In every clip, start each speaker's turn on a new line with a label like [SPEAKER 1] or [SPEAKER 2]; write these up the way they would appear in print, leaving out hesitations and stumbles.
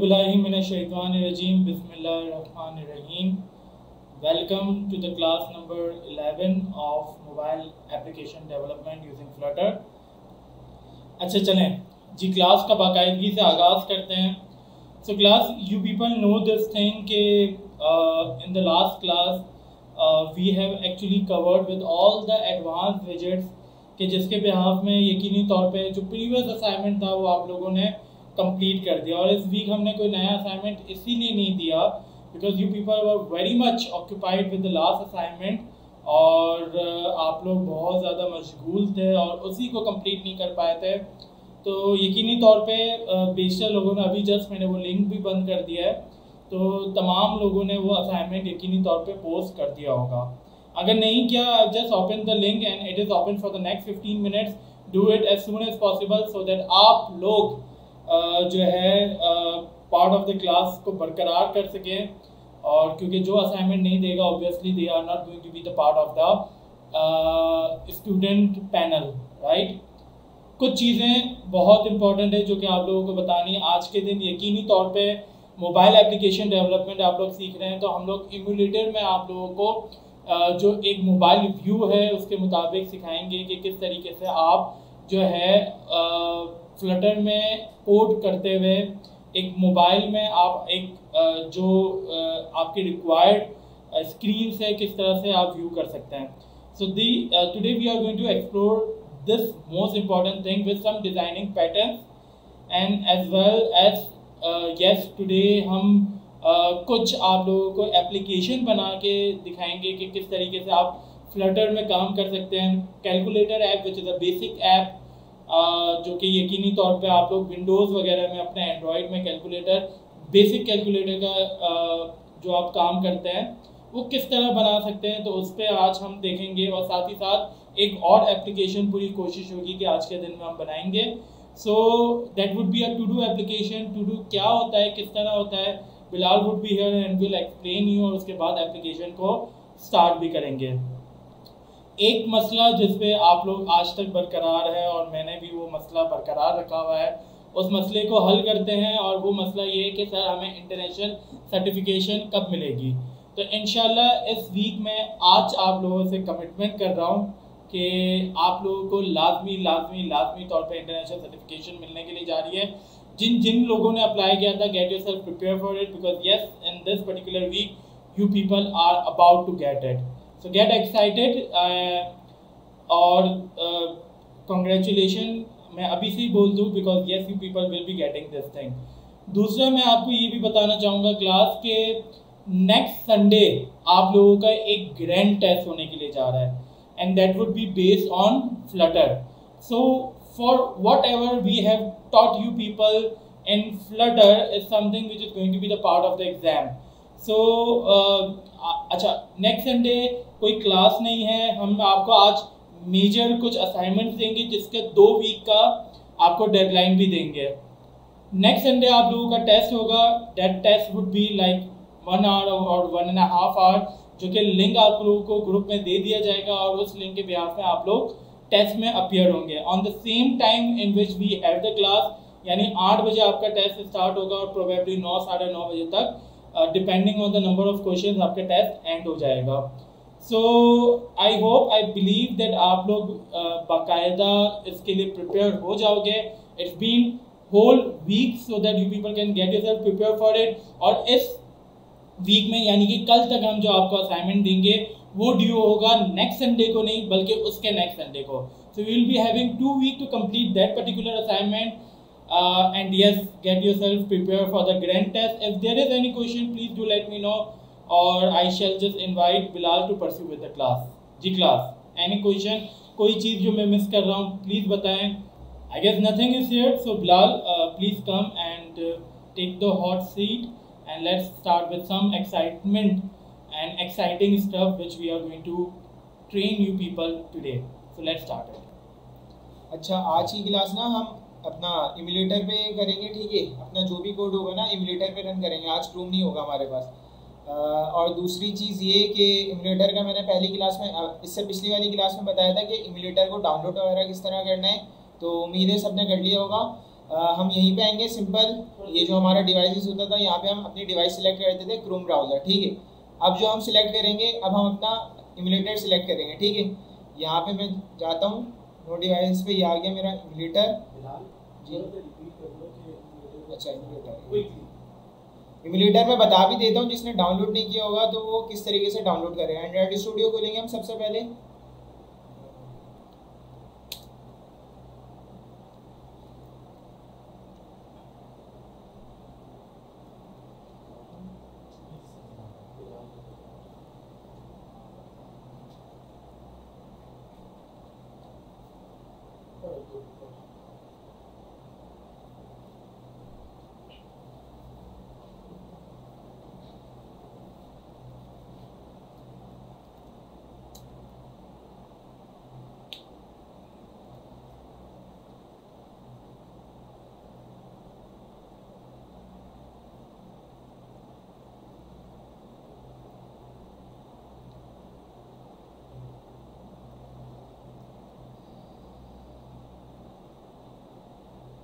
[SPEAKER 1] A'udzubillahiminash-shaytanir-rajim. Bismillahir-rahmanir-rahim. Welcome to the class number 11 of mobile application development using Flutter. अच्छा चलें जी, class का बाकायदगी से आगाज़ करते हैं. So class, you people know this thing कि in the last class we have actually covered with all the advanced widgets कि जिसके बिहाफ में यकीनी तौर पे जो प्रीवियस असाइनमेंट था वो आप लोगों ने कंप्लीट कर दिया. और इस वीक हमने कोई नया असाइनमेंट इसीलिए नहीं दिया because you people were very much occupied with the last assignment और आप लोग बहुत ज़्यादा मशगूल थे और उसी को कंप्लीट नहीं कर पाए थे. तो यकीनी तौर पे बेशतर लोगों ने अभी जस्ट मैंने वो लिंक भी बंद कर दिया है, तो तमाम लोगों ने वो असाइनमेंट यकीनी तौर पे पोस्ट कर दिया होगा. अगर नहीं किया, just open the link and it is open for the next 15 minutes. Do it as soon as possible so that आप लोग जो है पार्ट ऑफ द क्लास को बरकरार कर सकें. और क्योंकि जो असाइनमेंट नहीं देगा obviously they are not going to be the part of the student panel, right. कुछ चीज़ें बहुत इंपॉर्टेंट है जो कि आप लोगों को बतानी है आज के दिन. यकीनी तौर पे मोबाइल एप्लीकेशन डेवलपमेंट आप लोग सीख रहे हैं, तो हम लोग इम्यूलेटर में आप लोगों को जो एक मोबाइल व्यू है उसके मुताबिक सिखाएंगे कि किस तरीके से आप जो है फ्लटर में कोड करते हुए एक मोबाइल में आप एक जो आपके रिक्वायर्ड स्क्रीन से किस तरह से आप व्यू कर सकते हैं. So today we are going to explore this most important thing with some designing patterns and as well as yes today हम कुछ आप लोगों को एप्लीकेशन बना के दिखाएंगे कि किस तरीके से आप फ्लटर में काम कर सकते हैं. Calculator app which is a basic app जो कि यकीनी तौर पे आप लोग विंडोज़ वगैरह में अपने एंड्रॉयड में कैलकुलेटर बेसिक कैलकुलेटर का जो आप काम करते हैं वो किस तरह बना सकते हैं, तो उस पर आज हम देखेंगे. और साथ ही साथ एक और एप्लीकेशन पूरी कोशिश होगी कि आज के दिन में हम बनाएंगे. So that would be a to do application. To do क्या होता है, किस तरह होता है, Bilal would be here and will explain you. और उसके बाद एप्लीकेशन को स्टार्ट भी करेंगे. एक मसला जिस पे आप लोग आज तक बरकरार है और मैंने भी वो मसला बरकरार रखा हुआ है, उस मसले को हल करते हैं. और वो मसला ये है कि सर हमें इंटरनेशनल सर्टिफिकेशन कब मिलेगी. तो इंशाल्लाह इस वीक में आज आप लोगों से कमिटमेंट कर रहा हूँ कि आप लोगों को लाजमी तौर पे इंटरनेशनल सर्टिफिकेशन मिलने के लिए जा रही है. जिन लोगों ने अप्लाई किया था, get yourself prepare for it because yes in this particular week you people are about to get it. So get excited और कॉन्ग्रेचुलेशन मैं अभी से ही बोल दूँ because yes you people will be getting this thing. दूसरा मैं आपको ये भी बताना चाहूँगा क्लास के नेक्स्ट संडे आप लोगों का एक ग्रैंड टेस्ट होने के लिए जा रहा है and that would be based on Flutter. So for whatever we have taught you people in Flutter is something which is going to be the part of the exam. So अच्छा next Sunday कोई class नहीं है. हम आपको आज major कुछ assignments देंगे जिसके 2 वीक का आपको डेडलाइन भी देंगे. नेक्स्ट संडे आप लोगों का टेस्ट होगा. That test would be like 1 hour और 1.5 आवर जो कि लिंक आप लोगों को ग्रुप में दे दिया जाएगा और उस लिंक के बिहाफ में आप लोग टेस्ट में अपीयर होंगे on the same time in which we have the class. यानी 8 बजे आपका टेस्ट स्टार्ट होगा और प्रोबेबली 9 साढ़े 9 बजे तक depending on the number of questions आपका टेस्ट एंड हो जाएगा. So I hope I believe that आप लोग बाकायदा इसके लिए प्रिपेयर हो जाओगे. It's been whole week so that you people can get yourself prepare for it. और इस वीक में यानी कि कल तक हम जो आपको असाइनमेंट देंगे वो ड्यू होगा नेक्स्ट संडे को नहीं बल्कि उसके नेक्स्ट संडे को. So we will be having 2 week to complete that particular assignment and yes get yourself prepare for the grand test. If there is any question please do let me know और I shall just invite Bilal to pursue with the class. जी class, any question, कोई चीज़ जो मैं miss कर रहा हूँ please बताएं. I guess nothing is here. So Bilal please come and take the hot seat and let's start with some excitement and exciting stuff which we are going to train you people today. So let's start it.
[SPEAKER 2] अच्छा, आज की class ना हम अपना emulator पे करेंगे, ठीक है. अपना जो भी कोड होगा ना इम्यूलेटर पे रन करेंगे. आज क्रोम नहीं होगा हमारे पास. और दूसरी चीज़ ये कि इम्यूलेटर का मैंने पहली क्लास में इससे पिछली वाली क्लास में बताया था कि इम्यूलेटर को डाउनलोड वगैरह किस तरह करना है, तो उम्मीद है सबने कर लिया होगा. हम यहीं पे आएंगे सिंपल, ये जो हमारा डिवाइस होता था यहाँ पे हम अपनी डिवाइस सिलेक्ट करते थे क्रोम ब्राउज़र, ठीक है। अब जो हम सिलेक्ट करेंगे, अब हम अपना इम्यूलेटर सिलेक्ट करेंगे, ठीक है। यहाँ पे मैं जाता हूँ नो डिवाइस पे, ये आ गया मेरा इम्यूलेटर जी। अच्छा इम्यूलेटर मैं बता भी देता हूँ, जिसने डाउनलोड नहीं किया होगा तो वो किस तरीके से डाउनलोड करेगा। एंड्रॉइड स्टूडियो खोलेंगे हम सबसे पहले,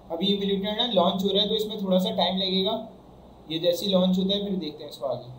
[SPEAKER 2] अभी इम्यूलेटर ना लॉन्च हो रहा है तो इसमें थोड़ा सा टाइम लगेगा। ये जैसे ही लॉन्च होता है फिर देखते हैं इसको आगे।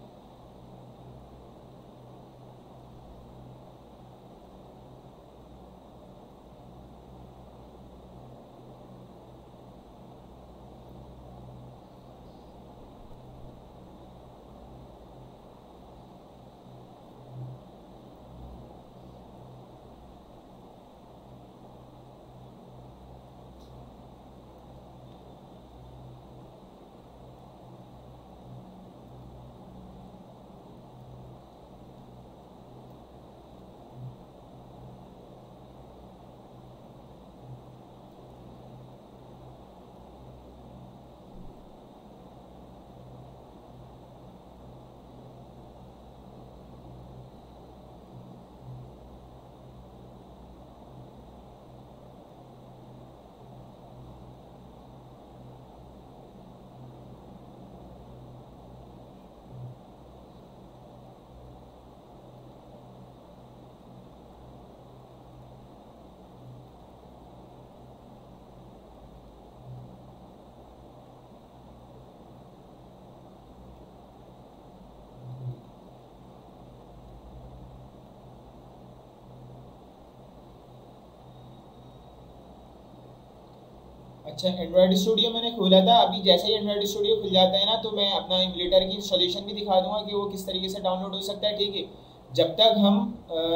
[SPEAKER 2] अच्छा एंड्रॉइड स्टूडियो मैंने खोला था, अभी जैसे ही एंड्रॉइड स्टूडियो खुल जाता है ना तो मैं अपना इम्यूलेटर की सॉल्यूशन भी दिखा दूंगा कि वो किस तरीके से डाउनलोड हो सकता है, ठीक है। जब तक हम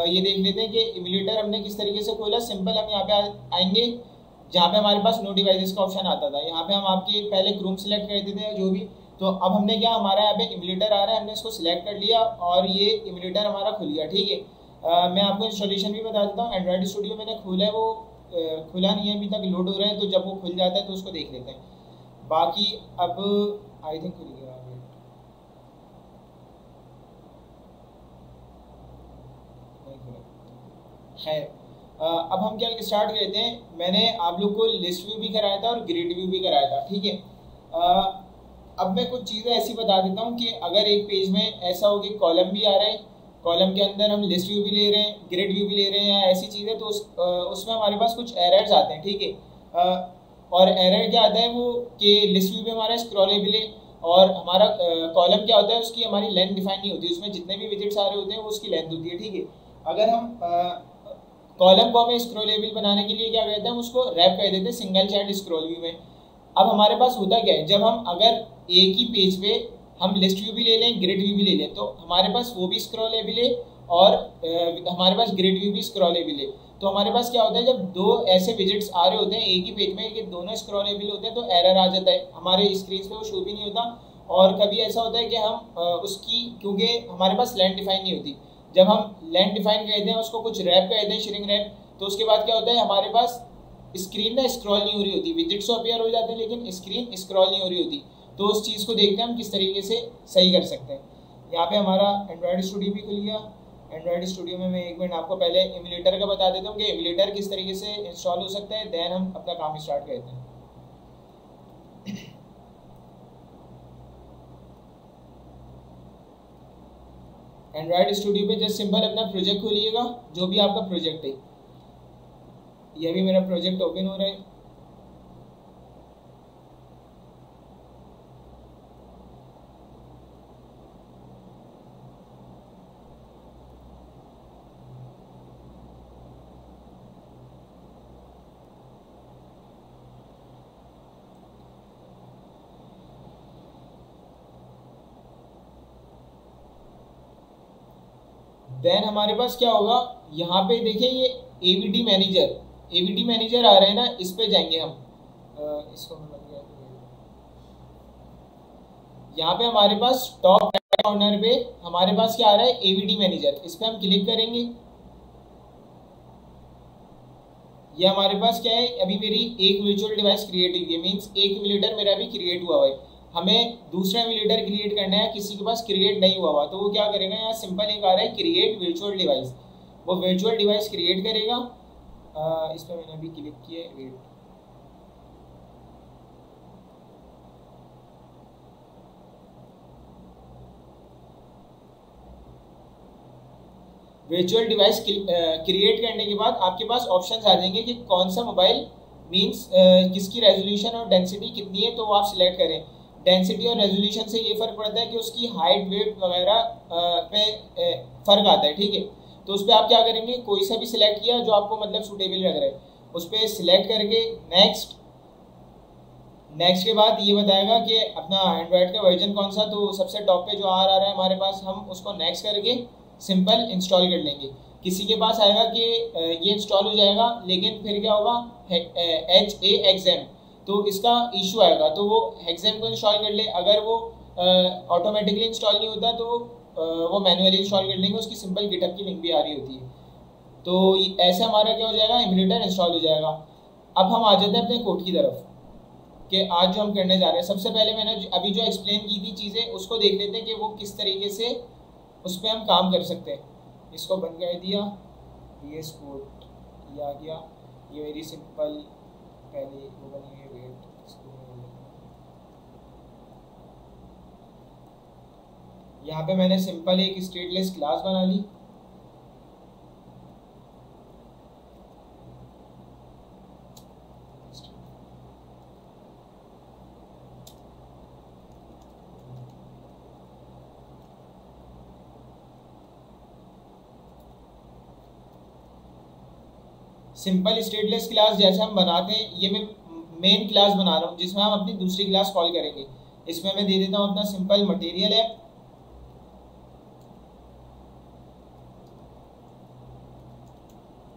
[SPEAKER 2] ये देख लेते हैं कि इम्यूलेटर हमने किस तरीके से खोला। सिंपल हम यहाँ पे आएंगे जहाँ पे हमारे पास नो डिवाइसेस का ऑप्शन आता था, यहाँ पे हम आपके पहले क्रोम सेलेक्ट करते थे जो भी। तो अब हमने क्या, हमारा यहाँ पे इम्यूलेटर आ रहा है, हमने इसको सिलेक्ट कर लिया और ये इम्यूलेटर हमारा खुल गया, ठीक है। मैं आपको इंस्टॉलेशन भी बता देता हूँ। एंड्रॉइड स्टूडियो मैंने खोला है, वो खुला नहीं है अभी तक, लोड हो रहा है, तो जब वो खुल जाता है तो उसको देख लेते हैं। बाकी अब आई थिंक खुल गया खैर। अब हम क्या स्टार्ट करते हैं। मैंने आप लोग को लिस्ट व्यू भी कराया था और ग्रिड व्यू भी कराया था, ठीक है। अब मैं कुछ चीज़ें ऐसी बता देता हूँ कि अगर एक पेज में ऐसा हो कि कॉलम भी आ रहा है, कॉलम के अंदर हम लिस्ट व्यू भी ले रहे हैं, ग्रिड व्यू भी ले रहे हैं या ऐसी चीज़ें, तो उसमें हमारे पास कुछ एरर्स आते हैं, ठीक है। और एरर क्या आता है वो कि लिस्ट व्यू में हमारा स्क्रॉलेबल है और हमारा कॉलम क्या होता है, उसकी हमारी लेंथ डिफाइन नहीं होती, उसमें जितने भी विजिट्स आ रहे होते हैं वो उसकी लेंथ होती है, ठीक है। अगर हम कॉलम को हमें स्क्रॉलेबल बनाने के लिए क्या करते हैं, हम उसको रैप कर देते हैं सिंगल चाइल्ड स्क्रॉल व्यू में। अब हमारे पास होता क्या है, जब हम अगर एक ही पेज पे हम लिस्ट व्यू भी ले लें, ग्रिड व्यू भी ले लें, तो हमारे पास वो भी स्क्रॉलेबल है और हमारे पास ग्रिड व्यू भी स्क्रॉलेबल है। तो हमारे पास क्या होता है, जब दो ऐसे विजिट्स आ रहे होते हैं एक ही पेज में कि दोनों स्क्रॉलेबल होते हैं, तो एरर आ जाता है, हमारे स्क्रीन पे वो शो भी नहीं होता। और कभी ऐसा होता है कि हम उसकी, क्योंकि हमारे पास लेंथ डिफाइन नहीं होती, जब हम लेंथ डिफाइन कहते हैं उसको कुछ रैप कहते हैं, श्रिंक रैप, तो उसके बाद क्या होता है, हमारे पास स्क्रीन ना स्क्रॉल नहीं हो रही होती, विजिट्स तो अपीयर हो जाते हैं लेकिन स्क्रीन स्क्रॉल नहीं हो रही होती। तो उस चीज़ को देखते हैं हम किस तरीके से सही कर सकते हैं। यहाँ पे हमारा एंड्रॉयड स्टूडियो भी खुल गया। एंड्रॉयड स्टूडियो में मैं एक मिनट आपको पहले इम्यूलेटर का बता देता हूँ कि इम्यूलेटर किस तरीके से इंस्टॉल हो सकता है, देन हम अपना काम स्टार्ट करते हैं। एंड्रॉयड स्टूडियो पे जस्ट सिंपल अपना प्रोजेक्ट खोलिएगा, जो भी आपका प्रोजेक्ट है। ये भी मेरा प्रोजेक्ट ओपन हो रहा है। देन हमारे पास क्या होगा, यहाँ पे देखें ये AVD मैनेजर आ रहे हैं ना, इस पे जाएंगे हम। इसको मैं बंद कर दूं। यहाँ पे हमारे पास टॉप राइट कॉर्नर पे हमारे पास क्या आ रहा है, AVD मैनेजर। इस पे हम क्लिक करेंगे। ये हमारे पास क्या है, अभी मेरी एक वर्चुअल डिवाइस क्रिएट हुई है, मीन्स एक इम्यूलेटर मेरा अभी क्रिएट हुआ है। हमें दूसरा इम्यूलेटर क्रिएट करना है, किसी के पास क्रिएट नहीं हुआ हुआ, तो वो क्या करेगा, यहाँ सिंपल एक आ रहा है क्रिएट वर्चुअल डिवाइस, वो वर्चुअल डिवाइस क्रिएट करेगा। इस पर मैंने अभी क्लिक किया, वेट, वर्चुअल डिवाइस क्रिएट करने के बाद आपके पास ऑप्शंस आ जाएंगे कि कौन सा मोबाइल, मींस किसकी रेजोल्यूशन और डेंसिटी कितनी है, तो वो आप सिलेक्ट करें। डेंसिटी और रेजोल्यूशन से ये फ़र्क पड़ता है कि उसकी हाइट, वेट वगैरह पे फ़र्क आता है, ठीक है। तो उस पर आप क्या करेंगे, कोई सा भी सिलेक्ट किया जो आपको मतलब सूटेबल लग रहा है, उस पर सिलेक्ट करके नेक्स्ट के बाद ये बताएगा कि अपना एंड्रॉयड का वर्जन कौन सा, तो सबसे टॉप पे जो आ रहा है हमारे पास, हम उसको नेक्स्ट करके सिंपल इंस्टॉल कर लेंगे। किसी के पास आएगा कि ये इंस्टॉल हो जाएगा, लेकिन फिर क्या होगा, HAXM, तो इसका इशू आएगा, तो वो हेक्सेम को इंस्टॉल कर ले। अगर वो ऑटोमेटिकली इंस्टॉल नहीं होता तो वो मैन्युअली इंस्टॉल कर लेंगे, उसकी सिंपल गिटहब की लिंक भी आ रही होती है। तो ऐसे हमारा क्या हो जाएगा, इम्यूलेटर इंस्टॉल हो जाएगा। अब हम आ जाते हैं अपने कोड की तरफ कि आज जो हम करने जा रहे हैं। सबसे पहले मैंने अभी जो एक्सप्लेन की थी चीज़ें, उसको देख लेते हैं कि वो किस तरीके से उस पर हम काम कर सकते हैं। इसको बंद कर दिया, VS कोड ये आ गया, ये मेरी सिंपल पहले वो बनी है, वेट, यहाँ पे मैंने सिंपल एक स्टेटलेस क्लास बना ली। सिंपल स्टेटलेस क्लास जैसे हम बनाते हैं, ये मैं मेन क्लास बना रहा हूँ जिसमें हम अपनी दूसरी क्लास कॉल करेंगे। इसमें मैं दे देता हूँ अपना simple material app,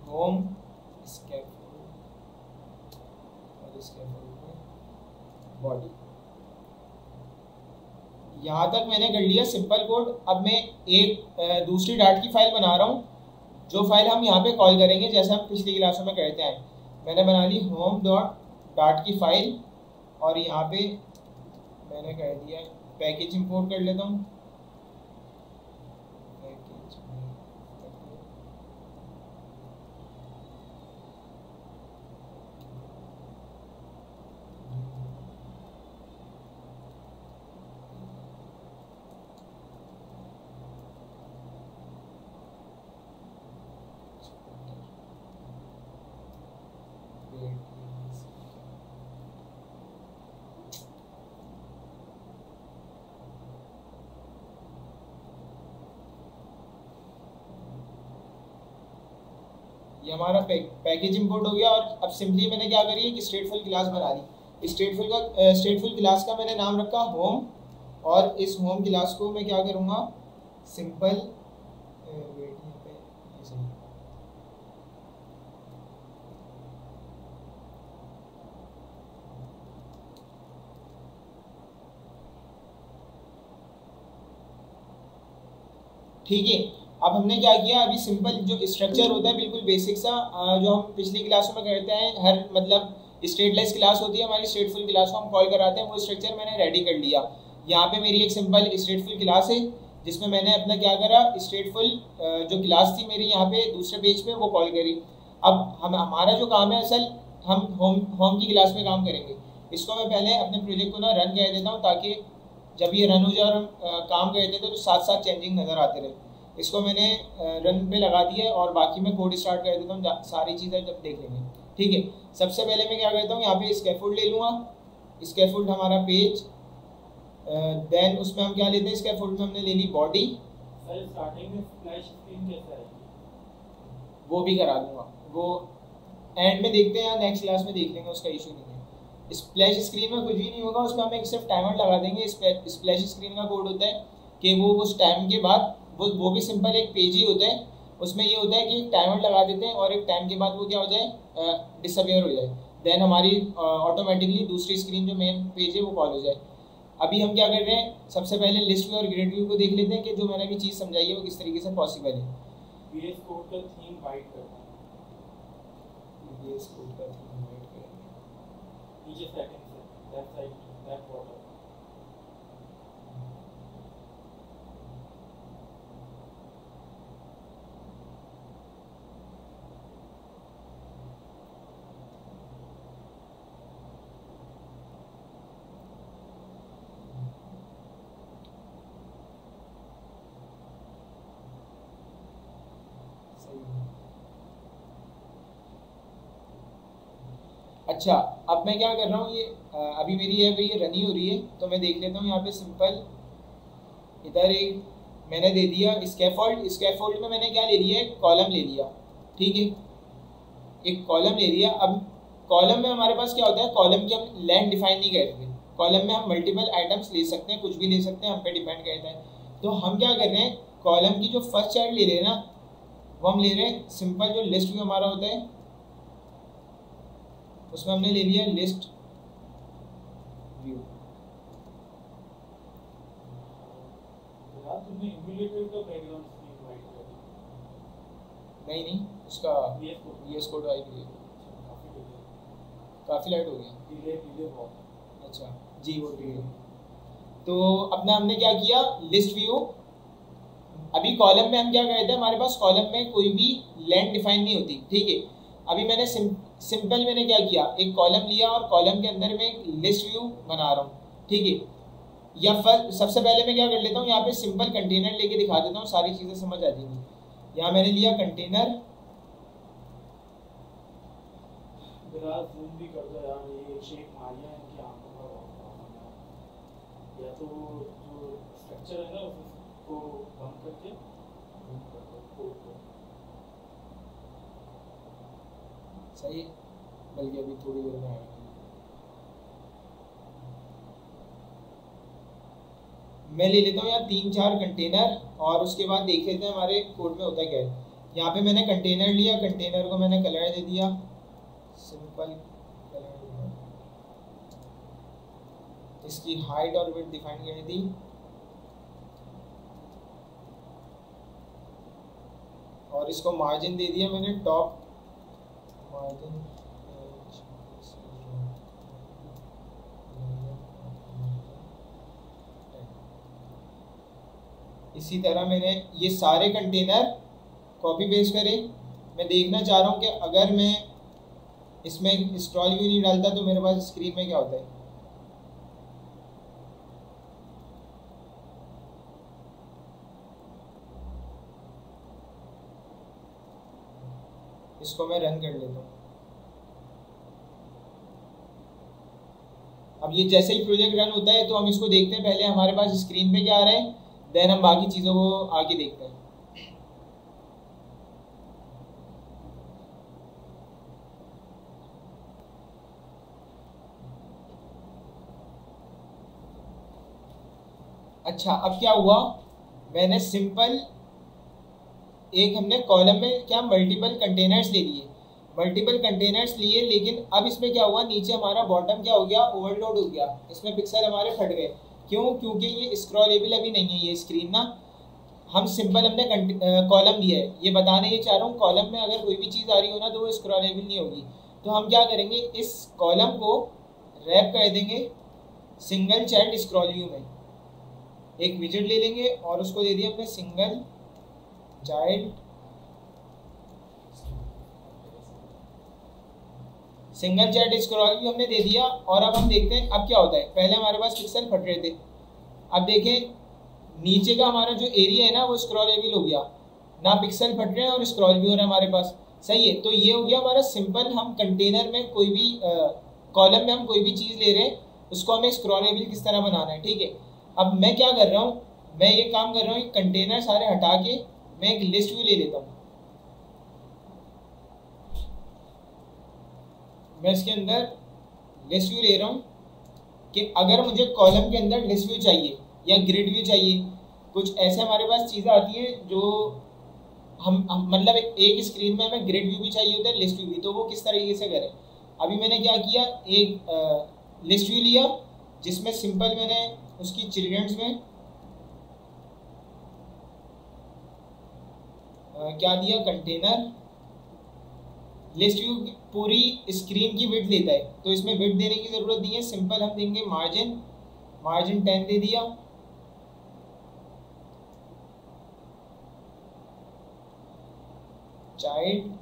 [SPEAKER 2] home, body. यहाँ तक मैंने कर लिया सिंपल कोड। अब मैं एक दूसरी डाट की फाइल बना रहा हूँ, जो फाइल हम यहाँ पे कॉल करेंगे जैसे हम पिछली क्लासों में करते हैं। मैंने बना ली होम डाट की फाइल, और यहाँ पे मैंने कर दिया पैकेज इंपोर्ट कर लेता हूँ। ये हमारा पैकेज इंपोर्ट हो गया। और अब सिंपली मैंने क्या करी है कि स्टेटफुल क्लास बना ली। स्टेटफुल क्लास का मैंने नाम रखा होम, और इस होम क्लास को मैं क्या करूँगा, सिंपल ठीक है। अब हमने क्या किया, अभी सिंपल जो स्ट्रक्चर होता है बिल्कुल बेसिक सा, जो हम पिछली क्लासों में करते हैं, हर मतलब स्टेटलेस क्लास होती है हमारी, स्टेटफुल क्लास को हम कॉल कराते हैं, वो स्ट्रक्चर मैंने रेडी कर लिया। यहाँ पे मेरी एक सिंपल स्टेटफुल क्लास है जिसमें मैंने अपना क्या करा, स्टेटफुल जो क्लास थी मेरी यहाँ पे दूसरे पेज पे, वो कॉल करी। अब हमारा जो काम है असल, हम होम की क्लास में काम करेंगे। इसको मैं पहले अपने प्रोजेक्ट को ना रन कर देता हूँ, ताकि जब ये रन हो जाए और हम काम करते थे तो साथ साथ चेंजिंग नज़र आते रहे। इसको मैंने रन पे लगा दिया और बाकी मैं कोड स्टार्ट कर देता हूँ, सारी चीज़ें जब देख लेंगे। ठीक है, सबसे पहले मैं क्या करता हूँ, यहाँ पे स्कैफोल्ड ले लूँगा। स्कैफोल्ड हमारा पेज, देन उसमें हम क्या लेते हैं, स्कैफोल्ड में हमने ले ली बॉडी।
[SPEAKER 1] सर स्टार्टिंग में स्प्लैश स्क्रीन कैसा है,
[SPEAKER 2] वो भी करा दूँगा, वो एंड में देखते हैं या नेक्स्ट क्लास में देख लेंगे, उसका इशू नहीं है। स्प्लैश स्क्रीन में कुछ भी नहीं होगा, उसमें हम एक सिर्फ टाइमर लगा देंगे। स्प्लैश स्क्रीन का कोड होता है कि वो उस टाइम के बाद वो भी सिंपल एक पेज ही होता है। उसमें ये होता है कि टाइमर लगा देते हैं और एक टाइम के बाद वो क्या हो जाए, डिसअपियर हो जाए, देन हमारी ऑटोमेटिकली दूसरी स्क्रीन जो मेन पेज है वो कॉल हो जाए। अभी हम क्या कर रहे हैं, सबसे पहले लिस्ट व्यू और ग्रिड व्यू को देख लेते हैं कि जो मैंने अभी चीज़ समझाई है वो किस तरीके से पॉसिबल है।
[SPEAKER 1] VS कोड का थीम वाइट करना है,
[SPEAKER 2] VS कोड का थीम वाइट करेंगे
[SPEAKER 1] नीचे सेटिंग से लेफ्ट साइड लेफ्ट बॉटम।
[SPEAKER 2] अच्छा, अब मैं क्या कर रहा हूँ, ये अभी मेरी है भाई ये रनी हो रही है, तो मैं देख लेता हूँ यहाँ पे सिंपल इधर एक मैंने दे दिया स्कैफोल्ड में मैंने क्या ले लिया, एक कॉलम ले लिया, ठीक है, एक कॉलम ले लिया। अब कॉलम में हमारे पास क्या होता है, कॉलम की हम लेंथ डिफाइन नहीं करते, कॉलम में हम मल्टीपल आइटम्स ले सकते हैं, कुछ भी ले सकते हैं, हम पे डिपेंड करता है। तो हम क्या कर रहे हैं, कॉलम की जो फर्स्ट चाइल्ड ले रहे हैं ना, वो हम ले रहे हैं सिंपल जो लिस्ट व्यू हमारा होता है उसमें हमने ले लिया लिस्ट व्यू।
[SPEAKER 1] यार तुमने इम्यूलेटर का बैकग्राउंड स्क्रीन वाइट कर दी।
[SPEAKER 2] नहीं उसका VS कोड आई हुई है, काफ़ी लाइट हो गया,
[SPEAKER 1] डिले बहुत।
[SPEAKER 2] अच्छा जी वो डिले। तो अपना हमने क्या किया, लिस्ट व्यू। अभी कॉलम में हम क्या करते हैं, हमारे पास कॉलम में कोई भी लेंथ डिफाइन नहीं होती, ठीक है। अभी मैंने सिंपल मैंने क्या किया, एक कॉलम लिया और कॉलम के अंदर में एक लिस्ट व्यू बना रहा हूँ, ठीक है। या फिर सबसे पहले मैं क्या कर लेता हूँ, यहाँ पे सिंपल कंटेनर लेके दिखा देता हूँ, सारी चीज़ें समझ आ जाएंगी। यहाँ मैंने लिया कंटेनर,
[SPEAKER 1] जूम भी कर दो यार, ये शेप मारिया है इनकी आंखों का बहुत, या तो जो स्ट्रक्चर है ना उसको बंद करके जूम कर दो कोड को।
[SPEAKER 2] सही, बल्कि अभी थोड़ी देर में आएगी। मैं ले लेता हूँ यहाँ 3-4 कंटेनर और उसके बाद देख लेते हैं हमारे कोड में होता क्या है। यहाँ पे मैंने कंटेनर लिया, कंटेनर को मैंने कलर दे दिया, सिंपल कलर दिया, इसकी हाइट और विड्थ डिफाइन कर दी, और इसको मार्जिन दे दिया मैंने टॉप मार्जिन। इसी तरह मैंने ये सारे कंटेनर कॉपी पेस्ट करे। मैं देखना चाह रहा हूँ कि अगर मैं इसमें स्क्रॉल व्यू नहीं डालता तो मेरे पास स्क्रीन में क्या होता है। इसको मैं रन कर लेता हूँ। अब ये जैसे ही प्रोजेक्ट रन होता है तो हम इसको देखते हैं, पहले हमारे पास स्क्रीन पे क्या आ रहा है, देन हम बाकी चीज़ों को आगे देखते हैं। अच्छा, अब क्या हुआ, मैंने सिंपल एक हमने कॉलम में क्या मल्टीपल कंटेनर्स ले लिए, लेकिन अब इसमें क्या हुआ, नीचे हमारा बॉटम क्या हो गया, ओवरलोड हो गया, इसमें पिक्सल हमारे फट गए। क्यों? क्योंकि ये स्क्रॉलेबल अभी नहीं है ये स्क्रीन ना। हम सिंपल हमने कॉलम दिया है, ये बताने ये चाह रहा हूँ, कॉलम में अगर कोई भी चीज़ आ रही हो ना तो वो स्क्रॉलेबल नहीं होगी। तो हम क्या करेंगे, इस कॉलम को रैप कर देंगे सिंगल चाइल्ड स्क्रॉल व्यू में। एक विजेट ले लेंगे और उसको दे दिया अपने सिंगल चाइल्ड स्क्रॉल व्यू हमने दे दिया। और अब हम देखते हैं अब क्या होता है। पहले हमारे पास पिक्सल फट रहे थे, अब देखें नीचे का हमारा जो एरिया है ना वो स्क्रॉलेबल हो गया, ना पिक्सल फट रहे हैं और स्क्रॉल भी हो रहा है हमारे पास। सही है, तो ये हो गया हमारा सिंपल, हम कंटेनर में कोई भी कॉलम में हम कोई भी चीज़ ले रहे हैं उसको हमें स्क्रॉलेबल किस तरह बनाना है, ठीक है। अब मैं क्या कर रहा हूँ, मैं ये काम कर रहा हूँ, कंटेनर सारे हटा के मैं एक लिस्ट व्यू ले लेता हूँ। मैं इसके अंदर लिस्ट व्यू ले रहा हूँ कि अगर मुझे कॉलम के अंदर लिस्ट व्यू चाहिए या ग्रिड व्यू चाहिए कुछ ऐसे हमारे पास चीज़ें आती हैं जो हम मतलब एक स्क्रीन में हमें ग्रिड व्यू भी चाहिए होता है, लिस्ट व्यू भी, तो वो किस तरीके से करें। अभी मैंने क्या किया, एक लिस्ट व्यू लिया जिसमें सिंपल मैंने उसकी चिल्ड्रंस में क्या दिया, कंटेनर। लिस्ट व्यू पूरी स्क्रीन की विड्थ लेता है, तो इसमें विड्थ देने की ज़रूरत नहीं है, सिंपल हम देंगे मार्जिन 10 दे दिया। चाइल्ड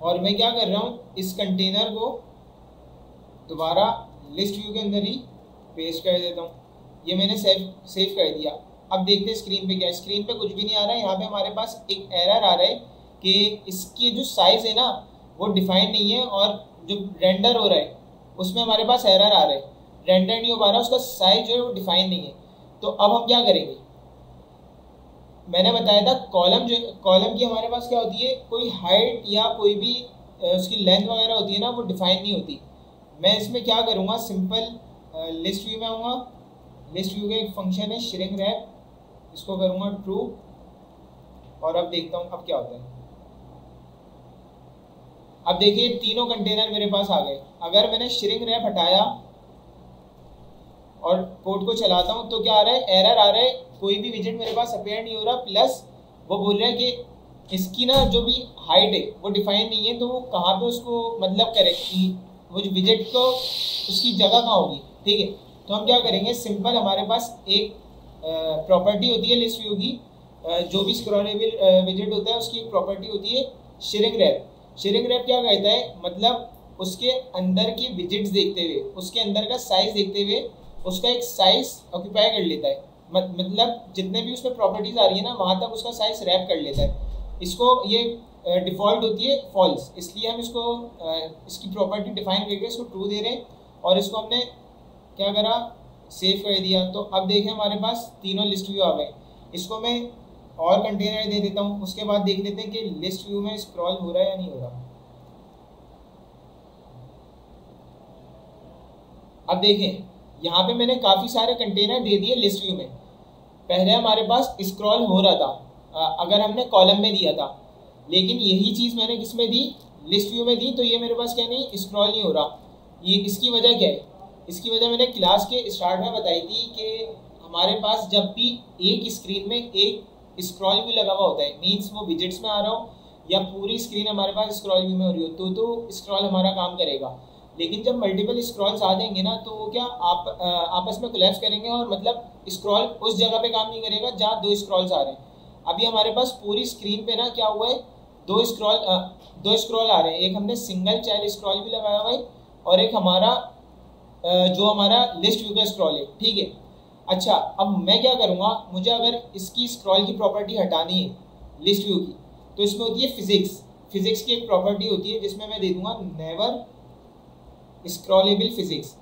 [SPEAKER 2] और मैं क्या कर रहा हूँ, इस कंटेनर को दोबारा लिस्ट व्यू के अंदर ही पेस्ट कर देता हूँ। ये मैंने सेव कर दिया। अब देखते हैं स्क्रीन पे क्या है। स्क्रीन पे कुछ भी नहीं आ रहा है। यहाँ पे हमारे पास एक एरर आ रहा है कि इसकी जो साइज़ है ना वो डिफाइन नहीं है, और जो रेंडर हो रहा है उसमें हमारे पास एरर आ रहा है, रेंडर नहीं हो पा रहा, उसका साइज जो है वो डिफाइन नहीं है। तो अब हम क्या करेंगे, मैंने बताया था कॉलम की हमारे पास क्या होती है, कोई हाइट या कोई भी उसकी लेंथ वगैरह होती है ना, वो डिफाइन नहीं होती। मैं इसमें क्या करूँगा, सिंपल लिस्ट व्यू में आऊँगा। लिस्ट व्यू का एक फंक्शन है श्रिंक रैप, इसको करूँगा ट्रू, और अब देखता हूँ अब क्या होता है। अब देखिए तीनों कंटेनर मेरे पास आ गए। अगर मैंने श्रिंक रैप हटाया और कोड को चलाता हूँ तो क्या आ रहा है, एरर आ रहा है, कोई भी विजेट मेरे पास अपेयर नहीं हो रहा, प्लस वो बोल रहा है कि इसकी ना जो भी हाइट है वो डिफाइन नहीं है, तो वो कहाँ पे उसको मतलब करे कि वो जो विजेट को उसकी जगह कहाँ होगी। ठीक है, तो हम क्या करेंगे, सिंपल हमारे पास एक प्रॉपर्टी होती है लिस्ट व्यू की, जो भी स्क्रॉलेबल विजेट होता है उसकी एक प्रॉपर्टी होती है श्रिंक रैप। श्रिंक रैप क्या कहता है, मतलब उसके अंदर की विजेट्स देखते हुए, उसके अंदर का साइज देखते हुए उसका एक साइज ऑक्यूपाई कर लेता है, मतलब जितने भी उसमें प्रॉपर्टीज आ रही है ना वहाँ तक उसका साइज रैप कर लेता है। इसको ये डिफ़ॉल्ट होती है फॉल्स, इसलिए हम इसको इसकी प्रॉपर्टी डिफाइन करके इसको ट्रू दे रहे हैं, और इसको हमने क्या करा, सेव कर दिया। तो अब देखें हमारे पास तीनों लिस्ट व्यू आ गए। इसको मैं और कंटेनर दे देता हूँ, उसके बाद देख लेते हैं कि लिस्ट व्यू में स्क्रॉल हो रहा है या नहीं हो रहा। अब देखें यहाँ पे मैंने काफ़ी सारे कंटेनर दे दिए लिस्ट व्यू में। पहले हमारे पास स्क्रॉल हो रहा था अगर हमने कॉलम में दिया था, लेकिन यही चीज़ मैंने किस में दी, लिस्ट व्यू में दी, तो ये मेरे पास क्या नहीं, स्क्रॉल नहीं हो रहा। ये इसकी वजह क्या है, इसकी वजह मैंने क्लास के स्टार्ट में बताई थी कि हमारे पास जब भी एक स्क्रीन में एक स्क्रॉल व्यू लगा हुआ होता है, मीन्स वो विजेट्स में आ रहा हो या पूरी स्क्रीन हमारे पास स्क्रॉल व्यू में हो रही हो, तो स्क्रॉल हमारा काम करेगा। लेकिन जब मल्टीपल स्क्रॉल्स आ जाएंगे ना, तो वो क्या आप आपस में कोलैप्स करेंगे, और मतलब स्क्रॉल उस जगह पे काम नहीं करेगा जहाँ दो स्क्रॉल्स आ रहे हैं। अभी हमारे पास पूरी स्क्रीन पे ना क्या हुआ है, दो स्क्रॉल आ रहे हैं। एक हमने सिंगल चाइल्ड स्क्रॉल भी लगाया हुआ है, और एक हमारा जो हमारा लिस्ट व्यू का स्क्रॉल है। ठीक है, अच्छा अब मैं क्या करूँगा, मुझे अगर इसकी स्क्रॉल की प्रॉपर्टी हटानी है लिस्ट व्यू की, तो इसमें होती है फिजिक्स की एक प्रॉपर्टी होती है जिसमें मैं दे दूंगा never scrollable physics.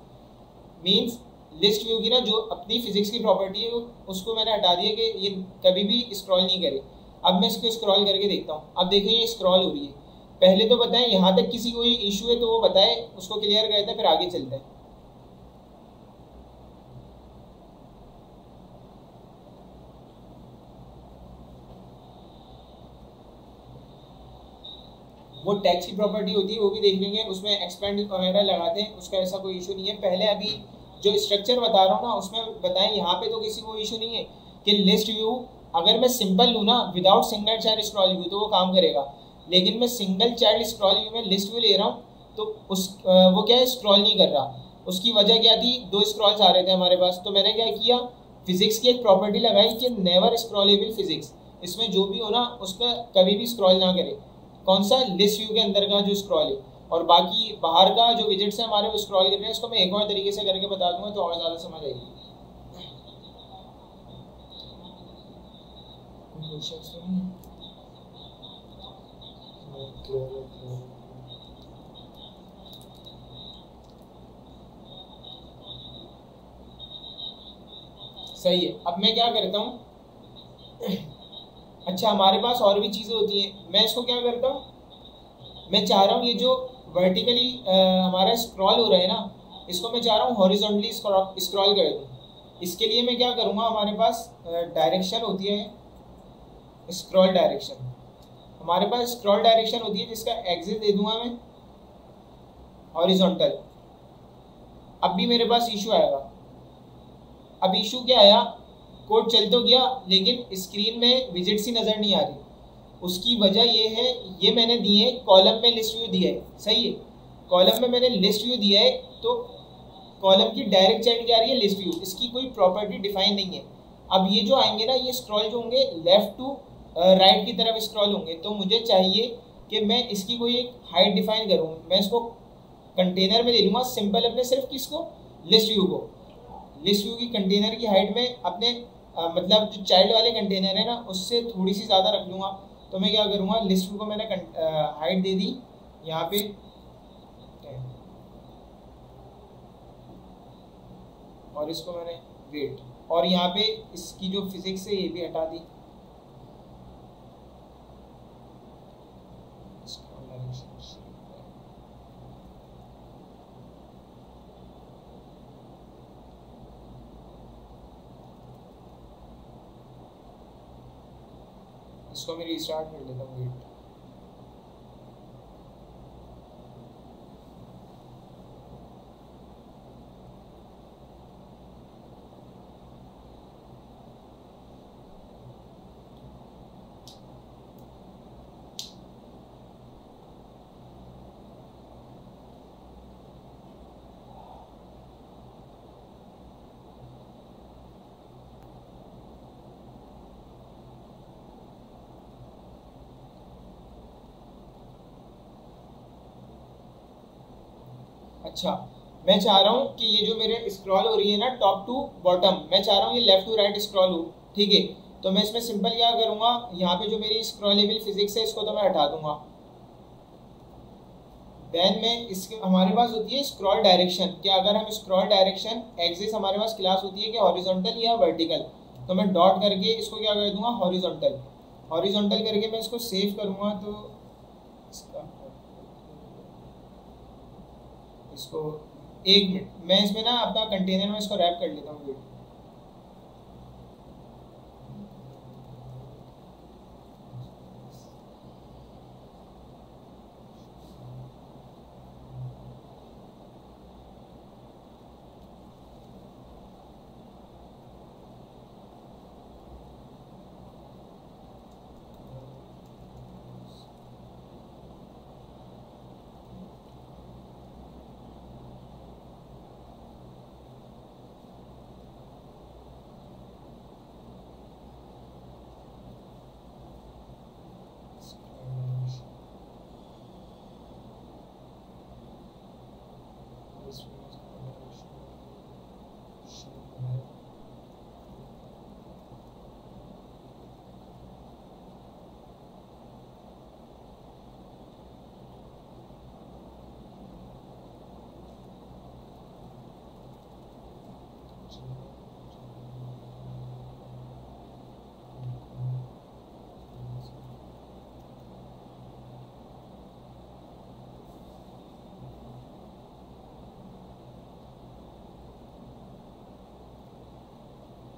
[SPEAKER 2] Means list view की ना जो अपनी फिजिक्स की प्रॉपर्टी है उसको मैंने हटा दिया कि ये कभी भी स्क्रॉल नहीं करे। अब मैं इसको स्क्रॉल करके देखता हूँ। अब देखिए ये स्क्रॉल हो रही है। पहले तो बताएं यहाँ तक किसी कोई इशू है तो वो बताए, उसको क्लियर करते हैं, फिर आगे चलते हैं। वो टेक्स्ट की प्रॉपर्टी होती है वो भी देख लेंगे, उसमें एक्सपेंड वगैरह लगाते हैं, उसका ऐसा कोई इशू नहीं है। पहले अभी जो स्ट्रक्चर बता रहा हूँ ना उसमें बताएं, यहाँ पे तो किसी को इशू नहीं है कि लिस्ट व्यू अगर मैं सिंपल लूँ ना without single child scroll view तो वो काम करेगा, लेकिन मैं सिंगल चाइल्ड स्क्रॉल व्यू में लिस्ट व्यू ले रहा हूँ तो वो क्या है, स्क्रॉल नहीं कर रहा। उसकी वजह क्या थी, दो स्क्रॉल्स आ रहे थे हमारे पास, तो मैंने क्या किया, फिजिक्स की एक प्रॉपर्टी लगाई कि नेवर स्क्रॉलेबल फिजिक्स, इसमें जो भी हो ना उसका कभी भी स्क्रॉल ना करे। कौन सा, लिस्ट व्यू के अंदर का जो स्क्रॉल है। और बाकी बाहर का जो विजेट्स है हमारे वो स्क्रॉल कर रहे हैं, उसको मैं एक और तरीके से करके बता दूंगा तो और ज़्यादा समझ आएगी। सही है। अब मैं क्या करता हूँ, अच्छा हमारे पास और भी चीज़ें होती हैं, मैं इसको क्या करता हूँ, मैं चाह रहा हूँ ये जो वर्टिकली हमारा स्क्रॉल हो रहा है ना, इसको मैं चाह रहा हूँ हॉरिजॉन्टली स्क्रॉल कर दूँ। इसके लिए मैं क्या करूँगा, हमारे पास डायरेक्शन होती है स्क्रॉल डायरेक्शन, हमारे पास स्क्रॉल डायरेक्शन होती है जिसका एक्सिस दे दूंगा मैं हॉरिजॉन्टल। अब भी मेरे पास इशू आएगा। अब इशू क्या आया, कोड चल तो गया लेकिन स्क्रीन में विजिट्स ही नज़र नहीं आ रही। उसकी वजह ये है, ये मैंने दिए कॉलम में लिस्ट व्यू दिया है, सही है, कॉलम में मैंने लिस्ट व्यू दिया है तो कॉलम की डायरेक्ट चाइल्ड क्या आ रही है, लिस्ट व्यू, इसकी कोई प्रॉपर्टी डिफाइन नहीं है। अब ये जो आएंगे ना, ये स्क्रॉल जो होंगे लेफ्ट टू राइट की तरफ स्क्रॉल होंगे, तो मुझे चाहिए कि मैं इसकी कोई एक हाइट डिफाइन करूँ। मैं इसको कंटेनर में ले लूँगा सिंपल, अपने सिर्फ किसको, लिस्ट व्यू को, लिस्ट व्यू की कंटेनर की हाइट में अपने मतलब जो चाइल्ड वाले कंटेनर है ना उससे थोड़ी सी ज़्यादा रख लूँगा। तो मैं क्या करूँगा, लिस्ट व्यू को मैंने हाइट दे दी यहाँ पे, और इसको मैंने वेट, और यहाँ पे इसकी जो फिजिक्स है ये भी हटा दी। इसको मैं रिस्टार्ट कर लेता हूँ, वेट। अच्छा, मैं चाह रहा हूँ कि ये जो मेरे स्क्रॉल हो रही है ना टॉप टू बॉटम, मैं चाह रहा हूँ ये लेफ्ट टू राइट स्क्रॉल हो, ठीक है। तो मैं इसमें सिंपल क्या करूँगा, यहाँ पे जो मेरी स्क्रॉलेबल फिजिक्स है इसको तो मैं हटा दूंगा। देन मैं इसके हमारे पास होती है स्क्रॉल डायरेक्शन, कि अगर हम स्क्रॉल डायरेक्शन एक्सिस हमारे पास क्लास होती है कि हॉरिजॉन्टल या वर्टिकल, तो मैं डॉट करके इसको क्या कर दूंगा, हॉरिजॉन्टल, हॉरिजॉन्टल करके मैं इसको सेव करूँगा। तो इसको 1 मिनट मैं इसमें ना अपना कंटेनर में इसको रैप कर लेता हूँ।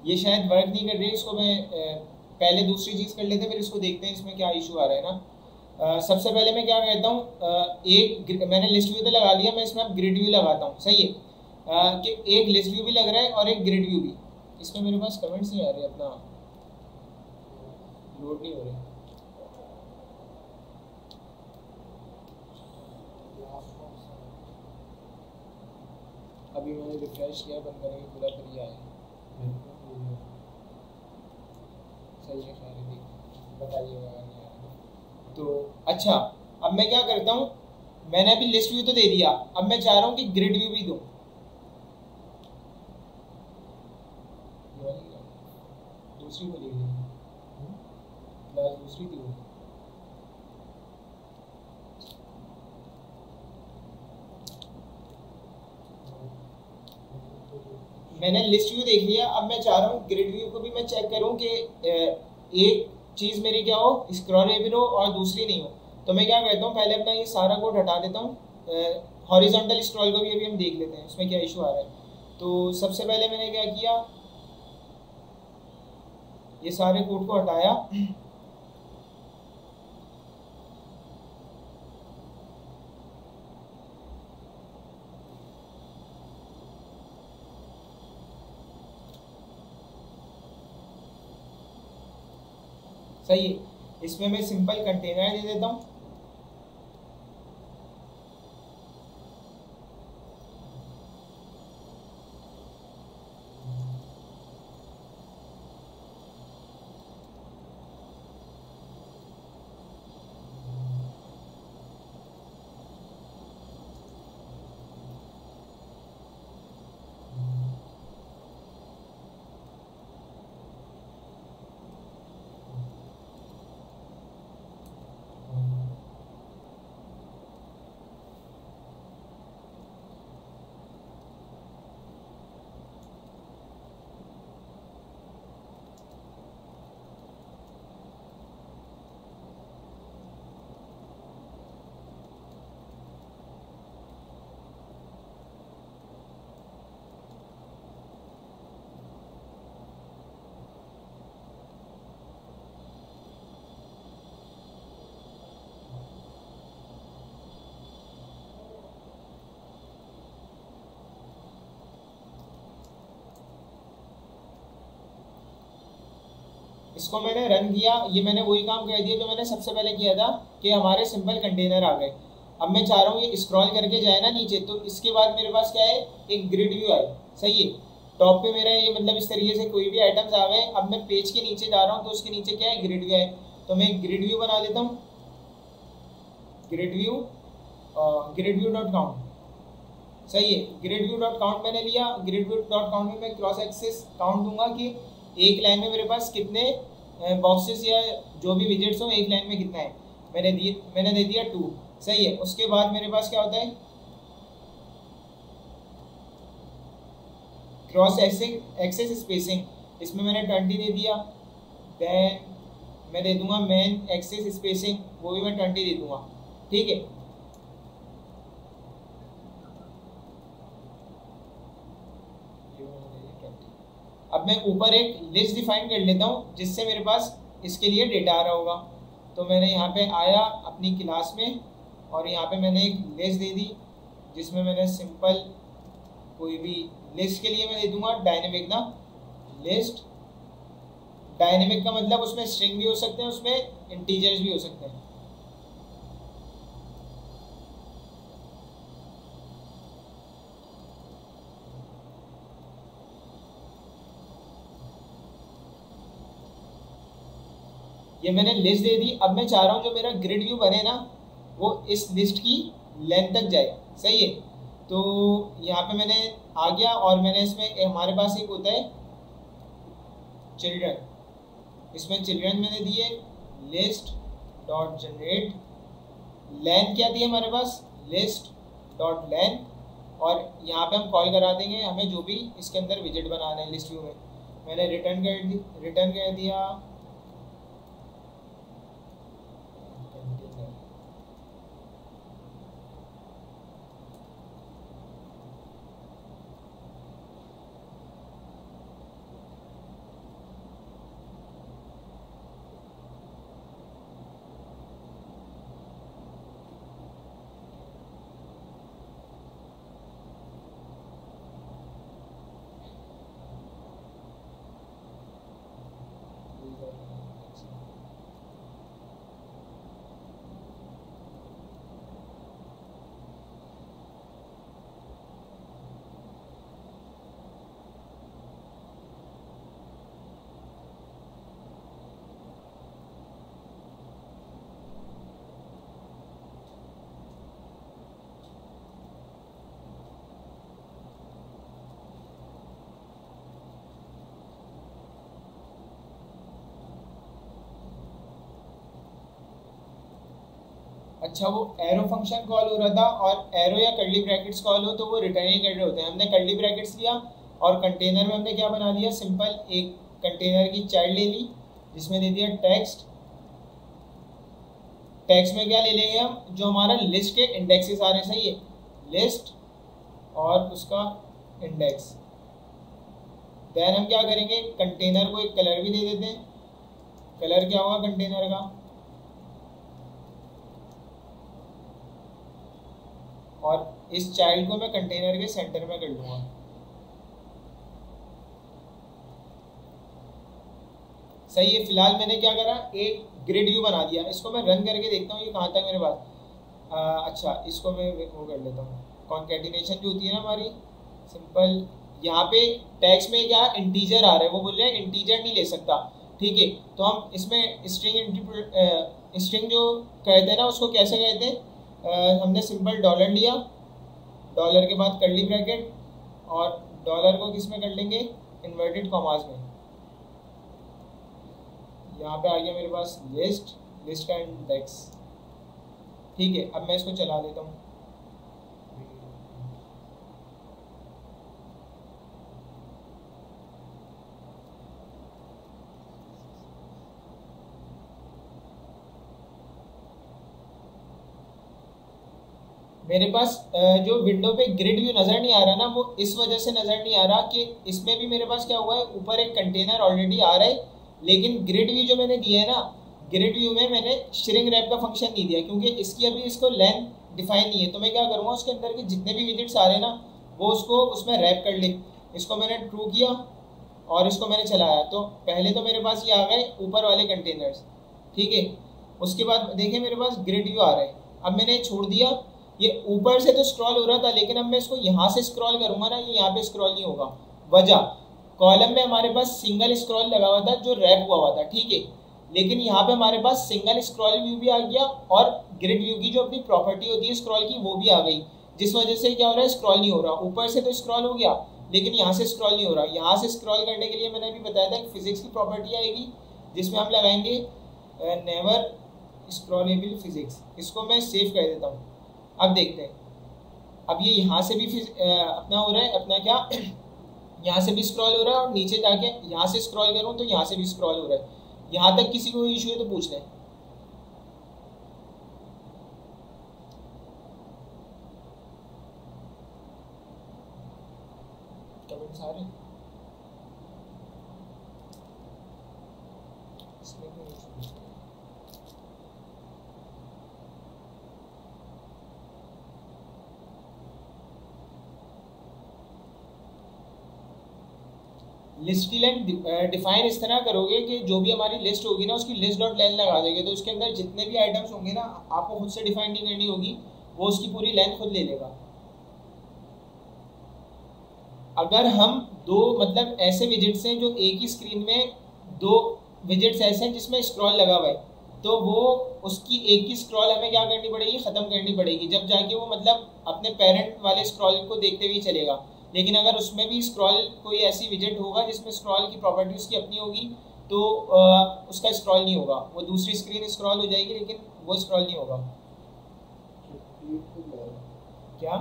[SPEAKER 2] ये शायद वर्क नहीं कर रही, इसको मैं पहले दूसरी चीज़ कर लेते हैं, फिर इसको देखते हैं इसमें क्या इशू आ रहा है ना। सबसे पहले मैं क्या कहता हूँ, एक मैंने लिस्ट व्यू तो लगा लिया, मैं इसमें अब ग्रिड व्यू लगाता हूँ, सही है, कि एक लिस्ट व्यू भी लग रहा है और एक ग्रिड व्यू भी। इसमें मेरे पास कमेंट्स नहीं आ रहे, अपना लोड नहीं हो रहे। अभी मैंने रिफ्रेश किया, बंद करने के पूरा कर आया, सही है, खैर बताइएगा। तो अच्छा, अब मैं क्या करता हूँ मैंने अभी लिस्ट व्यू तो दे दिया, अब मैं चाह रहा हूँ कि ग्रिड व्यू भी दूँ। दूसरी बोली क्लास दूसरी थी वो। मैंने लिस्ट व्यू देख लिया, अब मैं चाह रहा हूँ ग्रिड व्यू को भी मैं चेक करूँ कि एक चीज़ मेरी क्या हो, स्क्रॉलेबल हो और दूसरी नहीं हो। तो मैं क्या कहता हूँ, पहले अपना ये सारा कोड हटा देता हूँ, हॉरिजॉन्टल स्क्रॉल को भी अभी हम देख लेते हैं उसमें क्या इशू आ रहा है। तो सबसे पहले मैंने क्या किया, ये सारे कोड को हटाया, सही है। इसमें मैं सिंपल कंटेनर दे देता हूँ, इसको मैंने रन किया, ये मैंने वही काम कर दिया जो मैंने सबसे पहले किया था कि हमारे सिंपल कंटेनर आ गए। अब मैं चाह रहा हूँ ये स्क्रॉल करके जाए ना नीचे, तो इसके बाद मेरे पास क्या है, एक ग्रिड व्यू आए, सही है। टॉप पे मेरा ये मतलब इस तरीके से कोई भी आइटम्स आ गए, अब मैं पेज के नीचे जा रहा हूँ तो उसके नीचे क्या है, ग्रिड व्यू है। तो मैं ग्रिड व्यू बना लेता हूँ, ग्रिड व्यू डॉट काउंट, सही है। ग्रिड व्यू डॉट काउंट मैंने लिया, ग्रिड व्यू डॉट काउंट में मैं क्रॉस एक्सेस काउंट दूंगा कि एक लाइन में मेरे पास कितने बॉक्सेस या जो भी विजेट्स हो एक लाइन में कितना है। मैंने दे दिया 2, सही है। उसके बाद मेरे पास क्या होता है, क्रॉस एक्सेस स्पेसिंग, इसमें मैंने 20 दे दिया। देन मैं दे दूंगा मेन एक्सेस स्पेसिंग, वो भी मैं 20 दे दूंगा, ठीक है। अब मैं ऊपर एक लिस्ट डिफाइन कर लेता हूँ जिससे मेरे पास इसके लिए डेटा आ रहा होगा। तो मैंने यहाँ पे आया अपनी क्लास में और यहाँ पे मैंने एक लिस्ट दे दी जिसमें मैंने सिंपल कोई भी लिस्ट के लिए मैं दे दूंगा डायनेमिक ना लिस्ट। डायनेमिक का मतलब उसमें स्ट्रिंग भी हो सकते हैं, उसमें इंटीजर्स भी हो सकते हैं। ये मैंने लिस्ट दे दी। अब मैं चाह रहा हूँ जो मेरा ग्रिड व्यू बने ना वो इस लिस्ट की लेंथ तक जाए, सही है। तो यहाँ पे मैंने आ गया और मैंने इसमें हमारे पास एक होता है चिल्ड्रन, इसमें चिल्ड्रन मैंने दिए लिस्ट डॉट जनरेट, लेंथ क्या दी हमारे पास, लिस्ट डॉट लेंथ, और यहाँ पे हम कॉल करा देंगे हमें जो भी इसके अंदर विजिट बनाना है लिस्ट व्यू में। मैंने रिटर्न कर दिया अच्छा वो एरो फंक्शन कॉल हो रहा था, और एरो या कर्ली ब्रैकेट्स कॉल हो तो वो रिटर्न ही कर रहे होते हैं। हमने कर्ली ब्रैकेट्स लिया और कंटेनर में हमने क्या बना दिया, सिंपल एक कंटेनर की चाइल्ड ले ली जिसमें दे दिया टेक्स्ट। टेक्स्ट में क्या ले लेंगे हम, जो हमारा लिस्ट के इंडेक्सेस आ रहे हैं, सही है, लिस्ट और उसका इंडेक्स। देन हम क्या करेंगे, कंटेनर को एक कलर भी दे देते हैं। कलर क्या होगा कंटेनर का, और इस चाइल्ड को मैं कंटेनर के सेंटर में कर लूँगा। सही है, फिलहाल मैंने क्या करा, एक ग्रिड व्यू बना दिया। इसको मैं रन करके देखता हूँ ये कहाँ तक मेरे पास। अच्छा इसको मैं वो कर लेता हूँ, कॉन्केटिनेशन जो होती है ना हमारी, सिंपल यहाँ पे टैक्स में क्या इंटीजर आ रहा है, वो बोल रहे हैं इंटीजर नहीं ले सकता, ठीक है। तो हम इसमें स्ट्रिंग जो कहते हैं ना उसको कैसे कहते हैं, हमने सिंपल डॉलर लिया, डॉलर के बाद कर्ली ब्रैकेट, और डॉलर को किस में कर लेंगे, इन्वर्टेड कॉमास में। यहाँ पे आ गया मेरे पास लिस्ट का इंडेक्स, ठीक है। अब मैं इसको चला देता हूँ। मेरे पास जो विंडो पे ग्रिड व्यू नज़र नहीं आ रहा ना, वो इस वजह से नज़र नहीं आ रहा कि इसमें भी मेरे पास क्या हुआ है, ऊपर एक कंटेनर ऑलरेडी आ रहा है, लेकिन ग्रिड व्यू जो मैंने दिया है ना, ग्रिड व्यू में मैंने श्रिंक रैप का फंक्शन नहीं दिया क्योंकि इसकी अभी इसको लेंथ डिफाइन नहीं है। तो मैं क्या करूँगा, उसके अंदर के जितने भी विजिट्स आ रहे हैं ना, वो उसको उसमें रैप कर ले। इसको मैंने ट्रू किया और इसको मैंने चलाया, तो पहले तो मेरे पास ये आ गए ऊपर वाले कंटेनर्स, ठीक है। उसके बाद देखिए मेरे पास ग्रिड व्यू आ रहा है। अब मैंने छोड़ दिया, ये ऊपर से तो स्क्रॉल हो रहा था, लेकिन अब मैं इसको यहाँ से स्क्रॉल करूँगा ना, ये यहाँ पे स्क्रॉल नहीं होगा। वजह, कॉलम में हमारे पास सिंगल स्क्रॉल लगा हुआ था जो रैप हुआ हुआ था, ठीक है, लेकिन यहाँ पे हमारे पास सिंगल स्क्रॉल व्यू भी आ गया और ग्रिड व्यू की जो अपनी प्रॉपर्टी होती है स्क्रॉल की वो भी आ गई, जिस वजह से क्या हो रहा है, स्क्रॉल नहीं हो रहा। ऊपर से तो स्क्रॉल हो गया लेकिन यहाँ से स्क्रॉल नहीं हो रहा। यहाँ से स्क्रॉल करने के लिए मैंने अभी बताया था फिजिक्स की प्रॉपर्टी आएगी जिसमें हम लगाएंगे नेवर स्क्रॉलेबल फिजिक्स। इसको मैं सेव कर देता हूँ। अब देखते हैं, अब ये यहाँ से भी अपना हो रहा है, अपना क्या यहाँ से भी स्क्रॉल हो रहा है, और नीचे जाके यहाँ से स्क्रॉल करूँ तो यहाँ से भी स्क्रॉल हो रहा है। यहाँ तक किसी को इशू है तो पूछ लें। कमेंट्स आ रहे हैं? लिस्ट की लेंथ डिफाइन इस तरह करोगे कि जो भी हमारी लिस्ट होगी ना उसकी लिस्ट डॉट लेंथ लगा देंगे, तो उसके अंदर जितने भी आइटम्स होंगे ना आपको खुद से डिफाइन नहीं करनी होगी, वो उसकी पूरी लेंथ खुद ले लेगा। अगर हम दो मतलब ऐसे विजिट्स हैं जो एक ही स्क्रीन में दो विजिट्स ऐसे हैं जिसमें स्क्रॉल लगा हुआ है, तो वो उसकी एक ही स्क्रॉल हमें क्या करनी पड़ेगी, ख़त्म करनी पड़ेगी, जब जाके वो मतलब अपने पेरेंट वाले स्क्रॉल को देखते हुए चलेगा। लेकिन अगर उसमें भी स्क्रॉल कोई ऐसी विजिट होगा जिसमें स्क्रॉल की प्रॉपर्टी उसकी अपनी होगी तो उसका स्क्रॉल नहीं होगा, वो दूसरी स्क्रीन स्क्रॉल हो जाएगी लेकिन वो स्क्रॉल नहीं होगा। क्या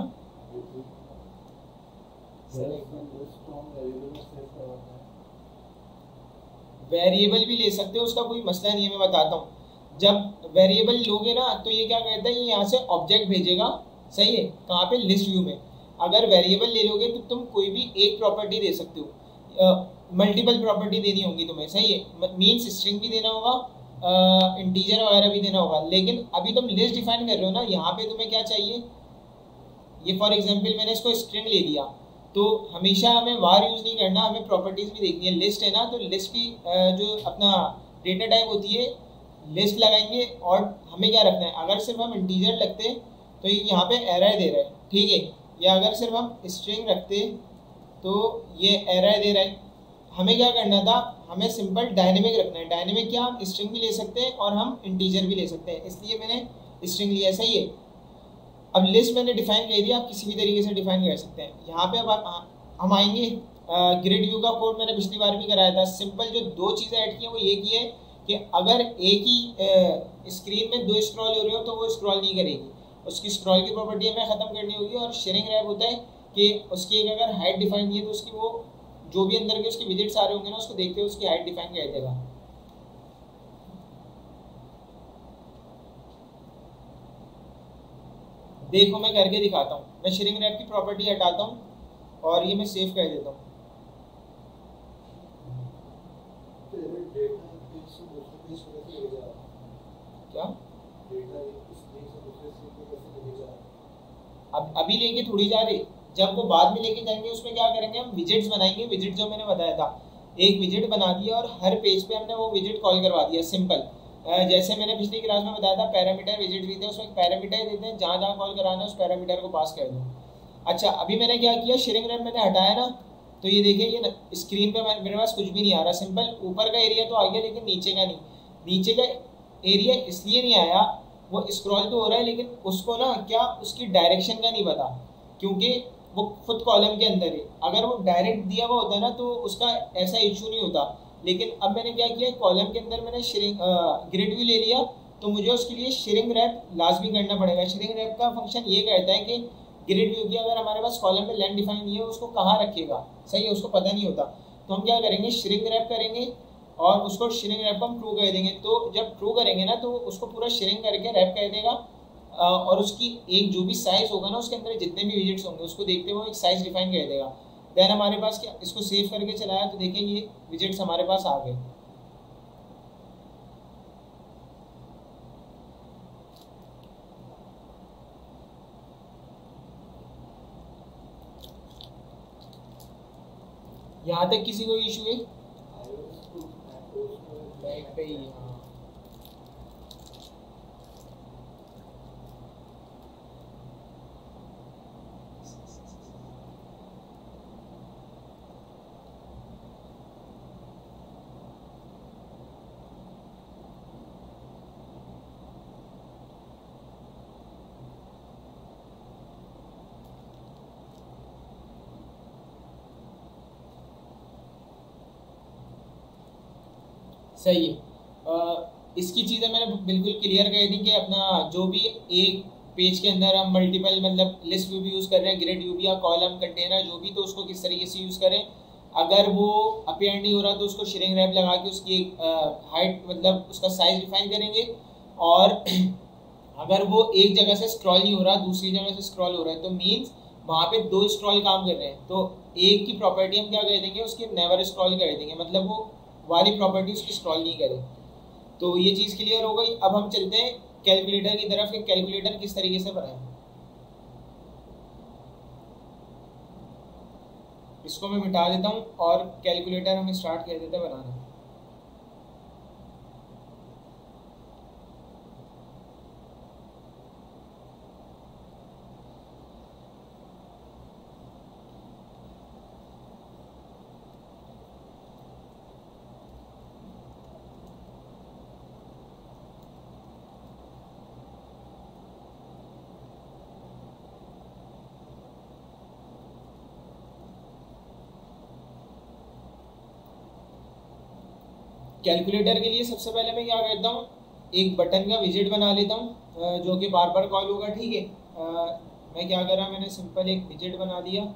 [SPEAKER 2] वेरिएबल भी ले सकते हो, उसका कोई मसला नहीं है, मैं बताता हूँ। जब वेरिएबल लोगे ना तो ये क्या करता है, ये यहाँ से ऑब्जेक्ट भेजेगा, सही है, कहाँ पे, लिस्ट व्यू में। अगर वेरिएबल ले लोगे तो तुम कोई भी एक प्रॉपर्टी दे सकते हो, मल्टीपल प्रॉपर्टी देनी होगी तुम्हें, सही है, मीन्स स्ट्रिंग भी देना होगा, इंटीजर वगैरह भी देना होगा। लेकिन अभी तुम लिस्ट डिफाइन कर रहे हो ना, यहाँ पे तुम्हें क्या चाहिए, ये फॉर एग्जांपल मैंने इसको स्ट्रिंग ले लिया, तो हमेशा हमें वार यूज़ नहीं करना, हमें प्रॉपर्टीज़ भी देखनी है। लिस्ट है ना, तो लिस्ट की जो अपना डेटा टाइप होती है लिस्ट लगाएंगे, और हमें क्या रखना है, अगर सिर्फ हम इंटीजर लगते तो ये यहाँ पे एरर दे रहा है, ठीक है, या अगर सिर्फ हम स्ट्रिंग रखते तो ये एरर दे रहा है। हमें क्या करना था, हमें सिंपल डायनेमिक रखना है। डायनेमिक क्या, हम स्ट्रिंग भी ले सकते हैं और हम इंटीजर भी ले सकते हैं, इसलिए मैंने स्ट्रिंग लिया, सही है। अब लिस्ट मैंने डिफाइन कर दिया, आप किसी भी तरीके से डिफाइन कर सकते हैं। यहाँ पे अब हम आएंगे, ग्रिड व्यू का कोड मैंने पिछली बार भी कराया था। सिंपल जो दो चीज़ें ऐड की हैं वो ये की है कि अगर एक ही स्क्रीन में दो स्क्रॉल हो रहे हो तो वो स्क्रॉल नहीं करेगी, उसकी स्क्रॉल की प्रॉपर्टी हमें ख़त्म करनी होगी। और शेयरिंग रैप होता है कि उसकी एक अगर हाइट डिफाइन की है तो उसकी वो जो भी अंदर के उसके विजिट्स आ रहे होंगे ना उसको देखते हुए उसकी हाइट डिफाइन कर देगा। देखो मैं करके दिखाता हूँ, मैं शेयरिंग रैप की प्रॉपर्टी हटाता हूँ और ये मैं सेव कर देता हूँ। क्या अब अभी लेके थोड़ी जा रही, जब वो बाद में लेके जाएंगे उसमें क्या करेंगे हम विजिट्स बनाएंगे। विजिट जो मैंने बताया था, एक विजिट बना दिया और हर पेज पे हमने वो विजिट कॉल करवा दिया। सिंपल जैसे मैंने पिछली क्लास में बताया था पैरामीटर विजिट भी थे, उसमें एक पैरामीटर देते हैं, जहाँ जहाँ कॉल कराना है उस पैरामीटर को पास कर दो। अच्छा अभी मैंने क्या किया, शेयरिंग रैप मैंने हटाया ना, तो ये देखिए ये स्क्रीन पे मेरे पास कुछ भी नहीं आ रहा। सिंपल ऊपर का एरिया तो आ गया लेकिन नीचे का नहीं। नीचे का एरिया इसलिए नहीं आया, वो स्क्रॉल तो हो रहा है लेकिन उसको ना क्या उसकी डायरेक्शन का नहीं पता, क्योंकि वो खुद कॉलम के अंदर है। अगर वो डायरेक्ट दिया हुआ होता ना तो उसका ऐसा इशू नहीं होता। लेकिन अब मैंने क्या किया, कॉलम के अंदर मैंने ग्रिड व्यू ले लिया, तो मुझे उसके लिए शेयरिंग रैप लाजमी करना पड़ेगा। शेयरिंग रैप का फंक्शन ये कहता है कि ग्रिड व्यू की अगर हमारे पास कॉलम में लेंथ डिफाइन नहीं है उसको कहाँ रखेगा, सही है, उसको पता नहीं होता। तो हम क्या करेंगे, शेयरिंग रैप करेंगे और उसको शेयरिंग रैप को हम ट्रू कर देंगे। तो जब ट्रू करेंगे ना तो उसको पूरा शेयरिंग करके रैप कर देगा और उसकी एक जो भी साइज होगा ना उसके अंदर जितने भी विजिट्स होंगे उसको देखते हुए एक साइज डिफाइन कर देगा। देन हमारे पास क्या, इसको सेव करके चलाया तो देखें ये विजिट्स हमारे पास आ गए। यहाँ तक किसी को इशू है? बैक पे ही, हाँ सही है। इसकी चीज़ें मैंने बिल्कुल क्लियर कर दी कि अपना जो भी एक पेज के अंदर हम मल्टीपल मतलब लिस्ट व्यू भी यूज़ कर रहे हैं, ग्रिड व्यू भी या कॉलम कंटेनर जो भी, तो उसको किस तरीके से यूज़ करें। अगर वो अपीयर नहीं हो रहा तो उसको शेयरिंग रैप लगा के उसकी हाइट मतलब उसका साइज डिफाइन करेंगे। और अगर वो एक जगह से स्क्रॉल नहीं हो रहा दूसरी जगह से स्क्रॉल हो रहा है तो मीन्स वहाँ पे दो स्क्रॉल काम कर रहे हैं, तो एक की प्रॉपर्टी हम क्या कर देंगे, उसकी नेवर स्क्रॉल कर देंगे, मतलब वो वाली प्रॉपर्टी उसकी स्क्रॉल नहीं करे। तो ये चीज़ क्लियर हो गई। अब हम चलते हैं कैलकुलेटर की तरफ कि कैलकुलेटर किस तरीके से बनाएं। इसको मैं मिटा देता हूँ और कैलकुलेटर हम स्टार्ट कर देते हैं बनाना। कैलकुलेटर के लिए सबसे पहले मैं क्या करता हूँ, एक बटन का विजिट बना लेता हूँ जो कि बार बार कॉल होगा, ठीक है। मैं क्या कर रहा, मैंने सिंपल एक विजिट बना दिया।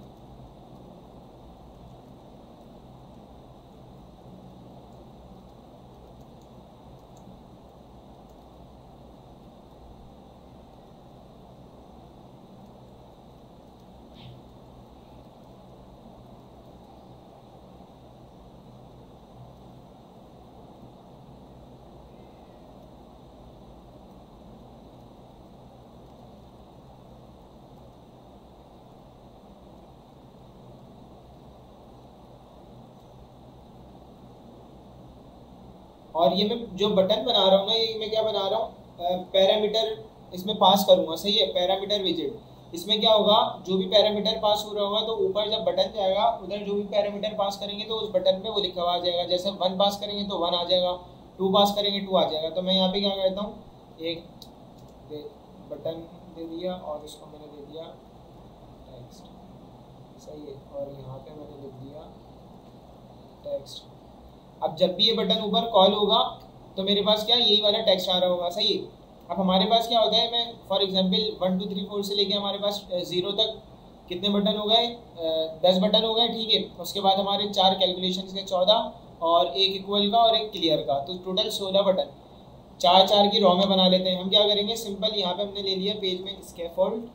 [SPEAKER 2] और ये मैं जो बटन बना रहा हूँ ना, ये मैं क्या बना रहा हूँ, पैरामीटर इसमें पास करूँगा, सही है, पैरामीटर विजिट। इसमें क्या होगा, जो भी पैरामीटर पास हो रहा होगा तो ऊपर जब बटन जाएगा उधर जो भी पैरामीटर पास करेंगे तो उस बटन पे वो लिखा हुआ आ जाएगा। जैसे 1 पास करेंगे तो 1 आ जाएगा, 2 पास करेंगे 2 आ जाएगा। तो मैं यहाँ पे क्या करता हूँ, एक बटन दे दिया और इसको मैंने दे दिया टेक्स्ट, सही है, और यहाँ पे मैंने लिख दिया टेक्स्ट। अब जब भी ये बटन ऊपर कॉल होगा तो मेरे पास क्या यही वाला टेक्स्ट आ रहा होगा, सही है। अब हमारे पास क्या होता है, मैं फॉर एग्जांपल 1 2 3 4 से लेके हमारे पास 0 तक कितने बटन हो गए, 10 बटन हो गए, ठीक है। उसके बाद हमारे 4 कैलकुलेशन के 14 और एक इक्वल का और एक क्लियर का, तो टोटल 16 बटन 4 की रॉ में बना लेते हैं। हम क्या करेंगे, सिंपल यहाँ पे हमने ले लिया पेज में स्कैफोल्ड,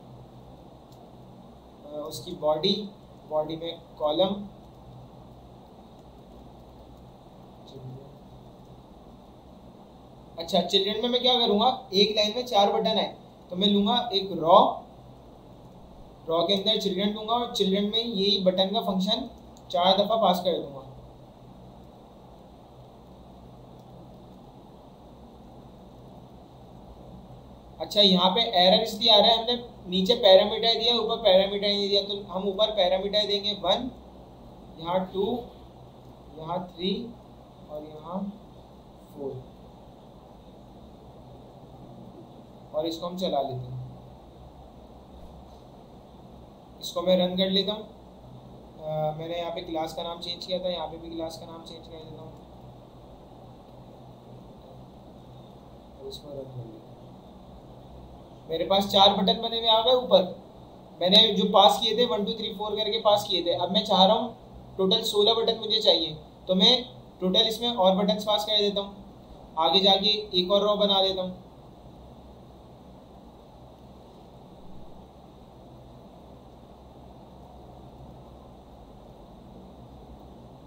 [SPEAKER 2] उसकी बॉडी में कॉलम, अच्छा चिल्ड्रन में मैं क्या करूँगा, एक लाइन में 4 बटन है तो मैं लूँगा एक रॉ के अंदर चिल्ड्रन लूँगा और चिल्ड्रन में यही बटन का फंक्शन 4 दफ़ा पास कर दूँगा। अच्छा यहाँ पे एरर इसलिए आ रहा है, हमने नीचे पैरामीटर दिया, ऊपर पैरामीटर नहीं दिया, तो हम ऊपर पैरामीटर देंगे 1, यहाँ 2, यहाँ 3 और यहाँ 4, और इसको हम चला लेते हैं। इसको मैं रन कर लेता हूँ। मैंने यहाँ पे क्लास का नाम चेंज किया था, यहाँ पे भी क्लास का नाम चेंज कर देता हूँ और इसको रन कर लेता हूँ। मेरे पास 4 बटन बने हुए आ गए ऊपर, मैंने जो पास किए थे 1 2 3 4 करके पास किए थे। अब मैं चाह रहा हूँ टोटल 16 बटन मुझे चाहिए, तो मैं टोटल इसमें और बटन पास कर देता हूँ, आगे जाके एक और रो बना देता हूँ।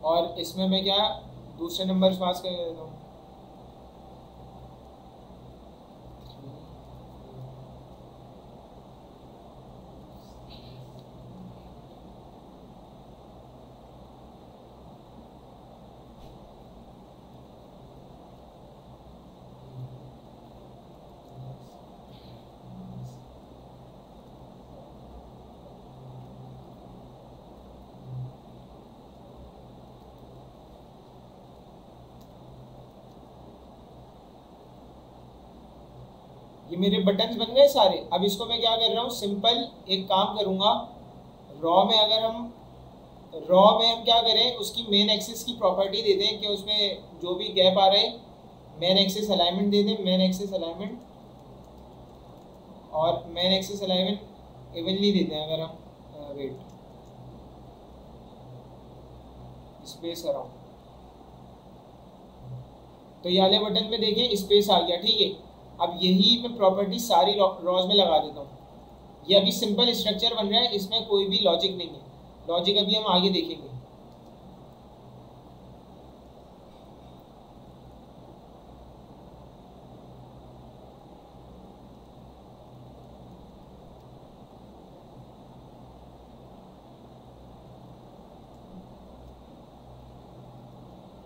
[SPEAKER 2] और इसमें मैं क्या दूसरे नंबर पास कर देता हूँ। ये मेरे बटन्स बन गए सारे। अब इसको मैं क्या कर रहा हूँ, सिंपल एक काम करूँगा, रॉ में हम क्या करें, उसकी मेन एक्सिस की प्रॉपर्टी दे दें कि उसमें जो भी गैप आ रहे हैं मेन एक्सिस अलाइनमेंट दे दें, मेन एक्सिस अलाइनमेंट, और मेन एक्सिस अलाइनमेंट इवनली देते हैं। अगर हम वेट स्पेस अराउंड, तो ये वाले बटन में देखिए स्पेस आ गया, ठीक है। अब यही मैं प्रॉपर्टी सारी रॉज में लगा देता हूँ। ये अभी सिंपल स्ट्रक्चर बन रहा है, इसमें कोई भी लॉजिक नहीं है, लॉजिक अभी हम आगे देखेंगे।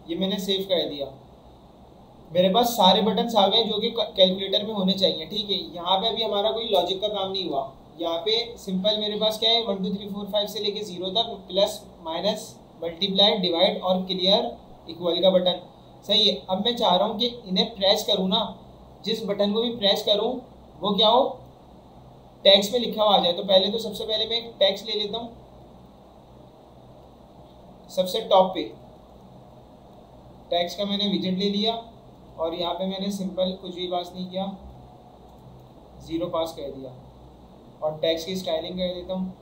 [SPEAKER 2] ये मैंने सेव कर दिया, मेरे पास सारे बटन्स आ गए जो कि कैलकुलेटर में होने चाहिए, ठीक है। यहाँ पे अभी हमारा कोई लॉजिक का काम नहीं हुआ, यहाँ पे सिंपल मेरे पास क्या है 1 2 3 4 5 से लेके 0 तक प्लस माइनस मल्टीप्लाई डिवाइड और क्लियर इक्वल का बटन, सही है। अब मैं चाह रहा हूँ कि इन्हें प्रेस करूँ ना, जिस बटन को भी प्रेस करूँ वो क्या हो, टैक्स में लिखा हुआ आ जाए। तो पहले तो सबसे पहले मैं एक टैक्स ले लेता हूँ, सबसे टॉप पे टैक्स का मैंने विजेट ले लिया और यहाँ पे मैंने सिंपल कुछ भी पास नहीं किया, 0 पास कर दिया और टैक्स की स्टाइलिंग कर देता हूँ।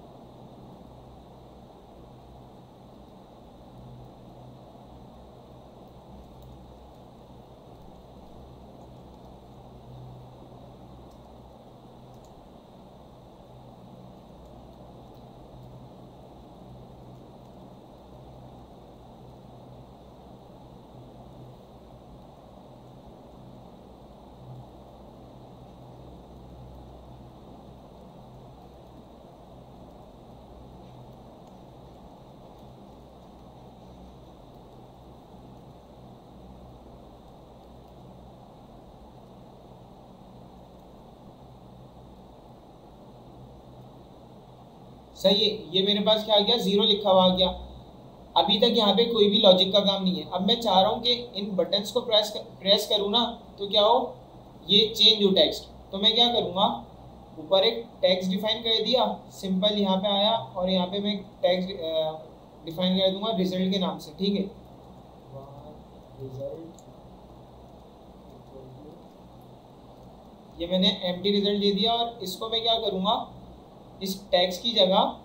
[SPEAKER 2] सही है, ये मेरे पास क्या आ गया, 0 लिखा हुआ आ गया। अभी तक यहाँ पे कोई भी लॉजिक का काम नहीं है। अब मैं चाह रहा हूँ कि इन बटन्स को प्रेस करूँ ना तो क्या हो, ये चेंज हो टेक्स्ट। तो मैं क्या करूँगा, ऊपर एक टेक्स्ट डिफाइन कर दिया, सिंपल यहाँ पे आया और यहाँ पे मैं टेक्स्ट डिफाइन कर दूंगा रिजल्ट के नाम से, ठीक है। रिजल्ट ये मैंने एम्प्टी रिजल्ट दे दिया और इसको मैं क्या करूँगा, इस टैक्स की जगह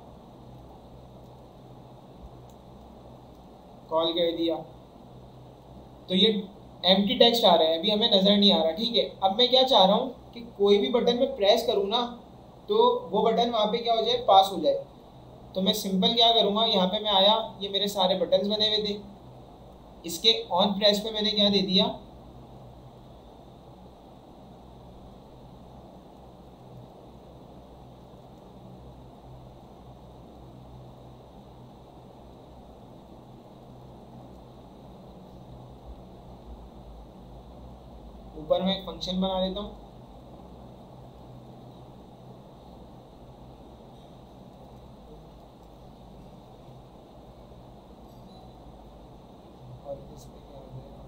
[SPEAKER 2] कॉल कर दिया तो ये एम्प्टी टेक्स्ट आ रहा है, अभी हमें नज़र नहीं आ रहा। ठीक है, अब मैं क्या चाह रहा हूँ कि कोई भी बटन में प्रेस करूँ ना तो वो बटन वहाँ पे क्या हो जाए, पास हो जाए। तो मैं सिंपल क्या करूँगा, यहाँ पे मैं आया, ये मेरे सारे बटन्स बने हुए थे, इसके ऑन प्रेस पे मैंने क्या दे दिया, ऊपर मैं एक फंक्शन बना लेता हूँ। और इसमें क्या हो जाएगा,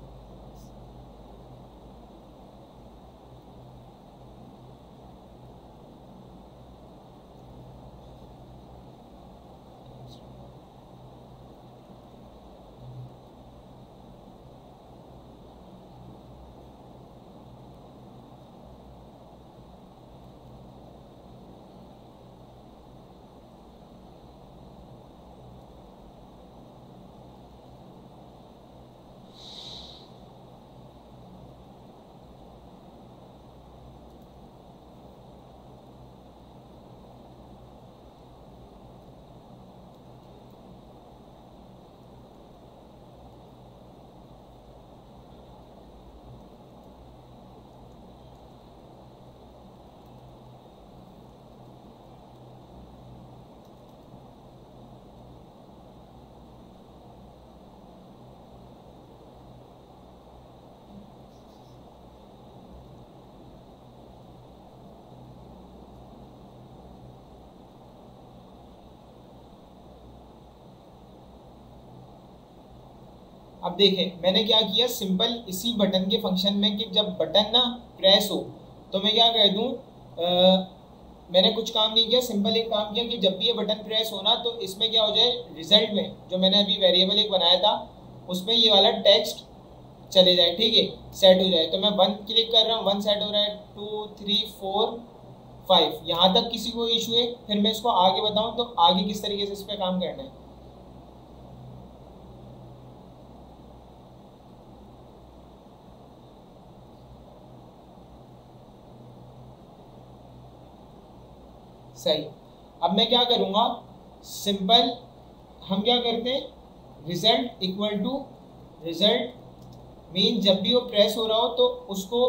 [SPEAKER 2] अब देखें मैंने क्या किया, सिंपल इसी बटन के फंक्शन में कि जब बटन ना प्रेस हो तो मैं क्या कर दूं, मैंने कुछ काम नहीं किया, सिंपल एक काम किया कि जब भी ये बटन प्रेस हो ना तो इसमें क्या हो जाए, रिजल्ट में जो मैंने अभी वेरिएबल एक बनाया था उसमें ये वाला टेक्स्ट चले जाए। ठीक है, सेट हो जाए। तो मैं 1 क्लिक कर रहा हूँ, 1 सेट हो रहा है, 2 3 4 5, यहाँ तक किसी को इशू है। फिर मैं इसको आगे बताऊँ तो आगे किस तरीके से इस पर काम करना है। सही, अब मैं क्या करूँगा, सिंपल हम क्या करते हैं, result equal to result mean जब भी वो प्रेस हो रहा हो तो उसको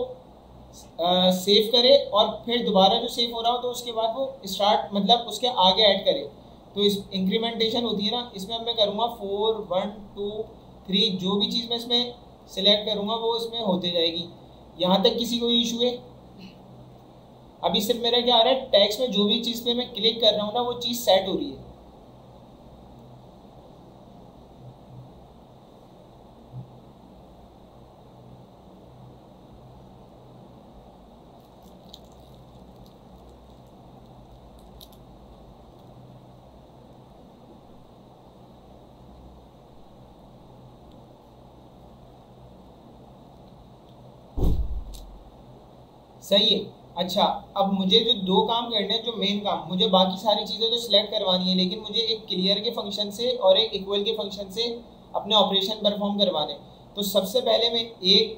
[SPEAKER 2] सेव करे और फिर दोबारा जो सेव हो रहा हो तो उसके बाद वो स्टार्ट मतलब उसके आगे ऐड करे। तो इस इंक्रीमेंटेशन होती है ना, इसमें अब मैं करूँगा 4 1 2 3, जो भी चीज़ मैं इसमें सिलेक्ट करूँगा वो इसमें होते जाएगी। यहाँ तक किसी को इशू है? अभी सिर्फ मेरा क्या आ रहा है, टेक्स्ट में जो भी चीज़ पे मैं क्लिक कर रहा हूँ ना वो चीज़ सेट हो रही है। सही है। अच्छा, अब मुझे जो दो काम करने हैं, जो मेन काम, मुझे बाकी सारी चीज़ें तो सिलेक्ट करवानी है लेकिन मुझे एक क्लियर के फंक्शन से और एक इक्वल के फंक्शन से अपने ऑपरेशन परफॉर्म करवाने। तो सबसे पहले मैं एक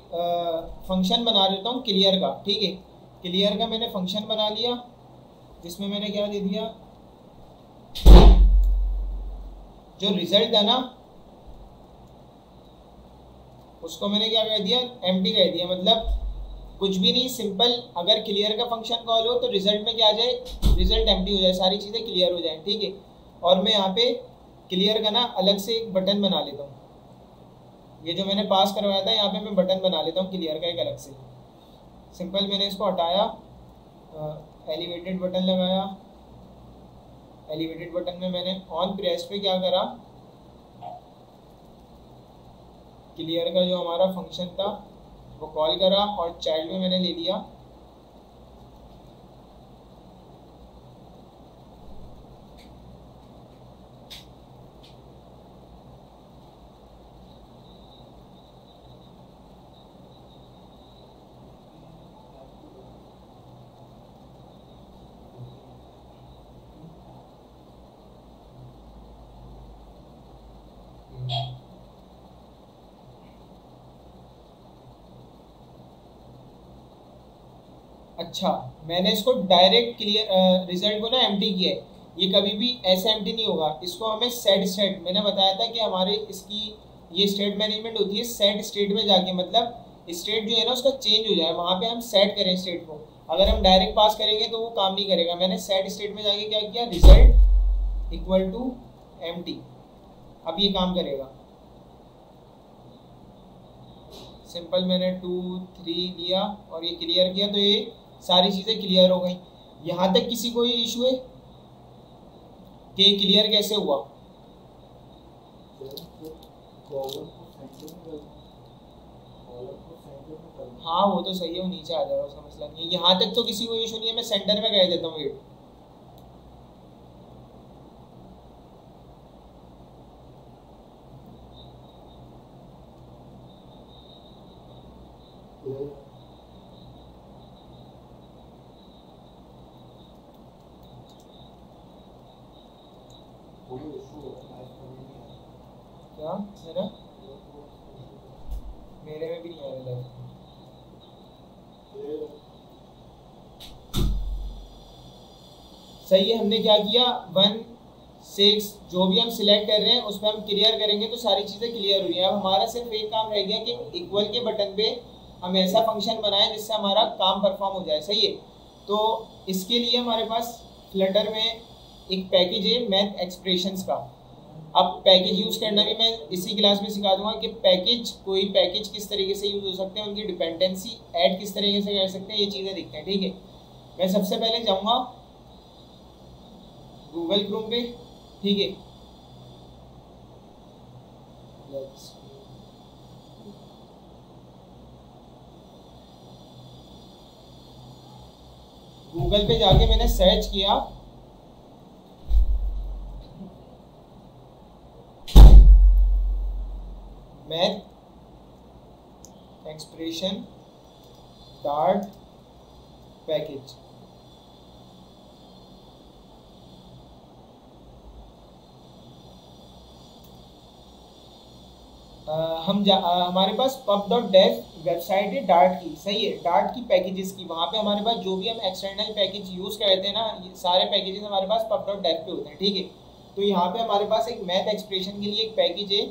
[SPEAKER 2] फंक्शन बना देता हूँ क्लियर का। ठीक है, क्लियर का मैंने फंक्शन बना लिया जिसमें मैंने क्या दे दिया, जो रिजल्ट है ना उसको मैंने क्या कर दिया, एम्प्टी कर दिया। मतलब कुछ भी नहीं, सिंपल अगर क्लियर का फंक्शन कॉल हो तो रिजल्ट में क्या आ जाए, रिजल्ट एम्प्टी हो जाए, सारी चीज़ें क्लियर हो जाए। ठीक है, और मैं यहाँ पे क्लियर का ना अलग से एक बटन बना लेता हूँ। ये जो मैंने पास करवाया था यहाँ पे मैं बटन बना लेता हूँ क्लियर का एक अलग से। सिंपल मैंने इसको हटाया, एलिवेटेड बटन लगाया। एलिवेटेड बटन में मैंने ऑन प्रेस पे क्या करा, क्लियर का जो हमारा फंक्शन था वो कॉल करा और चाइल्ड में मैंने ले लिया अच्छा, मैंने इसको डायरेक्ट क्लियर रिजल्ट को ना एम्प्टी किया है, ये कभी भी ऐसे एम्प्टी नहीं होगा, इसको हमें सेट स्टेट, मैंने बताया था कि हमारे इसकी ये स्टेट मैनेजमेंट होती है सेट स्टेट में जाके, मतलब स्टेट जो है ना उसका चेंज हो जाए, वहाँ पे हम सेट करें स्टेट को। अगर हम डायरेक्ट पास करेंगे तो वो काम नहीं करेगा। मैंने सेट स्टेट में जाके क्या किया, रिजल्ट इक्वल टू एम्प्टी, अब ये काम करेगा। सिंपल मैंने 2 3 लिया और ये क्लियर किया, तो ये सारी चीज़ें क्लियर हो गई। यहाँ तक किसी को ये इशू है कि क्लियर कैसे हुआ? हाँ वो तो सही है, वो नीचे आ जाएगा, उसका मसला नहीं है। यहाँ तक तो किसी को इशू नहीं है, मैं सेंटर में कह देता हूँ वेट। क्या मेरा, मेरे में भी नहीं आ रहा है। सही है, हमने क्या किया 1 6 जो भी हम सिलेक्ट कर रहे हैं उस पर हम क्लियर करेंगे तो सारी चीज़ें क्लियर हुई हैं। अब हमारा सिर्फ एक काम रह गया कि इक्वल के बटन पे हम ऐसा फंक्शन बनाएं जिससे हमारा काम परफॉर्म हो जाए। सही है, तो इसके लिए हमारे पास फ्लटर में एक पैकेज है मैथ एक्सप्रेशंस का। अब पैकेज यूज़ करना भी मैं इसी क्लास में सिखा दूंगा कि पैकेज, कोई पैकेज किस तरीके से यूज़ हो सकते हैं, उनकी डिपेंडेंसी ऐड किस तरीके से कर सकते हैं, ये चीज़ें दिखते हैं। ठीक है, मैं सबसे पहले जाऊँगा गूगल क्रोम पे। ठीक है, गूगल पे जाके मैंने सर्च किया मैथ एक्सप्रेशन डार्ट पैकेज। हमारे पास pub.dev वेबसाइट है डार्ट की। सही है, डार्ट की पैकेजेस की, वहाँ पे हमारे पास जो भी हम एक्सटर्नल पैकेज यूज़ करते हैं ना, ये सारे पैकेजेस हमारे पास pub.dev पे होते हैं। ठीक है, तो यहाँ पे हमारे पास एक मैथ एक्सप्रेशन के लिए एक पैकेज है,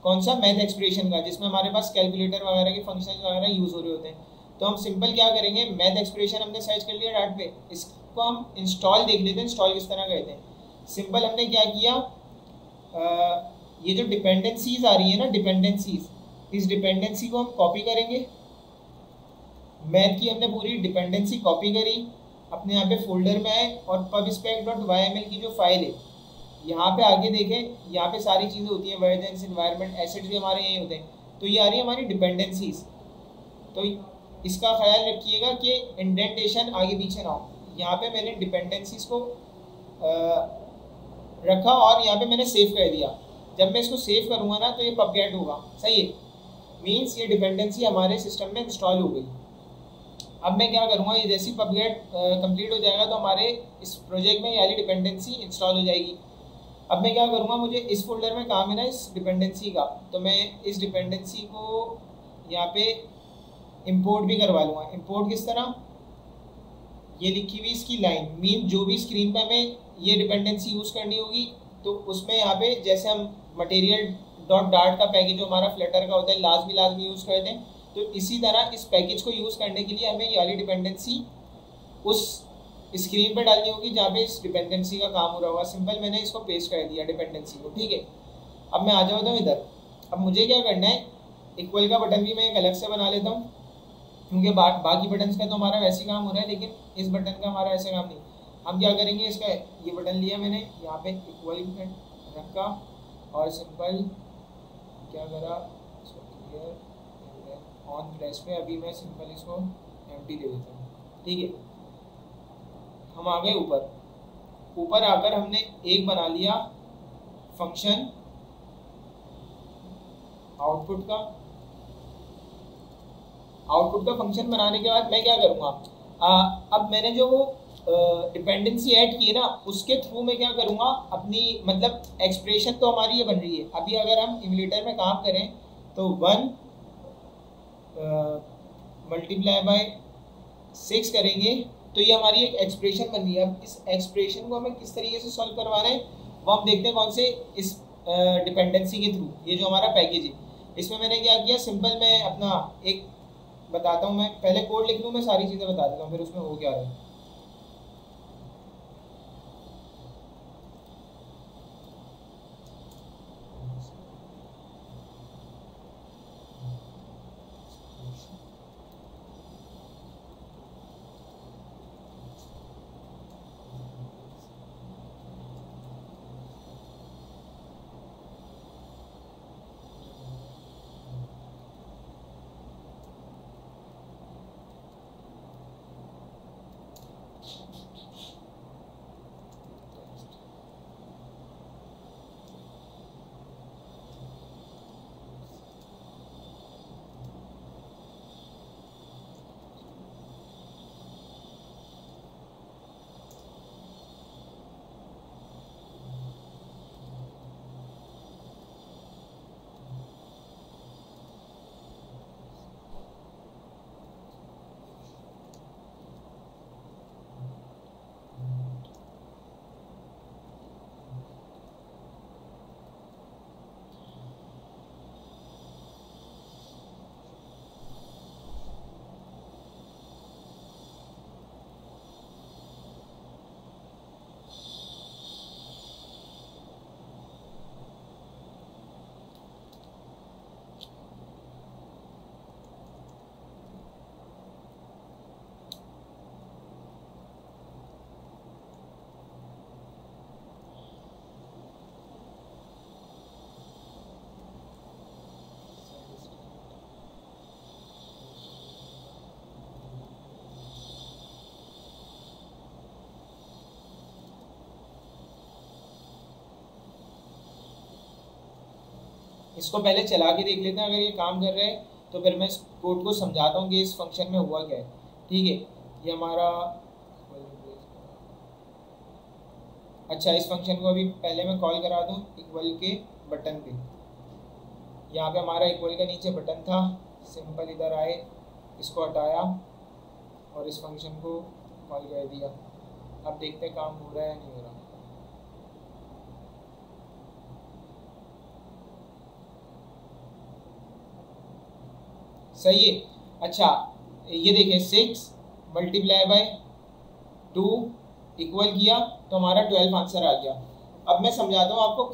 [SPEAKER 2] कौन सा, मैथ एक्सप्रेशन का, जिसमें हमारे पास कैलकुलेटर वगैरह के फंक्शन वगैरह यूज़ हो रहे होते हैं। तो हम सिंपल क्या करेंगे, मैथ एक्सप्रेशन हमने सर्च कर लिया डार्ट पे, इसको हम इंस्टॉल देख लेते हैं, इंस्टॉल किस तरह करते हैं। सिंपल हमने क्या किया, ये जो डिपेंडेंसीज आ रही है ना, डिपेंडेंसीज, इस डिपेंडेंसी को हम कॉपी करेंगे। मैथ की हमने पूरी डिपेंडेंसी कॉपी करी, अपने यहाँ पे फोल्डर में आए और pubspec.yml की जो फाइल है यहाँ पे आगे देखें, यहाँ पे सारी चीज़ें होती हैं, वर्जन्स, एनवायरनमेंट, एसेट्स भी हमारे यहीं होते हैं। तो ये आ रही है हमारी डिपेंडेंसीज। तो इसका ख्याल रखिएगा कि इंडेंटेशन आगे पीछे ना हो। यहाँ पे मैंने डिपेंडेंसीज को रखा और यहाँ पे मैंने सेव कर दिया। जब मैं इसको सेव करूँगा ना तो ये पबगेट होगा। सही है, मीन्स ये डिपेंडेंसी हमारे सिस्टम में इंस्टॉल हो गई। अब मैं क्या करूँगा, ये जैसी पबगेट कंप्लीट हो जाएगा तो हमारे इस प्रोजेक्ट में ये वाली डिपेंडेंसी इंस्टॉल हो जाएगी। अब मैं क्या करूँगा, मुझे इस फोल्डर में काम है ना इस डिपेंडेंसी का, तो मैं इस डिपेंडेंसी को यहाँ पे इंपोर्ट भी करवा लूँगा। इंपोर्ट किस तरह, ये लिखी हुई इसकी लाइन, मीन जो भी स्क्रीन पे हमें ये डिपेंडेंसी यूज़ करनी होगी तो उसमें यहाँ पे जैसे हम material.dart का पैकेज जो हमारा फ्लटर का होता है लाजमी यूज़ करते हैं, तो इसी तरह इस पैकेज को यूज़ करने के लिए हमें ये वाली डिपेंडेंसी उस स्क्रीन पर डालनी होगी जहाँ पे इस डिपेंडेंसी का काम हो रहा होगा। सिंपल मैंने इसको पेस्ट कर दिया डिपेंडेंसी को। ठीक है, अब मैं आ जाता हूँ इधर। अब मुझे क्या करना है, इक्वल का बटन भी मैं एक अलग से बना लेता हूँ, क्योंकि बाकी बटन का तो हमारा वैसे काम हो रहा है, लेकिन इस बटन का हमारा ऐसे काम नहीं। हम क्या करेंगे, इसका ये बटन लिया मैंने, यहाँ पे इक्वल रखा और सिंपल क्या करा, इसको क्लियर ऑन प्रेस पे अभी मैं सिंपल इसको एम्प्टी दे देता हूँ। ठीक है, हम आ गए ऊपर आकर हमने एक बना लिया फंक्शन आउटपुट का फंक्शन बनाने के बाद मैं क्या करूँगा, अब मैंने जो डिपेंडेंसी ऐड की है ना, उसके थ्रू मैं क्या करूँगा, अपनी मतलब एक्सप्रेशन तो हमारी ये बन रही है। अभी अगर हम इम्यूलेटर में काम करें तो 1 मल्टीप्लाई बाय 6 करेंगे तो ये हमारी एक एक्सप्रेशन बन गई है। अब इस एक्सप्रेशन को हमें किस तरीके से सॉल्व करवा रहे हैं वो हम देखते हैं कौन से इस डिपेंडेंसी के थ्रू। ये जो हमारा पैकेज है इसमें मैंने क्या किया, सिंपल मैं अपना एक बताता हूँ, मैं पहले कोड लिख लूँ, मैं सारी चीज़ें बता देता हूँ फिर उसमें हो क्या रहा है। इसको पहले चला के देख लेते हैं, अगर ये काम कर रहा है तो फिर मैं इस कोड को समझाता हूँ कि इस फंक्शन में हुआ क्या है। ठीक है, ये हमारा अच्छा, इस फंक्शन को अभी पहले मैं कॉल करा दूँ इक्वल के बटन पे। यहाँ पे हमारा इक्वल का नीचे बटन था, सिंपल इधर आए, इसको हटाया और इस फंक्शन को कॉल कर दिया। अब देखते हैं काम हो रहा है या नहीं हो रहा। सही है। अच्छा ये देखें 6 मल्टीप्लाई बाय 2 इक्वल किया तो हमारा 12 आंसर आ गया। अब मैं समझाता हूँ आपको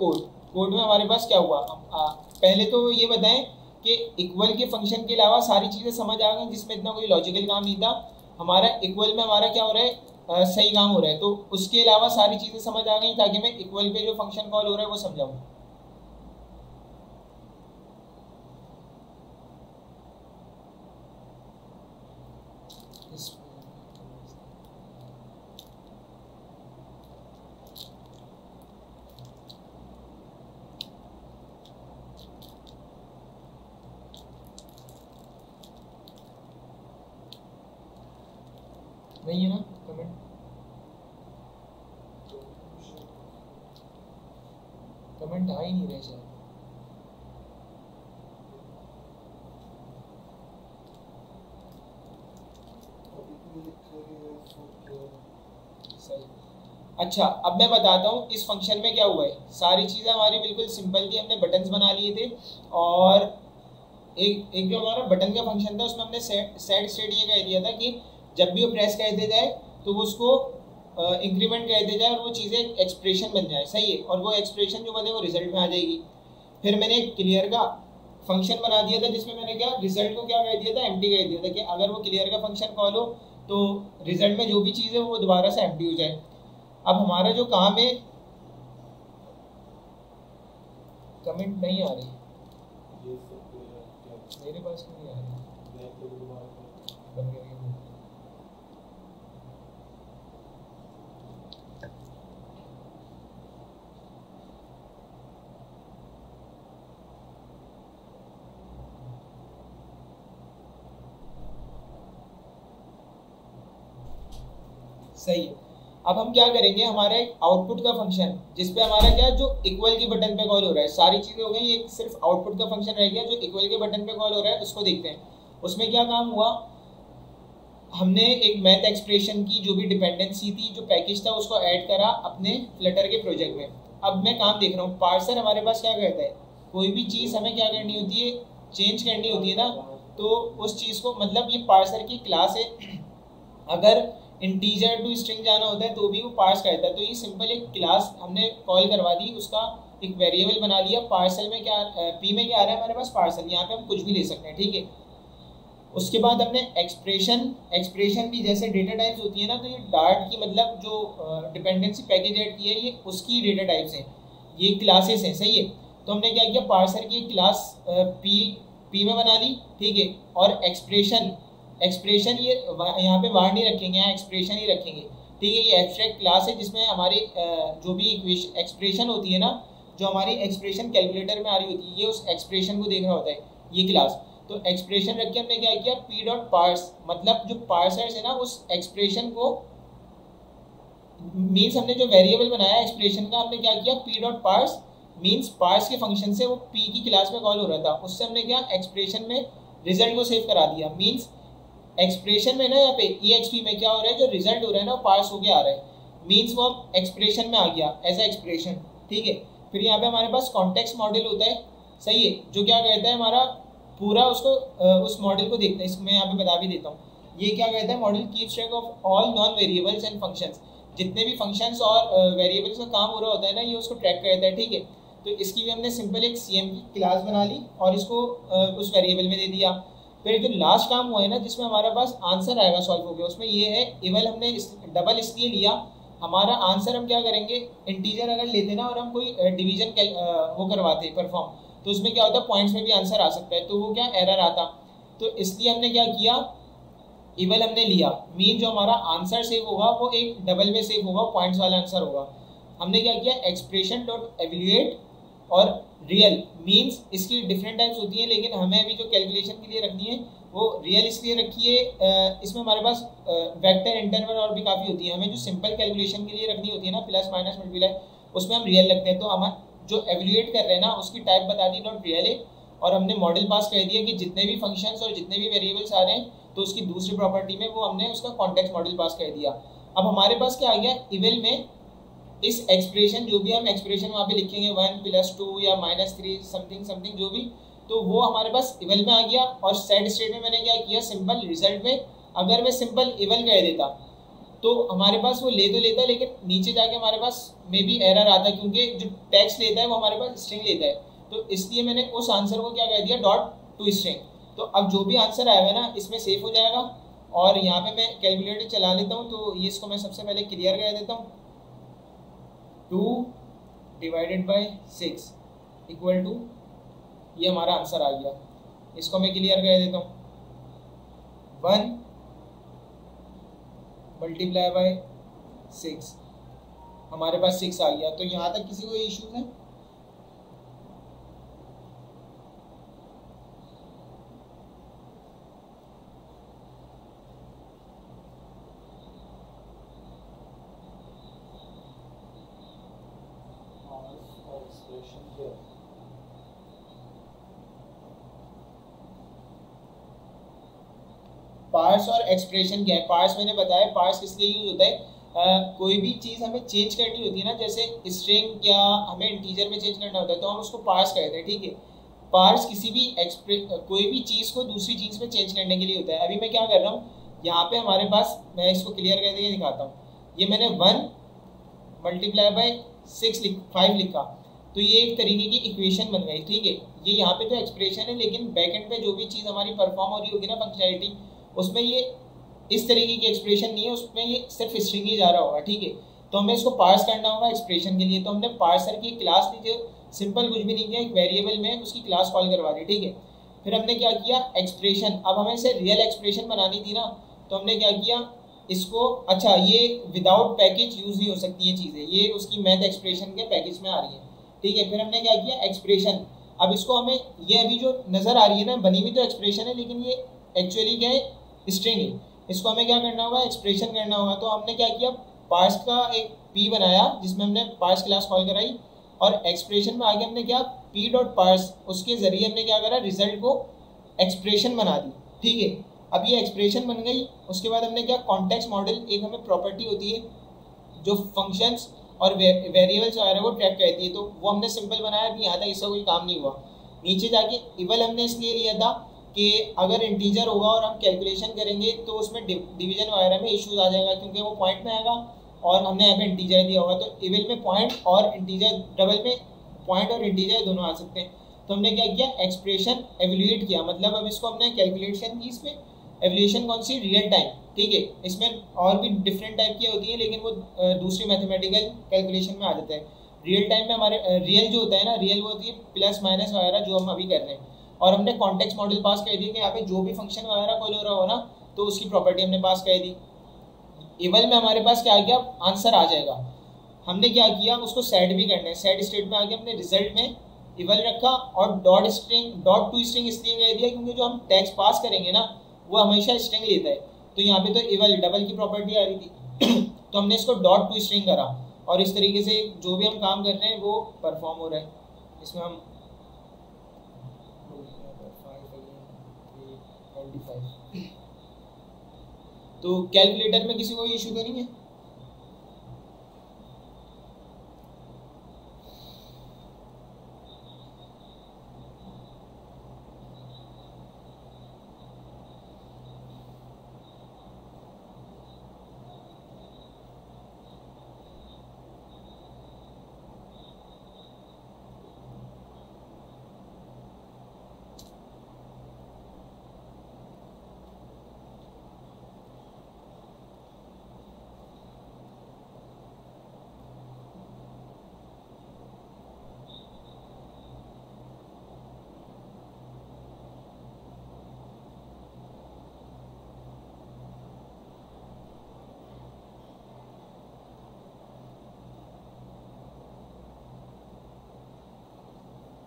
[SPEAKER 2] कोड में हमारे पास क्या हुआ। पहले तो ये बताएं कि इक्वल के फंक्शन के अलावा सारी चीज़ें समझ आ गई जिसमें इतना कोई लॉजिकल काम नहीं था। हमारा इक्वल में हमारा क्या हो रहा है, सही काम हो रहा है, तो उसके अलावा सारी चीज़ें समझ आ गई ताकि मैं इक्वल पे जो फंक्शन कॉल हो रहा है वो समझाऊँ। नहीं है ना कमेंट आ ही नहीं रहे शायद। सही। अच्छा अब मैं बताता हूँ इस फंक्शन में क्या हुआ है। सारी चीज़ें हमारी बिल्कुल सिंपल थी, हमने बटन्स बना लिए थे और एक जो हमारा बटन का फंक्शन था उसमें हमने सेट स्टेट ये कह दिया था कि जब भी वो प्रेस कहते जाए तो वो उसको इंक्रीमेंट कहते जाए और वो चीज़ें एक्सप्रेशन बन जाए। सही है, और वो एक्सप्रेशन जो बने वो रिजल्ट में आ जाएगी। फिर मैंने क्लियर का फंक्शन बना दिया था जिसमें मैंने क्या रिजल्ट को क्या कह दिया था, एम्प्टी कह दिया था कि अगर वो क्लियर का फंक्शन कॉल हो तो रिजल्ट में जो भी चीज़ है वो दोबारा से एम्प्टी हो जाए। अब हमारा जो काम है, कमेंट नहीं आ रही मेरे पास, नहीं आ रही बन गया। सही है। अब हम क्या करेंगे, हमारा एक आउटपुट का फंक्शन जिसपे हमारा क्या जो इक्वल के बटन पे कॉल हो रहा है, सारी चीज़ें हो गई, एक सिर्फ आउटपुट का फंक्शन रह गया जो इक्वल के बटन पे कॉल हो रहा है, उसको देखते हैं उसमें क्या काम हुआ। हमने एक मैथ एक्सप्रेशन की जो भी डिपेंडेंसी थी, जो पैकेज था, उसको ऐड करा अपने फ्लटर के प्रोजेक्ट में। अब मैं काम देख रहा हूँ, पार्सर हमारे पास क्या करता है, कोई भी चीज़ हमें क्या करनी होती है, चेंज करनी होती है ना, तो उस चीज़ को, मतलब ये पार्सर की क्लास है, अगर इंटीजर टू स्ट्रिंग जाना होता है तो भी वो पार्स करता है। तो ये सिंपल एक क्लास हमने कॉल करवा दी, उसका एक वेरिएबल बना लिया। पार्सल में क्या, पी में क्या आ रहा है हमारे पास, पार्सल, यहाँ पे हम कुछ भी ले सकते हैं, ठीक है। उसके बाद हमने एक्सप्रेशन भी जैसे डेटा टाइप्स होती है ना, तो ये डार्ट की मतलब जो डिपेंडेंसी पैकेज ऐड की है, ये उसकी डेटा टाइप्स हैं, ये क्लासेस हैं, सही है। तो हमने क्या किया, पार्सर की क्लास पी में बना ली, ठीक है। और एक्सप्रेशन ये यहाँ पे वार नहीं रखेंगे, यहाँ एक्सप्रेशन ही रखेंगे, ठीक है। ये एब्स्ट्रैक्ट क्लास है जिसमें हमारी जो भी एक्सप्रेशन होती है ना, जो हमारी एक्सप्रेशन कैलकुलेटर में आ रही होती है, ये उस एक्सप्रेशन को देख रहा होता है, ये क्लास। तो एक्सप्रेशन रख के हमने क्या किया, पी डॉट पार्स, मतलब जो पार्सर्स है ना, उस एक्सप्रेशन को, मीन्स हमने जो वेरिएबल बनाया एक्सप्रेशन का, हमने क्या किया, P dot parse, means parse के फंक्शन से वो पी की क्लास में कॉल हो रहा था, उससे हमने क्या, एक्सप्रेशन में रिजल्ट को सेव करा दिया। मीन्स एक्सप्रेशन में ना, यहाँ पे EXP में क्या हो रहा है, जो रिजल्ट हो रहा है ना, वो पार्स होके आ रहा है, मीन्स वो अब एक्सप्रेशन में आ गया एज ए एक्सप्रेशन, ठीक है। फिर यहाँ पे हमारे पास कॉन्टेक्स्ट मॉडल होता है, सही है, जो क्या कहता है, हमारा पूरा उसको उस मॉडल को देखता है। इसको मैं यहाँ पे बता भी देता हूँ, ये क्या कहता है, model keeps track of all non variables and functions, जितने भी फंक्शंस और वेरिएबल्स का काम हो रहा होता है ना, ये उसको ट्रैक करता है, ठीक है। तो इसकी भी हमने सिंपल एक CM की क्लास बना ली और इसको उस वेरिएबल में दे दिया। फिर जो लास्ट काम हुआ है ना, जिसमें हमारे पास आंसर आएगा सॉल्व हो गया, उसमें ये है इवल, हमने डबल इसलिए लिया, हमारा आंसर हम क्या करेंगे, इंटीजर अगर लेते ना और हम कोई डिवीजन वो करवाते परफॉर्म, तो उसमें क्या होता है, पॉइंट्स में भी आंसर आ सकता है, तो वो क्या एरर आता। तो इसलिए हमने क्या किया, इवल हमने लिया, मीन जो हमारा आंसर सेव होगा वो एक डबल में सेव होगा, पॉइंट्स वाला आंसर होगा। हमने क्या किया, एक्सप्रेशन डॉट एवेल्यूएट और रियल, मीन्स इसकी डिफरेंट टाइप्स होती हैं, लेकिन हमें अभी जो कैलकुलेशन के लिए रखनी है वो रियल इसलिए रखी है, इसमें हमारे पास वेक्टर, इंटरवल और भी काफ़ी होती है। हमें जो सिंपल कैलकुलेशन के लिए रखनी होती है ना, प्लस माइनस मल्टीप्लाई, उसमें हम रियल रखते हैं। तो हम जो एवेल्यूएट कर रहे हैं ना, उसकी टाइप बता दी डॉट रियल है, और हमने मॉडल पास कर दिया कि जितने भी फंक्शंस और जितने भी वेरिएबल्स आ रहे हैं, तो उसकी दूसरी प्रॉपर्टी में वो हमने उसका कॉन्टेक्स्ट मॉडल पास कर दिया। अब हमारे पास क्या आ गया, इवल में इस एक्सप्रेशन, जो भी हम एक्सप्रेशन वहाँ पे लिखेंगे 1 + 2 या -3 समथिंग समथिंग जो भी, तो वो हमारे पास इवल में आ गया। और सेट स्टेट में मैंने क्या किया, सिंपल रिजल्ट में अगर मैं सिंपल इवल कह देता तो हमारे पास वो ले तो लेता, लेकिन नीचे जाके हमारे पास मे बी एरर आता, क्योंकि जो टेक्स्ट लेता है वो हमारे पास स्ट्रिंग लेता है। तो इसलिए मैंने उस आंसर को क्या कह दिया, डॉट टू स्ट्रिंग। तो अब जो भी आंसर आएगा ना, इसमें सेव हो जाएगा। और यहाँ पे मैं कैलकुलेटर चला लेता हूँ, तो ये इसको मैं सबसे पहले क्लियर कर देता हूँ। 2 / 6 इक्वल टू, ये हमारा आंसर आ गया, इसको मैं क्लियर कर देता हूँ। 1 × 6, हमारे पास 6 आ गया। तो यहाँ तक किसी को इश्यूज है? पार्स और एक्सप्रेशन क्या है? पार्स मैंने बताया, पार्स इसलिए यूज होता है, कोई भी चीज़ हमें चेंज करनी होती है ना, जैसे स्ट्रिंग या हमें इंटीजर में चेंज करना होता है, तो हम उसको पार्स कहते हैं, ठीक है। पार्स किसी भी कोई भी चीज़ को दूसरी चीज़ में चेंज करने के लिए होता है। अभी मैं क्या कर रहा हूँ, यहाँ पे हमारे पास, मैं इसको क्लियर करके दिखाता हूँ। ये मैंने 1 × 5 लिखा, तो ये एक तरीके की इक्वेशन बन गई, ठीक है। ये यहाँ पे तो एक्सप्रेशन है, लेकिन बैकएंड पे जो भी चीज़ हमारी परफॉर्म हो रही होगी ना, फंक्शनैलिटी, उसमें ये इस तरीके की एक्सप्रेशन नहीं है, उसमें ये सिर्फ स्ट्रिंग ही जा रहा होगा, ठीक है। तो हमें इसको पार्स करना होगा एक्सप्रेशन के लिए। तो हमने पार्सर की क्लास ली, जो सिंपल कुछ भी नहीं किया, एक वेरिएबल में उसकी क्लास कॉल करवा दी, ठीक है। फिर हमने क्या किया, एक्सप्रेशन, अब हमें इसे रियल एक्सप्रेशन बनानी थी ना, तो हमने क्या किया इसको, अच्छा ये विदाउट पैकेज यूज़ नहीं हो सकती ये चीज़ें, ये उसकी मैथ एक्सप्रेशन के पैकेज में आ रही है, ठीक है। फिर हमने क्या किया, एक्सप्रेशन, अब इसको हमें, ये अभी जो नज़र आ रही है ना, बनी हुई तो एक्सप्रेशन है, लेकिन ये एक्चुअली क्या है, स्ट्रिंग है। इसको हमें क्या करना होगा, एक्सप्रेशन करना होगा। तो हमने क्या किया, पार्स का एक पी बनाया, जिसमें हमने पार्स क्लास कॉल कराई, और एक्सप्रेशन में आगे हमने क्या, पी डॉट पार्स, उसके ज़रिए हमने क्या करा, रिजल्ट को एक्सप्रेशन बना दी, ठीक है। अब ये एक्सप्रेशन बन गई, उसके बाद हमने क्या, कॉन्टेक्स्ट मॉडल एक हमें प्रॉपर्टी होती है जो फंक्शंस और वेरिएबल्स वगैरह को ट्रैक करती है, तो वो हमने सिंपल बनाया, अभी यहाँ तक इसका कोई काम नहीं हुआ। नीचे जाके इवल हमने इसलिए लिया था कि अगर इंटीजर होगा और हम कैलकुलेशन करेंगे तो उसमें डिवीजन वगैरह में इश्यूज आ जाएगा, क्योंकि वो पॉइंट में आएगा और हमने यहाँ पे इंटीजर दिया होगा, तो इवल में पॉइंट और इंटीजर, डबल में पॉइंट और इंटीजर दोनों आ सकते हैं। तो हमने क्या किया, एक्सप्रेशन एवेल्यूएट किया, मतलब अब इसको हमने कैलकुलेशन की, इसमें एवेल्यूएशन कौन सी, रियल टाइम, ठीक है। इसमें और भी डिफरेंट टाइप की होती है, लेकिन वो दूसरी मैथमेटिकल कैलकुलेशन में आ जाता है। रियल टाइम में हमारे रियल जो होता है ना, रियल वो होती है प्लस माइनस वगैरह जो हम अभी कर रहे हैं। और हमने कॉन्टेक्स्ट मॉडल पास कर दिया कि यहाँ पे जो भी फंक्शन वगैरह कॉल हो रहा हो ना, तो उसकी प्रॉपर्टी हमने पास कर दी। इवल में हमारे पास क्या आ गया, आंसर आ जाएगा। हमने क्या किया, उसको सेट भी करना है, सेट स्टेट में आके हमने रिजल्ट में इवल रखा और डॉट टू स्ट्रिंग इसलिए कह दिया क्योंकि जो हम टेक्स्ट पास करेंगे ना वो हमेशा स्ट्रिंग लेता है, तो यहाँ पे तो इवल डबल की प्रॉपर्टी आ रही थी तो हमने इसको डॉट टू स्ट्रिंग करा, और इस तरीके से जो भी हम काम कर रहे हैं वो परफॉर्म हो रहा है। इसमें हम 25 तो कैलकुलेटर में किसी को इशू तो नहीं है?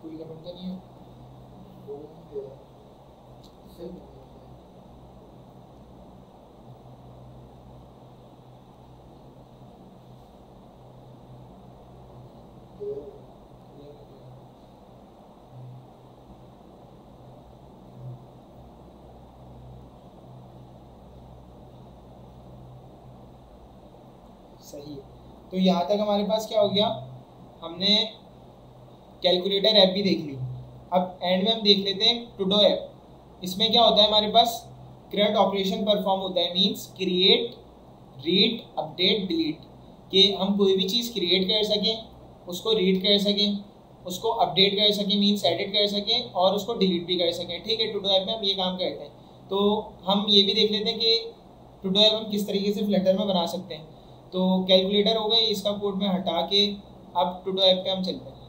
[SPEAKER 2] कोई कमेंट तो नहीं है? सही है। तो यहाँ तक हमारे पास क्या हो गया, हमने कैलकुलेटर ऐप भी देख ली। अब एंड में हम देख लेते हैं टुडो ऐप। इसमें क्या होता है, हमारे पास क्रिएट ऑपरेशन परफॉर्म होता है, means create, read, update, delete, कि हम कोई भी चीज़ क्रिएट कर सकें, उसको रीड कर सकें, उसको अपडेट कर सकें मींस एडिट कर सकें, और उसको डिलीट भी कर सकें, ठीक है। टुडो ऐप में हम ये काम करते हैं। तो हम ये भी देख लेते हैं कि टुडो ऐप हम किस तरीके से फ्लटर में बना सकते हैं। तो कैलकुलेटर हो गई, इसका कोड में हटा के अब टुडो ऐप पे हम चलते हैं।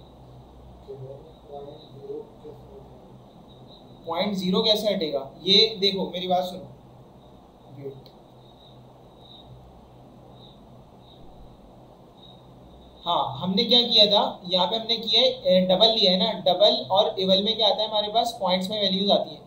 [SPEAKER 2] पॉइंट जीरो कैसे हटेगा, ये देखो मेरी बात सुनो, वेट, हाँ हमने क्या किया था, यहाँ पे हमने किया है डबल लिया है ना, डबल और इवल में क्या आता है हमारे पास, पॉइंट्स में वैल्यूज आती है।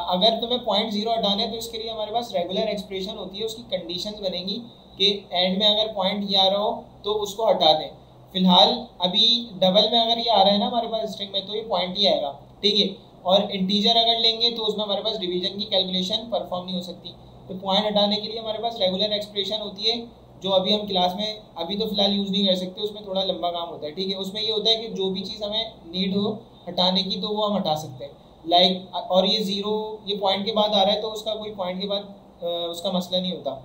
[SPEAKER 2] अगर तुम्हें पॉइंट जीरो हटाना है तो इसके लिए हमारे पास रेगुलर एक्सप्रेशन होती है, उसकी कंडीशंस बनेंगी कि एंड में अगर पॉइंट ये आ रहा हो तो उसको हटा दें। फिलहाल अभी डबल में अगर ये आ रहा है ना हमारे पास स्ट्रिंग में, तो ये पॉइंट ही आएगा, ठीक है। और इंटीजर अगर लेंगे तो उसमें हमारे पास डिवीजन की कैलकुलेशन परफॉर्म नहीं हो सकती। तो पॉइंट हटाने के लिए हमारे पास रेगुलर एक्सप्रेशन होती है, जो अभी हम क्लास में अभी तो फिलहाल यूज़ नहीं कर सकते, उसमें थोड़ा लंबा काम होता है, ठीक है। उसमें ये होता है कि जो भी चीज़ हमें नीड हो हटाने की तो वो हम हटा सकते हैं, लाइक और ये ज़ीरो ये पॉइंट के बाद आ रहा है तो उसका कोई पॉइंट के बाद उसका मसला नहीं होता,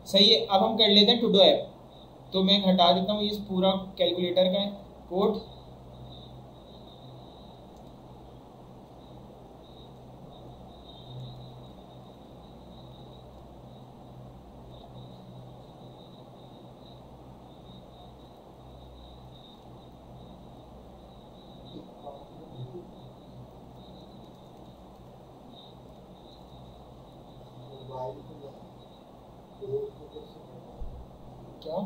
[SPEAKER 2] सही है। अब हम कर लेते हैं टुडो ऐप। तो मैं हटा देता हूँ ये पूरा कैलकुलेटर का कोड। क्या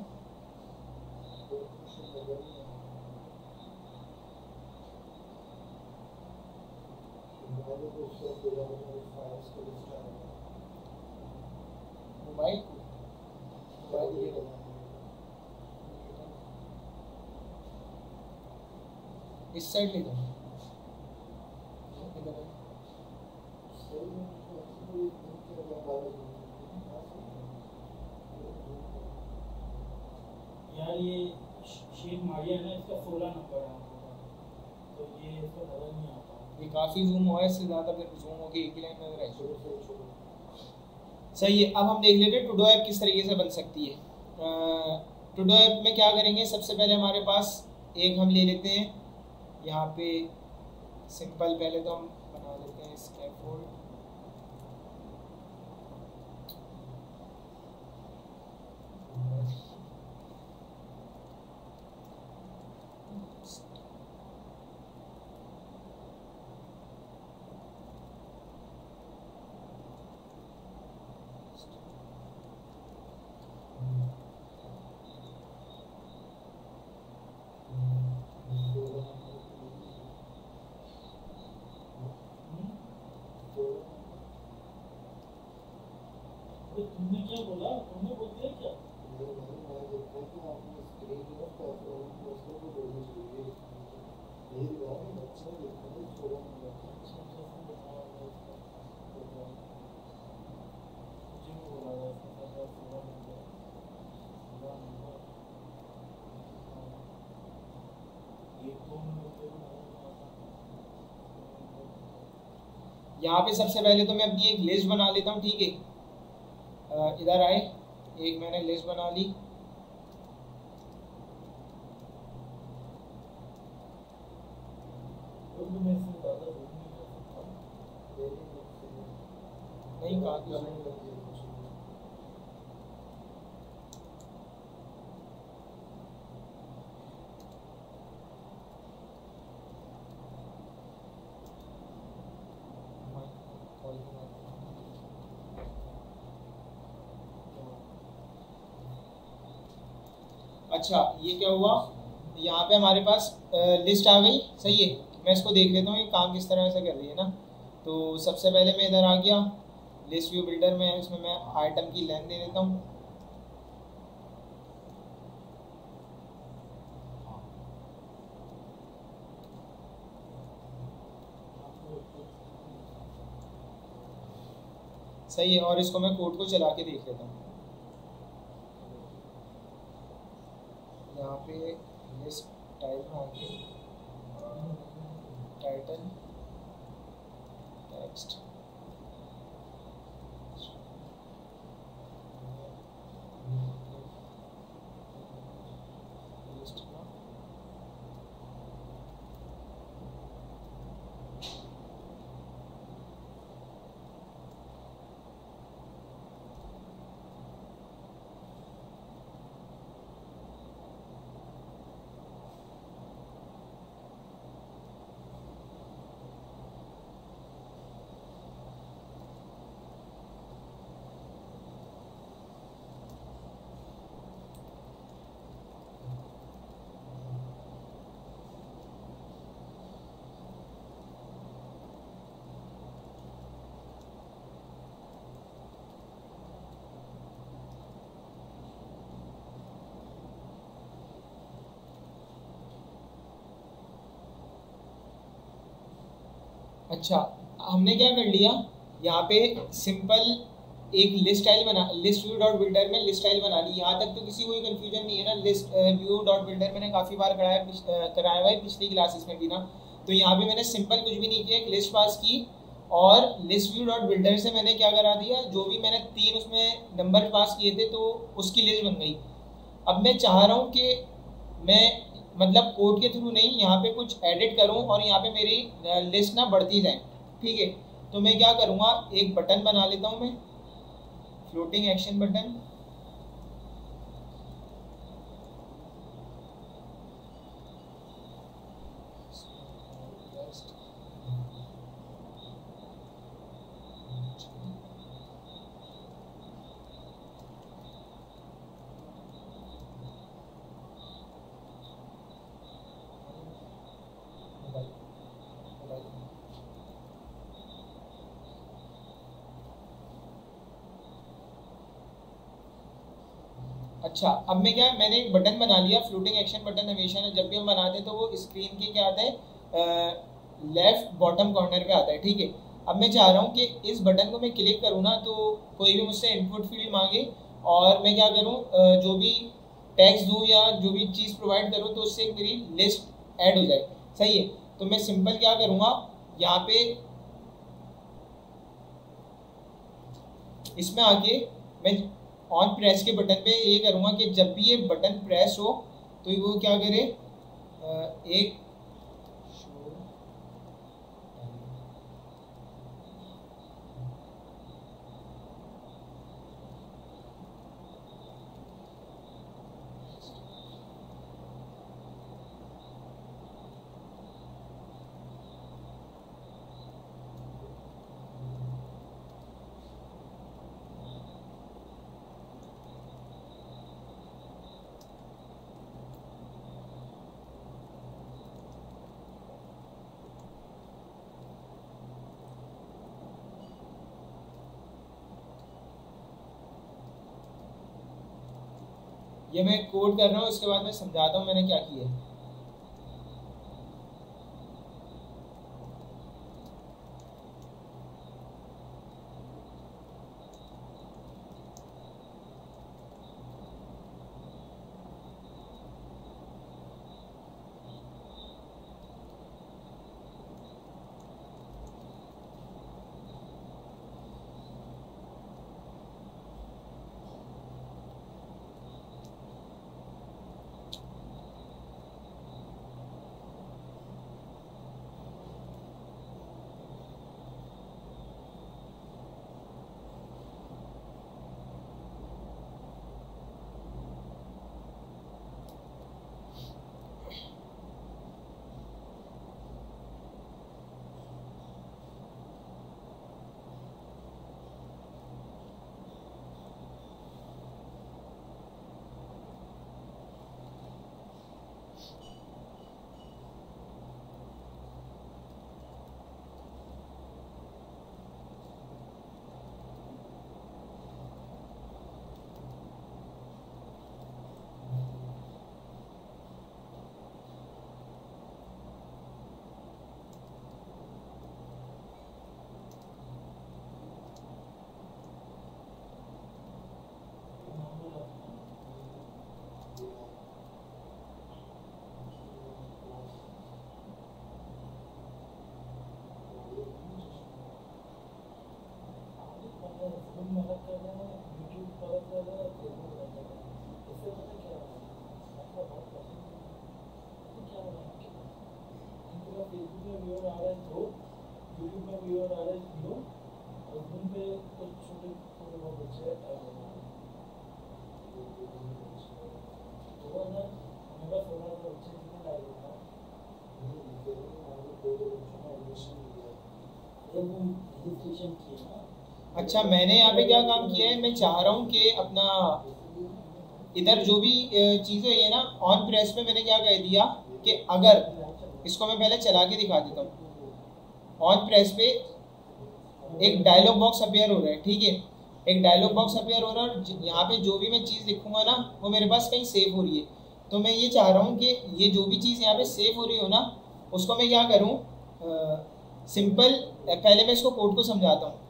[SPEAKER 2] मोबाइल इस साइड ले जाओ,
[SPEAKER 1] 16 नंबर है आपका, तो ये इसको नजर नहीं आता।
[SPEAKER 2] ये काफ़ी जूम हुआ है, इससे ज़्यादा फिर जूम होकर एक ही लाइन नजर आई। सही है। अब हम देख लेते हैं टूडो ऐप किस तरीके से बन सकती है। टूडो ऐप में क्या करेंगे, सबसे पहले हमारे पास एक हम ले लेते हैं यहाँ पे सिंपल, पहले तो हम बना लेते हैं स्कैफोल्ड।
[SPEAKER 1] तुमने क्या बोला, तुमने बोल दिया क्या?
[SPEAKER 2] यहाँ पे सबसे पहले तो मैं अपनी एक लिस्ट बना लेता हूँ, ठीक है। इधर आए, एक मैंने लिस्ट बना ली। नहीं कहा अच्छा, ये क्या हुआ, यहाँ पे हमारे पास लिस्ट आ गई। सही है, मैं इसको देख लेता हूँ ये काम किस तरह से कर रही है ना। तो सबसे पहले मैं इधर आ गया लिस्ट व्यू बिल्डर में, इसमें मैं आइटम की लेंथ दे देता हूँ। सही है, और इसको मैं कोड को चला के देख लेता हूँ। यहाँ पे लिस्ट टाइप में आगे टाइटल टेक्स्ट लिस्ट का अच्छा, हमने क्या कर लिया, यहाँ पे सिंपल एक लिस्ट स्टाइल बना, लिस्ट व्यू डॉट बिल्डर में लिस्ट स्टाइल बना ली। यहाँ तक तो किसी कोई कंफ्यूजन नहीं है ना। लिस्ट व्यू डॉट बिल्डर मैंने काफ़ी बार कराया हुआ है पिछली क्लासेस में भी ना। तो यहाँ पे मैंने सिंपल कुछ भी नहीं किया, एक लिस्ट पास की और लिस्ट व्यू डॉट बिल्डर से मैंने क्या करा दिया, जो भी मैंने 3 उसमें नंबर पास किए थे तो उसकी लिस्ट बन गई। अब मैं चाह रहा हूँ कि मैं मतलब कोड के थ्रू नहीं, यहाँ पे कुछ एडिट करूँ और यहाँ पे मेरी लिस्ट ना बढ़ती जाए, ठीक है। तो मैं क्या करूँगा, एक बटन बना लेता हूँ मैं, फ्लोटिंग एक्शन बटन। अच्छा, अब मैं क्या, मैंने एक बटन बना लिया, फ्लोटिंग एक्शन बटन हमेशा ना जब भी हम बनाते हैं तो वो स्क्रीन के क्या आता है, लेफ्ट बॉटम कॉर्नर पे आता है, ठीक है। अब मैं चाह रहा हूँ कि इस बटन को मैं क्लिक करूँ ना तो कोई भी मुझसे इनपुट फील्ड मांगे और मैं क्या करूँ, जो भी टैक्स दूँ या जो भी चीज़ प्रोवाइड करूँ तो उससे मेरी लिस्ट ऐड हो जाए। सही है, तो मैं सिंपल क्या करूँगा, यहाँ पे इसमें आके मैं ऑन प्रेस के बटन पे ये करूँगा कि जब भी ये बटन प्रेस हो तो वो क्या करे, एक ये मैं कोड कर रहा हूँ, इसके बाद मैं समझाता हूँ मैंने क्या किया है। अच्छा, मैंने यहाँ पे क्या काम किया है, मैं चाह रहा हूँ कि अपना इधर जो भी चीज़ें है ना, ऑन प्रेस पे मैंने क्या कह दिया कि अगर इसको मैं पहले चला के दिखा देता हूँ। ऑन प्रेस पे एक डायलॉग बॉक्स अपीयर हो रहा है, ठीक है, एक डायलॉग बॉक्स अपीयर हो रहा है और यहाँ पे जो भी मैं चीज़ लिखूंगा ना वो मेरे पास कहीं सेव हो रही है। तो मैं ये चाह रहा हूँ कि ये जो भी चीज़ यहाँ पे सेव हो रही हो ना उसको मैं क्या करूँ, सिंपल पहले मैं इसको कोड को समझाता हूँ।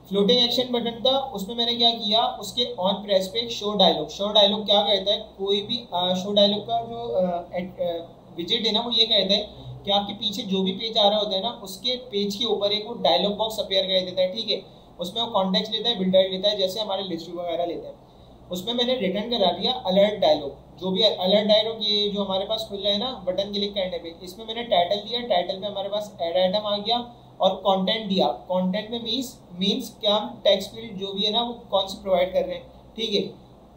[SPEAKER 2] फ्लोटिंग एक्शन बटन था, उसमें मैंने क्या किया, उसके ऑन प्रेस पे शो डायलॉग क्या कहता है, कोई भी शो डायलॉग का जो विजेट है ना वो ये कहता है कि आपके पीछे जो भी पेज आ रहा होता है ना उसके पेज के ऊपर एक वो डायलॉग बॉक्स अपीयर कर देता है, ठीक है। उसमें वो कॉन्टेक्स्ट लेता है, बिल्डर लेता है, जैसे हमारे लिस्ट वगैरह लेते हैं। उसमें मैंने रिटर्न करा दिया अलर्ट डायलॉग, जो भी अलर्ट डायलॉग ये जो हमारे पास खुल रहा है ना बटन क्लिक करने पे, इसमें मैंने टाइटल दिया, टाइटल पे हमारे पास ऐड आइटम आ गया और कंटेंट दिया। कंटेंट में मींस क्या हम टेक्स्ट फील्ड जो भी है ना वो कौन से प्रोवाइड कर रहे हैं, ठीक है।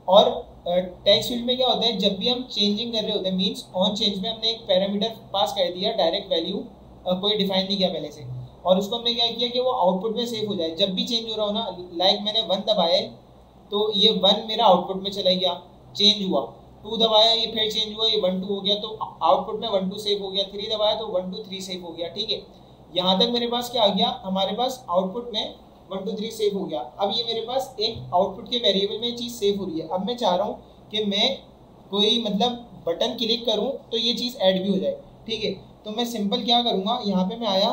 [SPEAKER 2] और टेक्स्ट फील्ड में क्या होता है, जब भी हम चेंजिंग कर रहे होते हैं मींस ऑन चेंज में हमने एक पैरामीटर पास कर दिया, डायरेक्ट वैल्यू कोई डिफाइन नहीं किया पहले से, और उसको हमने क्या किया कि वो आउटपुट में सेव हो जाए। जब भी चेंज हो रहा हो ना, लाइक मैंने 1 दबाया तो ये 1 मेरा आउटपुट में चला गया, चेंज हुआ, 2 दबाया ये फिर चेंज हुआ, ये 1 2 हो गया तो आउटपुट में 1 2 सेव हो गया, 3 दबाया तो 1 2 3 सेव हो गया, ठीक है। यहाँ तक मेरे पास क्या आ गया, हमारे पास आउटपुट में 1 2 3 सेव हो गया। अब ये मेरे पास एक आउटपुट के वेरिएबल में चीज़ सेव हो रही है। अब मैं चाह रहा हूँ कि मैं कोई मतलब बटन क्लिक करूँ तो ये चीज़ ऐड भी हो जाए, ठीक है। तो मैं सिंपल क्या करूँगा, यहाँ पे मैं आया,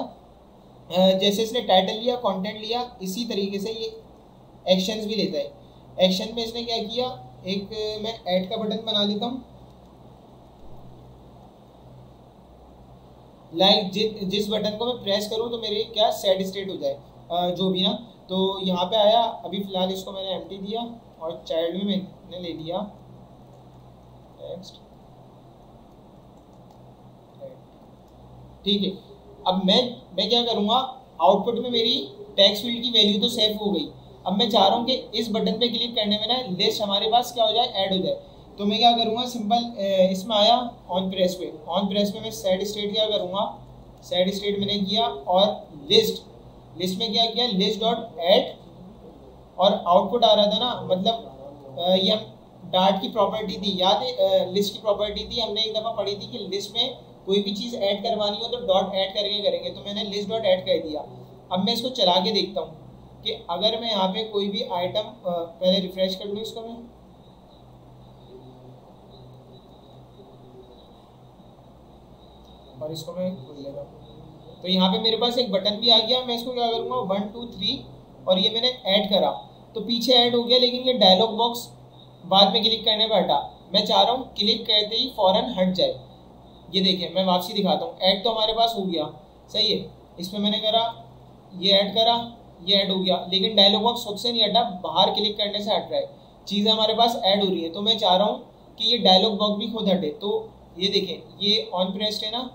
[SPEAKER 2] जैसे इसने टाइटल लिया, कंटेंट लिया, इसी तरीके से ये एक्शंस भी लेता है। एक्शन में इसने क्या किया, एक मैं ऐड का बटन बना लेता हूँ। लाइक जिस बटन को मैं प्रेस करूँ तो मेरे क्या सेट स्टेट हो जाए जो भी ना। तो यहाँ पे आया, अभी फ़िलहाल इसको मैंने एम्प्टी दिया और चाइल्ड में मैंने ले लिया टेक्स्ट, ठीक है। अब मैं क्या करूँगा, आउटपुट में मेरी टेक्स्ट फील्ड की वैल्यू तो सेव हो गई। अब मैं चाह रहा हूँ कि इस बटन पे क्लिक करने में ना लिस्ट हमारे पास क्या हो जाए, ऐड हो जाए। तो मैं क्या करूँगा, सिंपल इसमें आया ऑन प्रेस पे मैं सेट स्टेट क्या करूँगा, सेट स्टेट मैंने किया और लिस्ट में क्या किया, लिस्ट डॉट ऐड, और आउटपुट आ रहा था ना, मतलब ये हम डार्ट की प्रॉपर्टी थी, याद है लिस्ट की प्रॉपर्टी थी, हमने एक दफ़ा पढ़ी थी कि लिस्ट में कोई भी चीज़ ऐड करवानी हो तो डॉट ऐड करके करेंगे। तो मैंने लिस्ट डॉट ऐड कर दिया। अब मैं इसको चला के देखता हूँ कि अगर मैं यहाँ पे कोई भी आइटम, पहले रिफ्रेश कर लूँ इसको मैं, और इसको मैं खोल लेता हूँ। तो यहाँ पे मेरे पास एक बटन भी आ गया। मैं इसको क्या करूँगा, 1 2 3, और ये मैंने ऐड करा तो पीछे ऐड हो गया, लेकिन ये डायलॉग बॉक्स बाद में क्लिक करने पर हटा। मैं चाह रहा हूँ क्लिक करते ही फ़ौरन हट जाए। ये देखिए, मैं वापसी दिखाता हूँ, ऐड तो हमारे पास हो गया, सही है। इसमें मैंने करा, ये ऐड करा, ये ऐड हो गया, लेकिन डायलॉग बॉक्स खुद से नहीं हटा, बाहर क्लिक करने से हट रहा है। चीज़ें हमारे पास ऐड हो रही है। तो मैं चाह रहा हूँ कि ये डायलॉग बॉक्स भी खुद हटे। तो ये देखिए, ये ऑन प्रेस्ड है ना,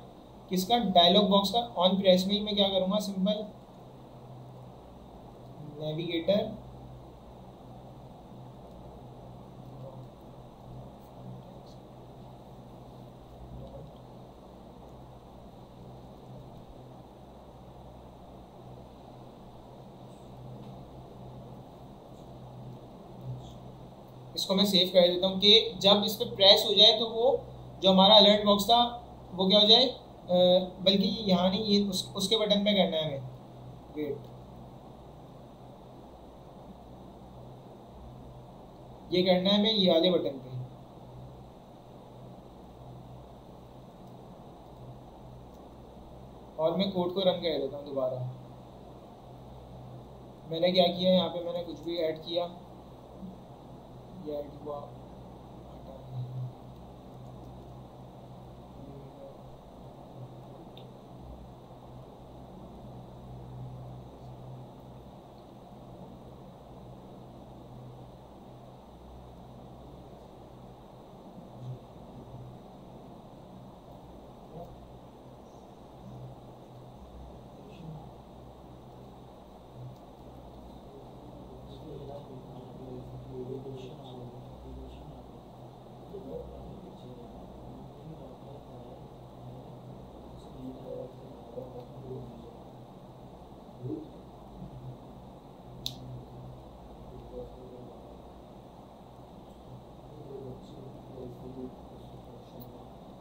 [SPEAKER 2] किसका, डायलॉग बॉक्स का। ऑन प्रेस में ही मैं क्या करूँगा, सिंपल नेविगेटर, इसको मैं सेव कर देता हूँ कि जब इस पर प्रेस हो जाए तो वो जो हमारा अलर्ट बॉक्स था वो क्या हो जाए, बल्कि यहाँ नहीं, ये उसके बटन पे करना है हमें, वेट, ये करना है हमें ये वाले बटन पे। और मैं कोड को रन कर देता हूँ दोबारा। मैंने क्या किया, यहाँ पे मैंने कुछ भी ऐड किया, ये ऐड हुआ,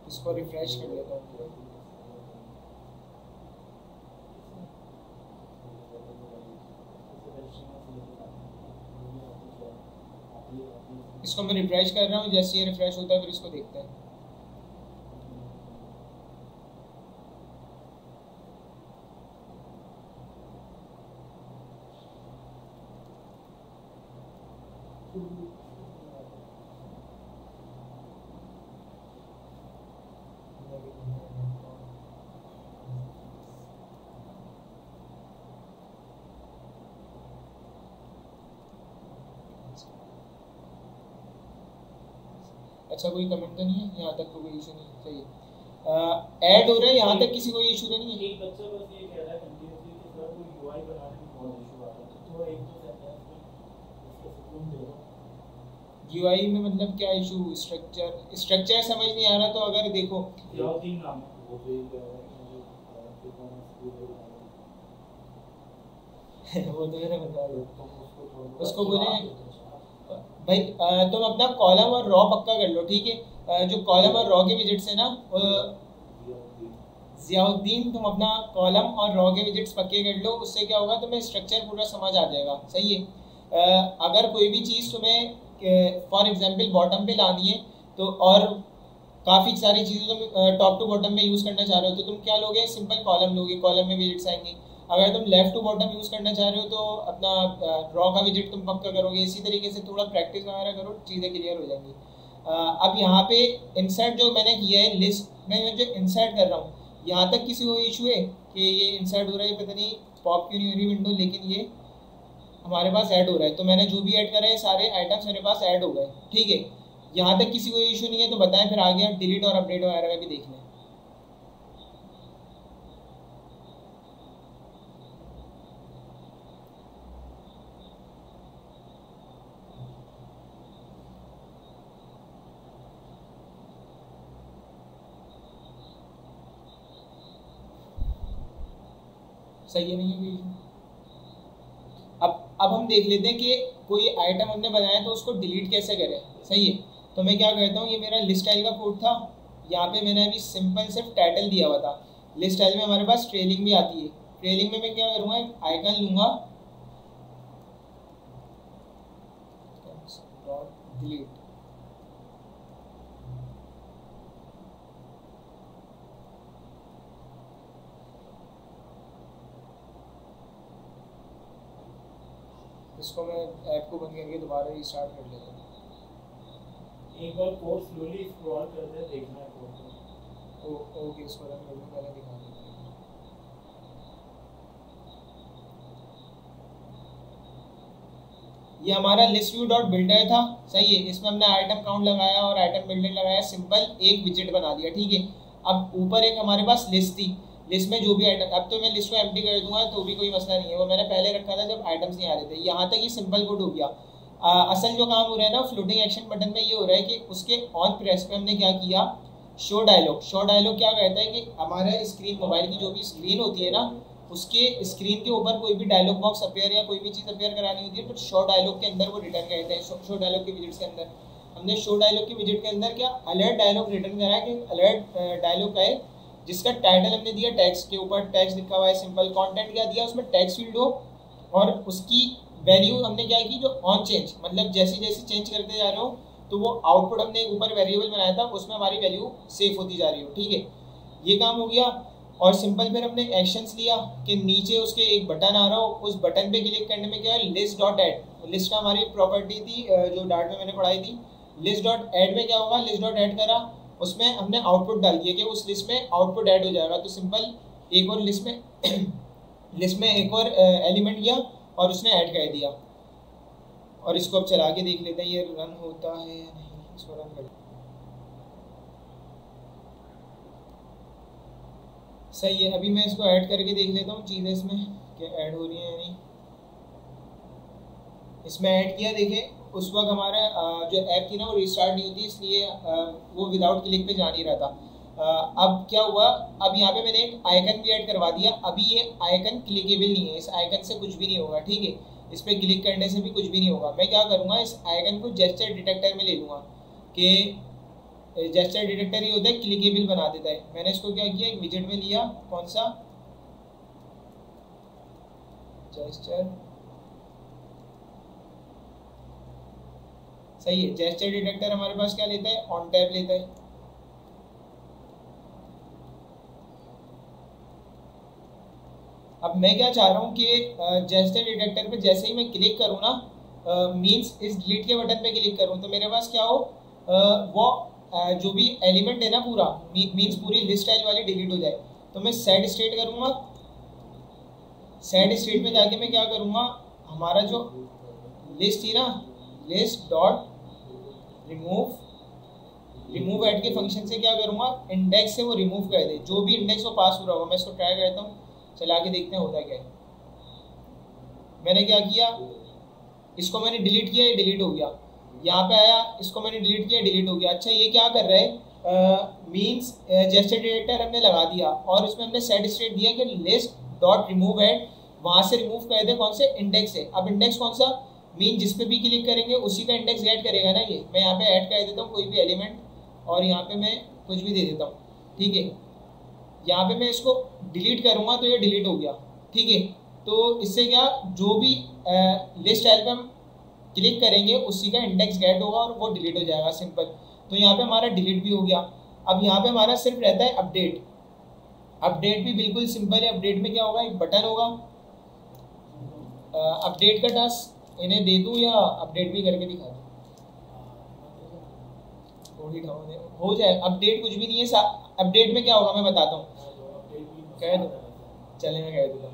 [SPEAKER 2] इसको रिफ्रेश कर लेता हूँ। इसको मैं रिफ्रेश कर रहा हूँ, जैसे ये रिफ्रेश होता है फिर इसको देखते हैं। अच्छा, कोई कमेंट तो नहीं है यहाँ तक, तो कोई इशू नहीं, सही है। ऐड हो रहा है यहाँ तक, किसी कोई इशू तो नहीं है।
[SPEAKER 1] एक बच्चा बस ये कह रहा है कंटिन्यूअसली कि सर कोई यूआई बनाने में बहुत इशू आ रहा है, तो एक दो सेंटेंस में इसका सुकून दे दो।
[SPEAKER 2] यूआई में मतलब क्या इशू, स्ट्रक्चर समझ नहीं आ रहा। तो अगर देखो,
[SPEAKER 1] यादीन नाम है वो भी
[SPEAKER 2] वो तो मैंने बता दिया, उसको बोले भाई तुम अपना कॉलम और रॉ पक्का कर लो, ठीक है। जो कॉलम और रॉ के विजिट्स है ना, ज़ियाउद्दीन, तुम अपना कॉलम और रॉ के विजिट्स पक्के कर लो, उससे क्या होगा, तुम्हें स्ट्रक्चर पूरा समझ आ जाएगा, सही है। अगर कोई भी चीज़ तुम्हें फॉर एग्जांपल बॉटम पे लानी है, तो और काफ़ी सारी चीज़ें तुम टॉप टू बॉटम में यूज़ करना चाह रहे हो, तो तुम क्या लोगे, सिंपल कॉलम लोगे, कॉलम में विजिट्स आएंगे। अगर तुम लेफ्ट टू बॉटम यूज़ करना चाह रहे हो तो अपना ड्रॉ का विजिट तुम पक्का करोगे। इसी तरीके से थोड़ा प्रैक्टिस वगैरह करो, चीज़ें क्लियर हो जाएंगी। अब यहाँ पे इंसर्ट जो मैंने किया है लिस्ट में, जो इंसर्ट कर रहा हूँ, यहाँ तक किसी को इशू है कि ये इंसर्ट हो रहा है, पता नहीं पॉप क्यों नहीं हो रही विंडो, लेकिन ये हमारे पास ऐड हो रहा है। तो मैंने जो भी ऐड करा है सारे आइटम्स मेरे पास ऐड हो गए, ठीक है। यहाँ तक किसी को इशू नहीं है तो बताएं, फिर आगे आप डिलीट और अपडेट वगैरह का भी देख लें। सही है, नहीं है कोई इशू? अब हम देख लेते हैं कि कोई आइटम हमने बनाया तो उसको डिलीट कैसे करें। सही है, तो मैं क्या करता हूँ, ये मेरा लिस्ट स्टाइल का कोड था, यहाँ पे मैंने अभी सिंपल सिर्फ टाइटल दिया हुआ था। लिस्ट स्टाइल में हमारे पास ट्रेलिंग भी आती है। ट्रेलिंग में मैं क्या करूँगा, एक आइकन लूँगा, डिलीट, इसको मैं ऐप को बंद करके दोबारा रीस्टार्ट कर लेता हूँ।
[SPEAKER 1] एक बार कोड स्लोली स्क्रॉल कर दे, देखना है कोड।
[SPEAKER 2] ओके, इसको रन करने पहले दिखा देता हूँ। ये हमारा लिस्ट व्यू डॉट बिल्डर था। सही है, इसमें हमने आइटम काउंट लगाया और आइटम बिल्डर लगाया, सिंपल एक विजिट बना दिया, ठीक है। अब ऊपर एक हमारे पास लिस्ट थी, लिस्ट में जो भी आइटम, अब तो मैं लिस्ट को एम्प्टी कर दूंगा तो भी कोई मसला नहीं है, वो मैंने पहले रखा था जब आइटम्स नहीं आ रहे थे। यहाँ तक ये सिंपल कोड हो गया। असल जो काम हो रहा है ना फ्लोटिंग एक्शन बटन में, ये हो रहा है कि उसके ऑन प्रेस पे हमने क्या किया, शो डायलॉग। शो डायलॉग क्या कहता है कि हमारे स्क्रीन, मोबाइल की जो भी स्क्रीन होती है ना, उसके स्क्रीन के ऊपर कोई भी डायलॉग बॉक्स अपेयर या कोई भी चीज़ अपेयर करानी होती है तो शो डायलॉग के अंदर वो रिटर्न करते हैं। शो डायलॉग के विजिट्स के अंदर हमने शो डायलॉग के विजिट के अंदर क्या अलर्ट डायलॉग रिटर्न करा है कि अलर्ट डायलॉग का है, जिसका टाइटल हमने दिया टेक्स्ट के ऊपर, टेक्स्ट लिखा हुआ है सिंपल। कंटेंट क्या दिया, उसमें टेक्स्ट फील्ड हो, और उसकी वैल्यू हमने क्या की, जो ऑन चेंज, मतलब जैसे जैसे चेंज करते जा रहे हो तो वो आउटपुट हमने एक ऊपर वेरिएबल बनाया था, उसमें हमारी वैल्यू सेव होती जा रही हो, ठीक है। ये काम हो गया। और सिंपल फिर हमने एक्शंस लिया कि नीचे उसके एक बटन आ रहा हो, उस बटन पे क्लिक करने में क्या है, लिस्ट डॉट ऐड। लिस्ट का हमारी प्रॉपर्टी थी जो डार्ट में मैंने पढ़ाई थी। लिस्ट डॉट ऐड में क्या होगा, लिस्ट डॉट ऐड करा, उसमें हमने आउटपुट डाल दिया कि उस लिस्ट में आउटपुट ऐड हो जाएगा। तो सिंपल एक और लिस्ट में एक और एलिमेंट लिया और उसने ऐड कर दिया। और इसको अब चला के देख लेते हैं ये रन होता है या नहीं। इसको रन कर, सही है। अभी मैं इसको ऐड करके देख लेता हूँ चीज़ें इसमें क्या ऐड हो रही है या नहीं। इसमें ऐड किया, देखें उस वक्त हमारा जो ऐप थी ना वो रिस्टार्ट नहीं होती, इसलिए वो विदाउट क्लिक पे जा नहीं रहा था। अब क्या हुआ, अब यहाँ पे मैंने एक आइकन भी ऐड करवा दिया। अभी ये आइकन क्लिकेबल नहीं है, इस आइकन से कुछ भी नहीं होगा, ठीक है। इस पर क्लिक करने से भी कुछ भी नहीं होगा। मैं क्या करूँगा, इस आइकन को जेस्चर डिटेक्टर में ले लूँगा कि जेस्चर डिटेक्टर ही होता है, क्लिकेबल बना देता है। मैंने इसको क्या किया, एक विजेट में लिया, कौन सा, जेस्चर, सही है। जेस्चर डिटेक्टर हमारे पास क्या लेता है, ऑन टैब लेता है। अब मैं क्या चाह रहा हूँ कि जेस्चर डिटेक्टर पे जैसे ही मैं क्लिक करूँ ना, मीन्स इस डिलीट के बटन पे क्लिक करूँ तो मेरे पास क्या हो, वो जो भी एलिमेंट है ना पूरा, मीन्स पूरी लिस्ट स्टाइल वाली डिलीट हो जाए। तो मैं सेट स्टेट करूँगा। सेट स्टेट में जाके मैं क्या करूँगा, हमारा जो लिस्ट थी ना, लिस्ट डॉट रिमूव ऐड के फंक्शन से क्या करूँगा, इंडेक्स से वो रिमूव कर दे, जो भी इंडेक्स वो पास हो रहा होगा। मैं इसको ट्राई करता हूँ, चला के देखते हैं होता क्या है। मैंने क्या किया, इसको मैंने डिलीट किया, ये डिलीट हो गया। यहाँ पे आया, इसको मैंने डिलीट किया, डिलीट हो गया। अच्छा ये क्या कर रहा है, मीन्स जेस्चर डिटेक्टर हमने लगा दिया और इसमें हमने सेट स्टेट दिया कि लिस्ट डॉट रिमूव ऐड, वहाँ से रिमूव कर दे कौन से, इंडेक्स है। अब इंडेक्स कौन सा, मीन जिस पे भी क्लिक करेंगे उसी का इंडेक्स ऐड करेगा ना। ये मैं यहाँ पे ऐड कर देता हूँ कोई भी एलिमेंट और यहाँ पे मैं कुछ भी दे देता हूँ, ठीक है। यहाँ पे मैं इसको डिलीट करूँगा तो ये डिलीट हो गया, ठीक है। तो इससे क्या, जो भी लिस्ट स्टाइल पे हम क्लिक करेंगे उसी का इंडेक्स गेट होगा और वो डिलीट हो जाएगा, सिंपल। तो यहाँ पे हमारा डिलीट भी हो गया। अब यहाँ पे हमारा सिर्फ रहता है अपडेट। अपडेट भी बिल्कुल सिंपल है। अपडेट में क्या होगा, एक बटन होगा। अपडेट का टास्क इन्हें दे दूँ या अपडेट भी करके दिखा दूँ? थोड़ी हो जाए। अपडेट कुछ भी नहीं है। अपडेट में क्या होगा मैं बताता हूँ, कह दो, चले मैं कह दूँगा।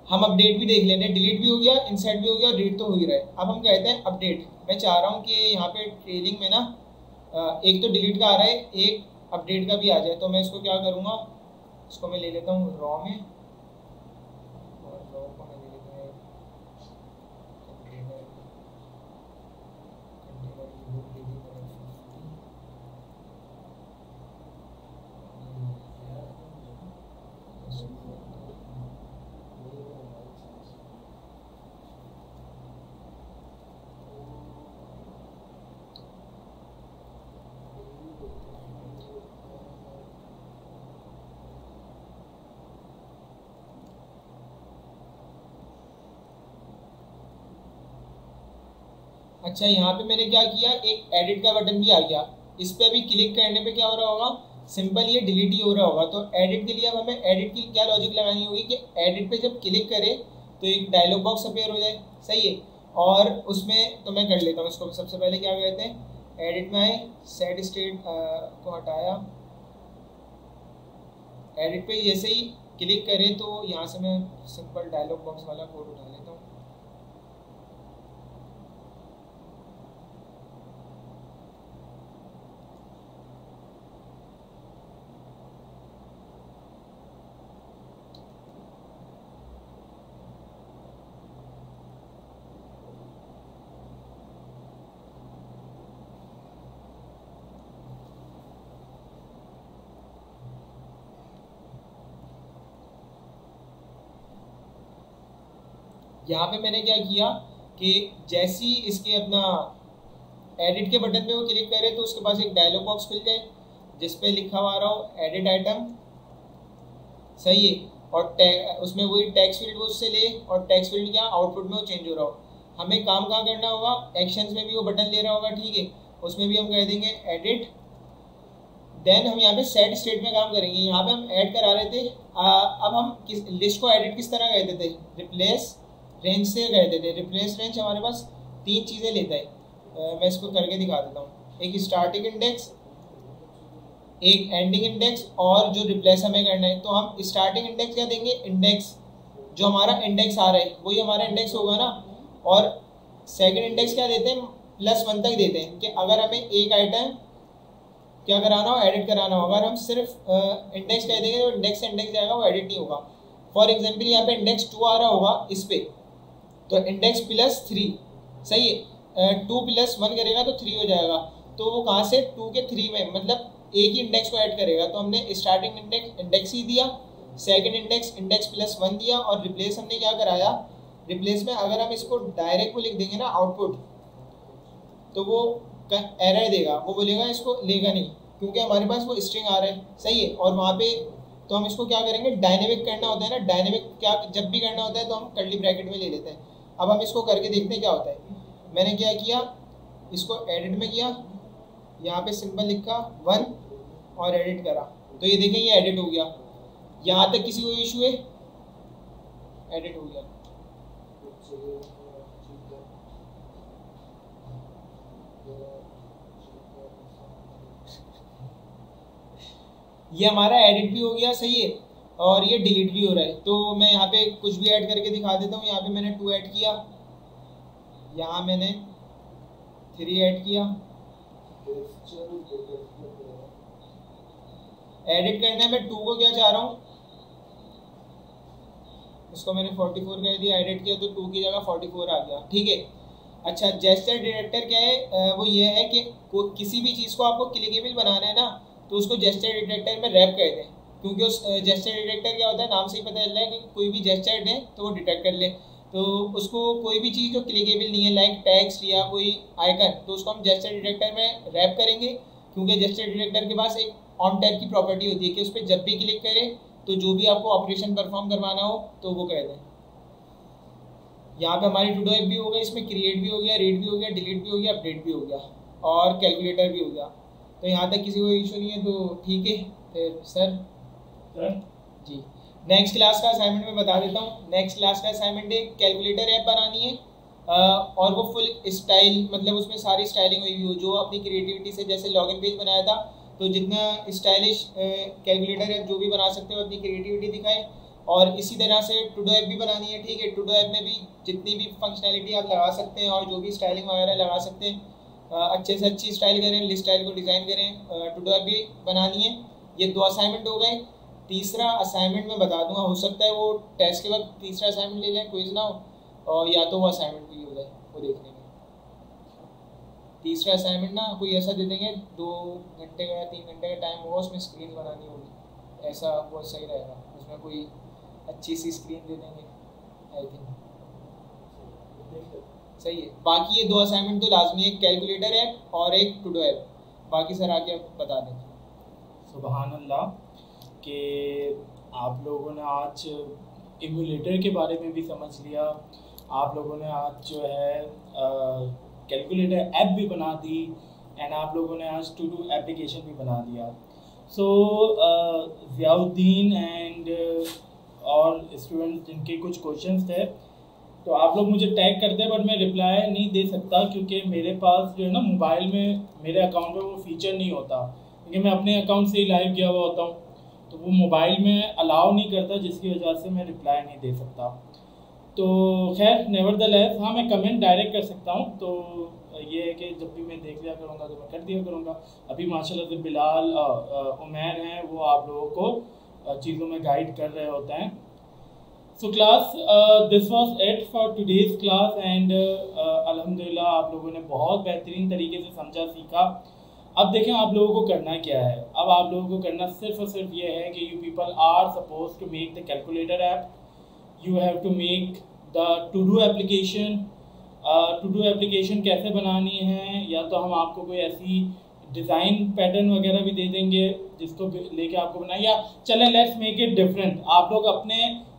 [SPEAKER 2] हम अपडेट भी देख लेते हैं, डिलीट भी हो गया, इंसर्ट भी हो गया, रीड तो हो ही रहा है। अब हम कहते हैं अपडेट। मैं चाह रहा हूँ कि यहाँ पे ट्रेलिंग में ना एक तो डिलीट का आ रहा है, एक अपडेट का भी आ जाए। तो मैं इसको क्या करूँगा, इसको मैं ले लेता हूँ रॉ में, और रॉ को मैं ले लेता हूँ अच्छा, यहाँ पे मैंने क्या किया, एक एडिट का बटन भी आ गया। इस पर भी क्लिक करने पे क्या हो रहा होगा, सिंपल ये डिलीट ही हो रहा होगा। तो एडिट के लिए अब हमें एडिट की क्या लॉजिक लगानी होगी कि एडिट पे जब क्लिक करें तो एक डायलॉग बॉक्स अपीयर हो जाए, सही है। और उसमें तो मैं कर लेता हूँ इसको। सबसे पहले क्या कहते हैं, एडिट में आए, सेट स्टेट को हटाया, एडिट पे जैसे ही क्लिक करें तो यहाँ से मैं सिंपल डायलॉग बॉक्स वाला कोड उठा लेता हूँ। यहाँ पे मैंने क्या किया कि जैसे ही इसके अपना एडिट के बटन पे वो क्लिक करे तो उसके पास एक डायलॉग बॉक्स खुल जाए जिस पे लिखा हुआ रहा हो एडिट आइटम, सही है। और उसमें वही टेक्स्ट फील्ड वो उससे ले, और टेक्स्ट फील्ड क्या आउटपुट में वो चेंज हो रहा हो। हमें काम कहाँ करना होगा, एक्शंस में भी वो बटन ले रहा होगा, ठीक है। उसमें भी हम कह देंगे एडिट, देन हम यहाँ पे सेट स्टेट में काम करेंगे। यहाँ पे हम ऐड करा रहे थे, अब हम किस लिस्ट को एडिट किस तरह कहते थे, रिप्लेस रेंज से कहते थे। रिप्लेस रेंज हमारे पास तीन चीज़ें लेता है, मैं इसको करके दिखा देता हूँ। एक स्टार्टिंग इंडेक्स, एक एंडिंग इंडेक्स, और जो रिप्लेस हमें करना है। तो हम स्टार्टिंग इंडेक्स क्या देंगे, इंडेक्स जो हमारा इंडेक्स आ रहा है वही हमारा इंडेक्स होगा ना। और सेकंड इंडेक्स क्या देते हैं, +1 तक देते हैं कि अगर हमें एक आइटम क्या कराना हो, एडिट कराना हो। अगर हम सिर्फ इंडेक्स कह देंगे तो इंडेक्स से इंडेक्स जाएगा, वो एडिट नहीं होगा। फॉर एग्जाम्पल यहाँ पे इंडेक्स 2 आ रहा होगा इस पे, तो इंडेक्स +3, सही है। 2 + 1 करेगा तो 3 हो जाएगा। तो वो कहाँ से 2 के 3 में, मतलब एक ही इंडेक्स को ऐड करेगा। तो हमने स्टार्टिंग इंडेक्स ही दिया, सेकंड इंडेक्स +1 दिया, और रिप्लेस हमने क्या कराया, रिप्लेस में अगर हम इसको डायरेक्ट को लिख देंगे ना आउटपुट, तो वो एरर देगा, वो बोलेगा इसको लेगा नहीं, क्योंकि हमारे पास वो स्ट्रिंग आ रहा है, सही है। और वहाँ पे तो हम इसको क्या करेंगे, डायनेमिक करना होता है ना। डायनेमिक क्या जब भी करना होता है तो हम कर्ली ब्रैकेट में ले लेते हैं। अब हम इसको करके देखते हैं क्या होता है। मैंने क्या किया, इसको एडिट में किया, यहाँ पे सिंपल लिखा 1 और एडिट करा, तो ये देखें ये एडिट हो गया। यहाँ तक किसी को इशू है, एडिट हो गया। ये हमारा एडिट भी हो गया, सही है, और ये डिलीट भी हो रहा है। तो मैं यहाँ पे कुछ भी ऐड करके दिखा देता हूँ। यहाँ पे मैंने 2 ऐड किया, यहाँ मैंने 3 ऐड किया। एडिट करने में 2 को क्या चाह रहा हूँ, इसको मैंने 44 कर दिया, एडिट किया तो 2 की जगह 44 आ गया, ठीक है। अच्छा, जेस्चर डिटेक्टर क्या है, वो ये है कि किसी भी चीज़ को आपको क्लिकेबल बनाना है ना, तो उसको जेस्चर डिटेक्टर में रैप कहते हैं। क्योंकि उस जेस्चर डिटेक्टर क्या होता है, नाम से ही पता चल रहा है कि कोई भी जेस्चर दें तो वो डिटेक्ट कर ले। तो उसको कोई भी चीज़ जो क्लिकेबल नहीं है, लाइक टेक्स्ट या कोई आइकन, तो उसको हम जेस्चर डिटेक्टर में रैप करेंगे। क्योंकि जेस्चर डिटेक्टर के पास एक ऑन टाइप की प्रॉपर्टी होती है कि उस पर जब भी क्लिक करें तो जो भी आपको ऑपरेशन परफॉर्म करवाना हो तो वो कह दें। यहाँ पे हमारी टू डू ऐप भी हो गया, इसमें क्रिएट भी हो गया, रीड भी हो गया, डिलीट भी हो गया, अपडेट भी हो गया, और कैलकुलेटर भी हो गया। तो यहाँ तक किसी को इशू नहीं है, तो ठीक है। फिर सर जी। नेक्स्ट क्लास का असाइनमेंट मैं बता देता हूँ। नेक्स्ट क्लास का असाइनमेंट एक कैलकुलेटर ऐप बनानी है और वो फुल स्टाइल, मतलब उसमें सारी स्टाइलिंग हुई हो, जो अपनी क्रिएटिविटी से, जैसे लॉगिन पेज बनाया था तो जितना स्टाइलिश कैलकुलेटर ऐप जो भी बना सकते हो अपनी क्रिएटिविटी दिखाएं। और इसी तरह से टूडो ऐप भी बनानी है, ठीक है। टूडो ऐप में भी जितनी भी फंक्शनैलिटी आप लगा सकते हैं और जो भी स्टाइलिंग वगैरह लगा सकते हैं, अच्छे से अच्छी स्टाइल करें, लिस्ट स्टाइल को डिज़ाइन करें। टूडो ऐप भी बनानी है। ये 2 असाइनमेंट हो गए। तीसरा असाइनमेंट मैं बता दूंगा, हो सकता है वो टेस्ट के वक्त तीसरा असाइनमेंट ले लें, क्विज ना हो, और या तो वो असाइनमेंट भी हो जाए, वो देख लेंगे। तीसरा असाइनमेंट ना कोई ऐसा दे देंगे 2 घंटे का या 3 घंटे का टाइम होगा, उसमें स्क्रीन बनानी होगी, ऐसा वो सही रहेगा। उसमें कोई अच्छी सी स्क्रीन दे देंगे, आई थिंक सही है। बाकी ये 2 असाइनमेंट तो लाजमी है, कैलकुलेटर ऐप और एक टूडो ऐप। बाकी सर आके आप बता दें।
[SPEAKER 1] सुभान अल्लाह कि आप लोगों ने आज इम्यूलेटर के बारे में भी समझ लिया, आप लोगों ने आज जो है कैलकुलेटर ऐप भी बना दी, एंड आप लोगों ने आज टू डू एप्लीकेशन भी बना दिया। सो ज़ियाउद्दीन एंड और स्टूडेंट्स जिनके कुछ क्वेश्चंस थे, तो आप लोग मुझे टैग करते हैं, बट मैं रिप्लाई नहीं दे सकता क्योंकि मेरे पास जो है ना मोबाइल में मेरे अकाउंट में वो फीचर नहीं होता, क्योंकि मैं अपने अकाउंट से ही लाइव गया हुआ होता हूँ, तो वो मोबाइल में अलाउ नहीं करता, जिसकी वजह से मैं रिप्लाई नहीं दे सकता। तो खैर नेवरदलेस हाँ, मैं कमेंट डायरेक्ट कर सकता हूँ। तो ये है कि जब भी मैं देख लिया करूँगा तो मैं कर दिया करूँगा। अभी माशाल्लाह से बिलाल उमैर हैं, वो आप लोगों को चीज़ों में गाइड कर रहे होते हैं। So class this was it for today's class, and अल्हम्दुलिल्लाह आप लोगों ने बहुत बेहतरीन तरीके से समझा, सीखा। अब देखें आप लोगों को करना क्या है। अब आप लोगों को करना सिर्फ और सिर्फ ये है कि you people are suppose to make the calculator app, you have to make the to do application. To do application कैसे बनानी है, या तो हम आपको कोई ऐसी डिज़ाइन पैटर्न वगैरह भी दे देंगे जिसको लेके आपको बनाए, या चलें लेट्स मेक इट डिफरेंट, आप लोग अपने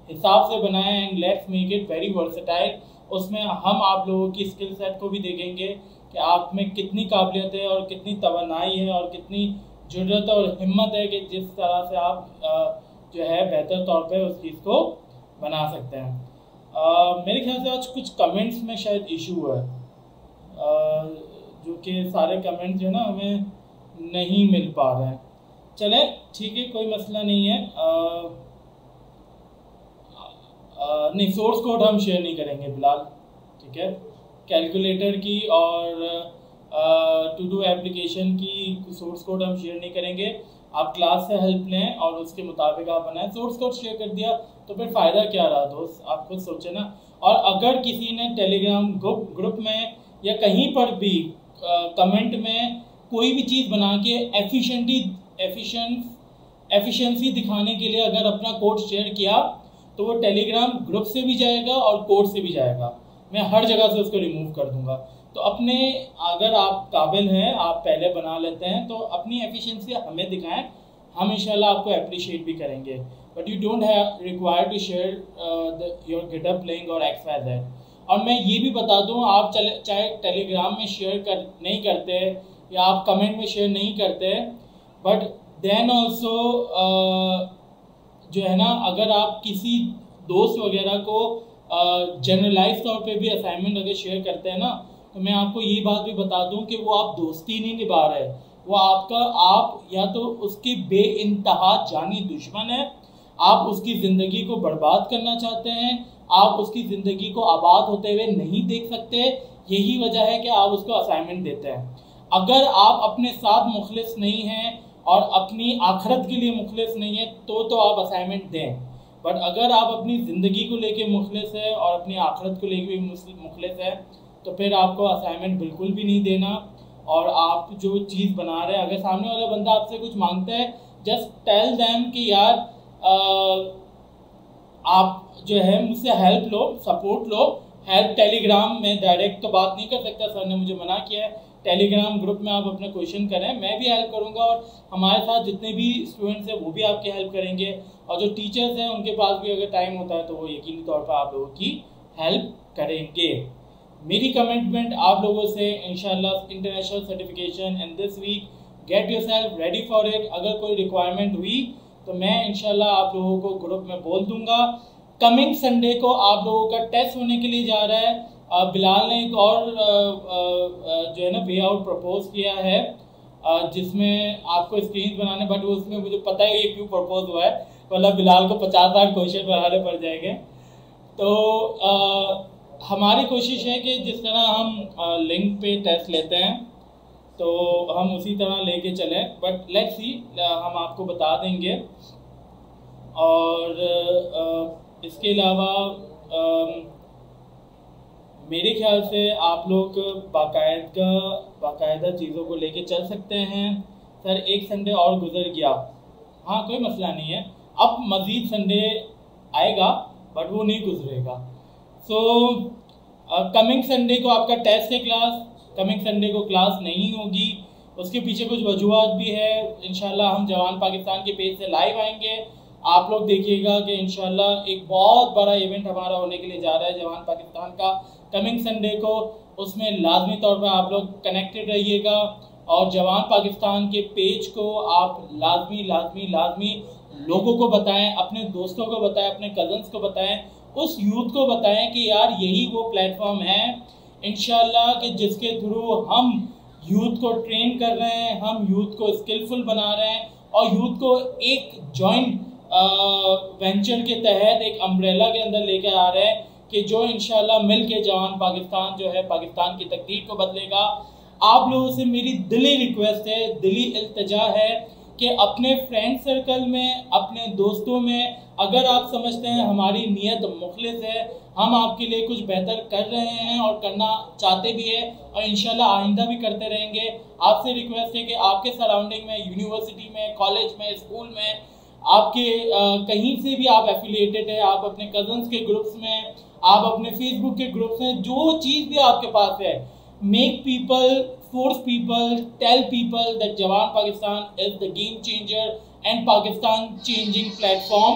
[SPEAKER 1] हिसाब से बनाएं and let's make it very versatile. उसमें हम आप लोगों की स्किल सेट को भी देखेंगे कि आप में कितनी काबिलियत है और कितनी तवन्नाई है और कितनी ज़रूरत और हिम्मत है कि जिस तरह से आप जो है बेहतर तौर पे उस चीज़ को बना सकते हैं। मेरे ख्याल से आज कुछ कमेंट्स में शायद इशू है, जो कि सारे कमेंट्स जो है ना हमें नहीं मिल पा रहे हैं। चलें ठीक है, कोई मसला नहीं है। नहीं, सोर्स कोड हम शेयर नहीं करेंगे बिलाल, ठीक है। कैलकुलेटर की और टू डू एप्लीकेशन की सोर्स कोड हम शेयर नहीं करेंगे। आप क्लास से हेल्प लें और उसके मुताबिक आप बनाएं। सोर्स कोड शेयर कर दिया तो फिर फ़ायदा क्या रहा दोस्त, आप खुद सोचें ना। और अगर किसी ने टेलीग्राम ग्रुप में या कहीं पर भी कमेंट में कोई भी चीज़ बना के एफिशिएंसी दिखाने के लिए अगर अपना कोड शेयर किया, तो वो टेलीग्राम ग्रुप से भी जाएगा और कोड से भी जाएगा, मैं हर जगह से उसको रिमूव कर दूंगा। तो अपने, अगर आप काबिल हैं, आप पहले बना लेते हैं, तो अपनी एफिशिएंसी हमें दिखाएं, हम इंशाल्लाह आपको अप्रिशिएट भी करेंगे। But you don't have require to share your GitHub link और XYZ। और मैं ये भी बता दूं, आप चाहे टेलीग्राम में शेयर नहीं करते या आप कमेंट में शेयर नहीं करते, बट देन ऑल्सो जो है ना, अगर आप किसी दोस्त वगैरह को जनरलाइज तौर पे भी असाइनमेंट अगर शेयर करते हैं ना, तो मैं आपको ये बात भी बता दूं कि वो आप दोस्ती नहीं निभा रहे, वो आप या तो उसके बेइंतहा जानी दुश्मन है, आप उसकी ज़िंदगी को बर्बाद करना चाहते हैं, आप उसकी ज़िंदगी को आबाद होते हुए नहीं देख सकते। यही वजह है कि आप उसको असाइनमेंट देते हैं। अगर आप अपने साथ मुखलिस नहीं हैं और अपनी आखिरत के लिए मुखलिस नहीं है तो आप असाइनमेंट दें। बट अगर आप अपनी ज़िंदगी को लेके मुखलिस है और अपनी आखिरत को लेके भी मुखलिस है, तो फिर आपको असाइनमेंट बिल्कुल भी नहीं देना। और आप जो चीज़ बना रहे हैं, अगर सामने वाला बंदा आपसे कुछ मांगता है, जस्ट टेल देम कि यार आप जो है मुझसे हेल्प लो, सपोर्ट लो। हेल्प टेलीग्राम में डायरेक्ट तो बात नहीं कर सकता, सर ने मुझे मना किया है। टेलीग्राम ग्रुप में आप अपना क्वेश्चन करें, मैं भी हेल्प करूंगा और हमारे साथ जितने भी स्टूडेंट्स हैं वो भी आपकी हेल्प करेंगे। और जो टीचर्स हैं उनके पास भी अगर टाइम होता है तो वो यकीनी तौर पर आप लोगों की हेल्प करेंगे। मेरी कमिटमेंट आप लोगों से, इंशाल्लाह international certification and this week get yourself ready for it. अगर कोई रिक्वायरमेंट हुई तो मैं इंशाल्लाह आप लोगों को ग्रुप में बोल दूंगा। कमिंग संडे को आप लोगों का टेस्ट होने के लिए जा रहा है। बिलाल ने एक और जो है ना वे आउट प्रपोज किया है, जिसमें आपको स्क्रीन बनाने, बट उसमें मुझे पता है ये क्यों प्रपोज हुआ है, मतलब बिलाल को 50,000 क्वेश्चन बनाने पड़ जाएंगे। तो हमारी कोशिश है कि जिस तरह हम लिंक पे टेस्ट लेते हैं तो हम उसी तरह लेके चलें, बट लेट्स सी, हम आपको बता देंगे। और इसके अलावा मेरे ख्याल से आप लोग बाकायदा चीज़ों को लेके चल सकते हैं। सर एक संडे और गुजर गया, हाँ कोई मसला नहीं है, अब मज़ीद संडे आएगा बट वो नहीं गुजरेगा। सो कमिंग संडे को आपका टेस्ट है क्लास, कमिंग संडे को क्लास नहीं होगी। उसके पीछे कुछ वजूहात भी है। इंशाल्लाह हम जवान पाकिस्तान के पेज से लाइव आएंगे, आप लोग देखिएगा कि इंशाल्लाह एक बहुत बड़ा इवेंट हमारा होने के लिए जा रहा है जवान पाकिस्तान का कमिंग संडे को। उसमें लाजमी तौर पर आप लोग कनेक्टेड रहिएगा और जवान पाकिस्तान के पेज को आप लाजमी लोगों को बताएं, अपने दोस्तों को बताएं, अपने कज़न्स को बताएं, उस यूथ को बताएं कि यार यही वो प्लेटफॉर्म है इंशाल्लाह कि जिसके थ्रू हम यूथ को ट्रेन कर रहे हैं, हम यूथ को स्किलफुल बना रहे हैं और यूथ को एक जॉइंट वेंचर के तहत एक अम्ब्रेला के अंदर लेकर आ रहे हैं कि जो इंशाल्लाह मिल के जवान पाकिस्तान जो है पाकिस्तान की तकदीर को बदलेगा। आप लोगों से मेरी दिली रिक्वेस्ट है, दिली इल्तिजा है कि अपने फ्रेंड सर्कल में, अपने दोस्तों में, अगर आप समझते हैं हमारी नीयत मुखलिस है, हम आपके लिए कुछ बेहतर कर रहे हैं और करना चाहते भी है और इंशाल्लाह आइंदा भी करते रहेंगे, आपसे रिक्वेस्ट है कि आपके सराउंडिंग में, यूनिवर्सिटी में, कॉलेज में, स्कूल में, आपके कहीं से भी आप एफिलिएटेड है, आप अपने कजन्स के ग्रुप्स में, आप अपने फेसबुक के ग्रुप्स में, जो चीज़ भी आपके पास है, make people, force people, tell people that जवान Pakistan is the game changer and Pakistan changing platform,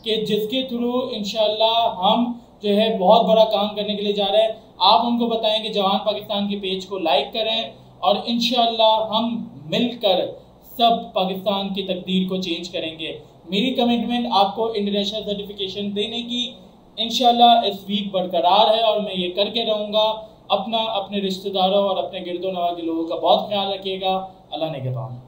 [SPEAKER 1] कि जिसके थ्रू इंशाल्लाह हम जो है बहुत बड़ा काम करने के लिए जा रहे हैं। आप उनको बताएं कि जवान पाकिस्तान के पेज को लाइक करें और इंशाल्लाह हम मिलकर सब पाकिस्तान की तकदीर को चेंज करेंगे। मेरी कमिटमेंट आपको इंटरनेशनल सर्टिफिकेशन देने की इंशाल्लाह इस वीक बरकरार है और मैं ये करके रहूँगा। अपना, अपने रिश्तेदारों और अपने गिरदो नवा के लोगों का बहुत ख्याल रखिएगा। अल्लाह ने के बाद।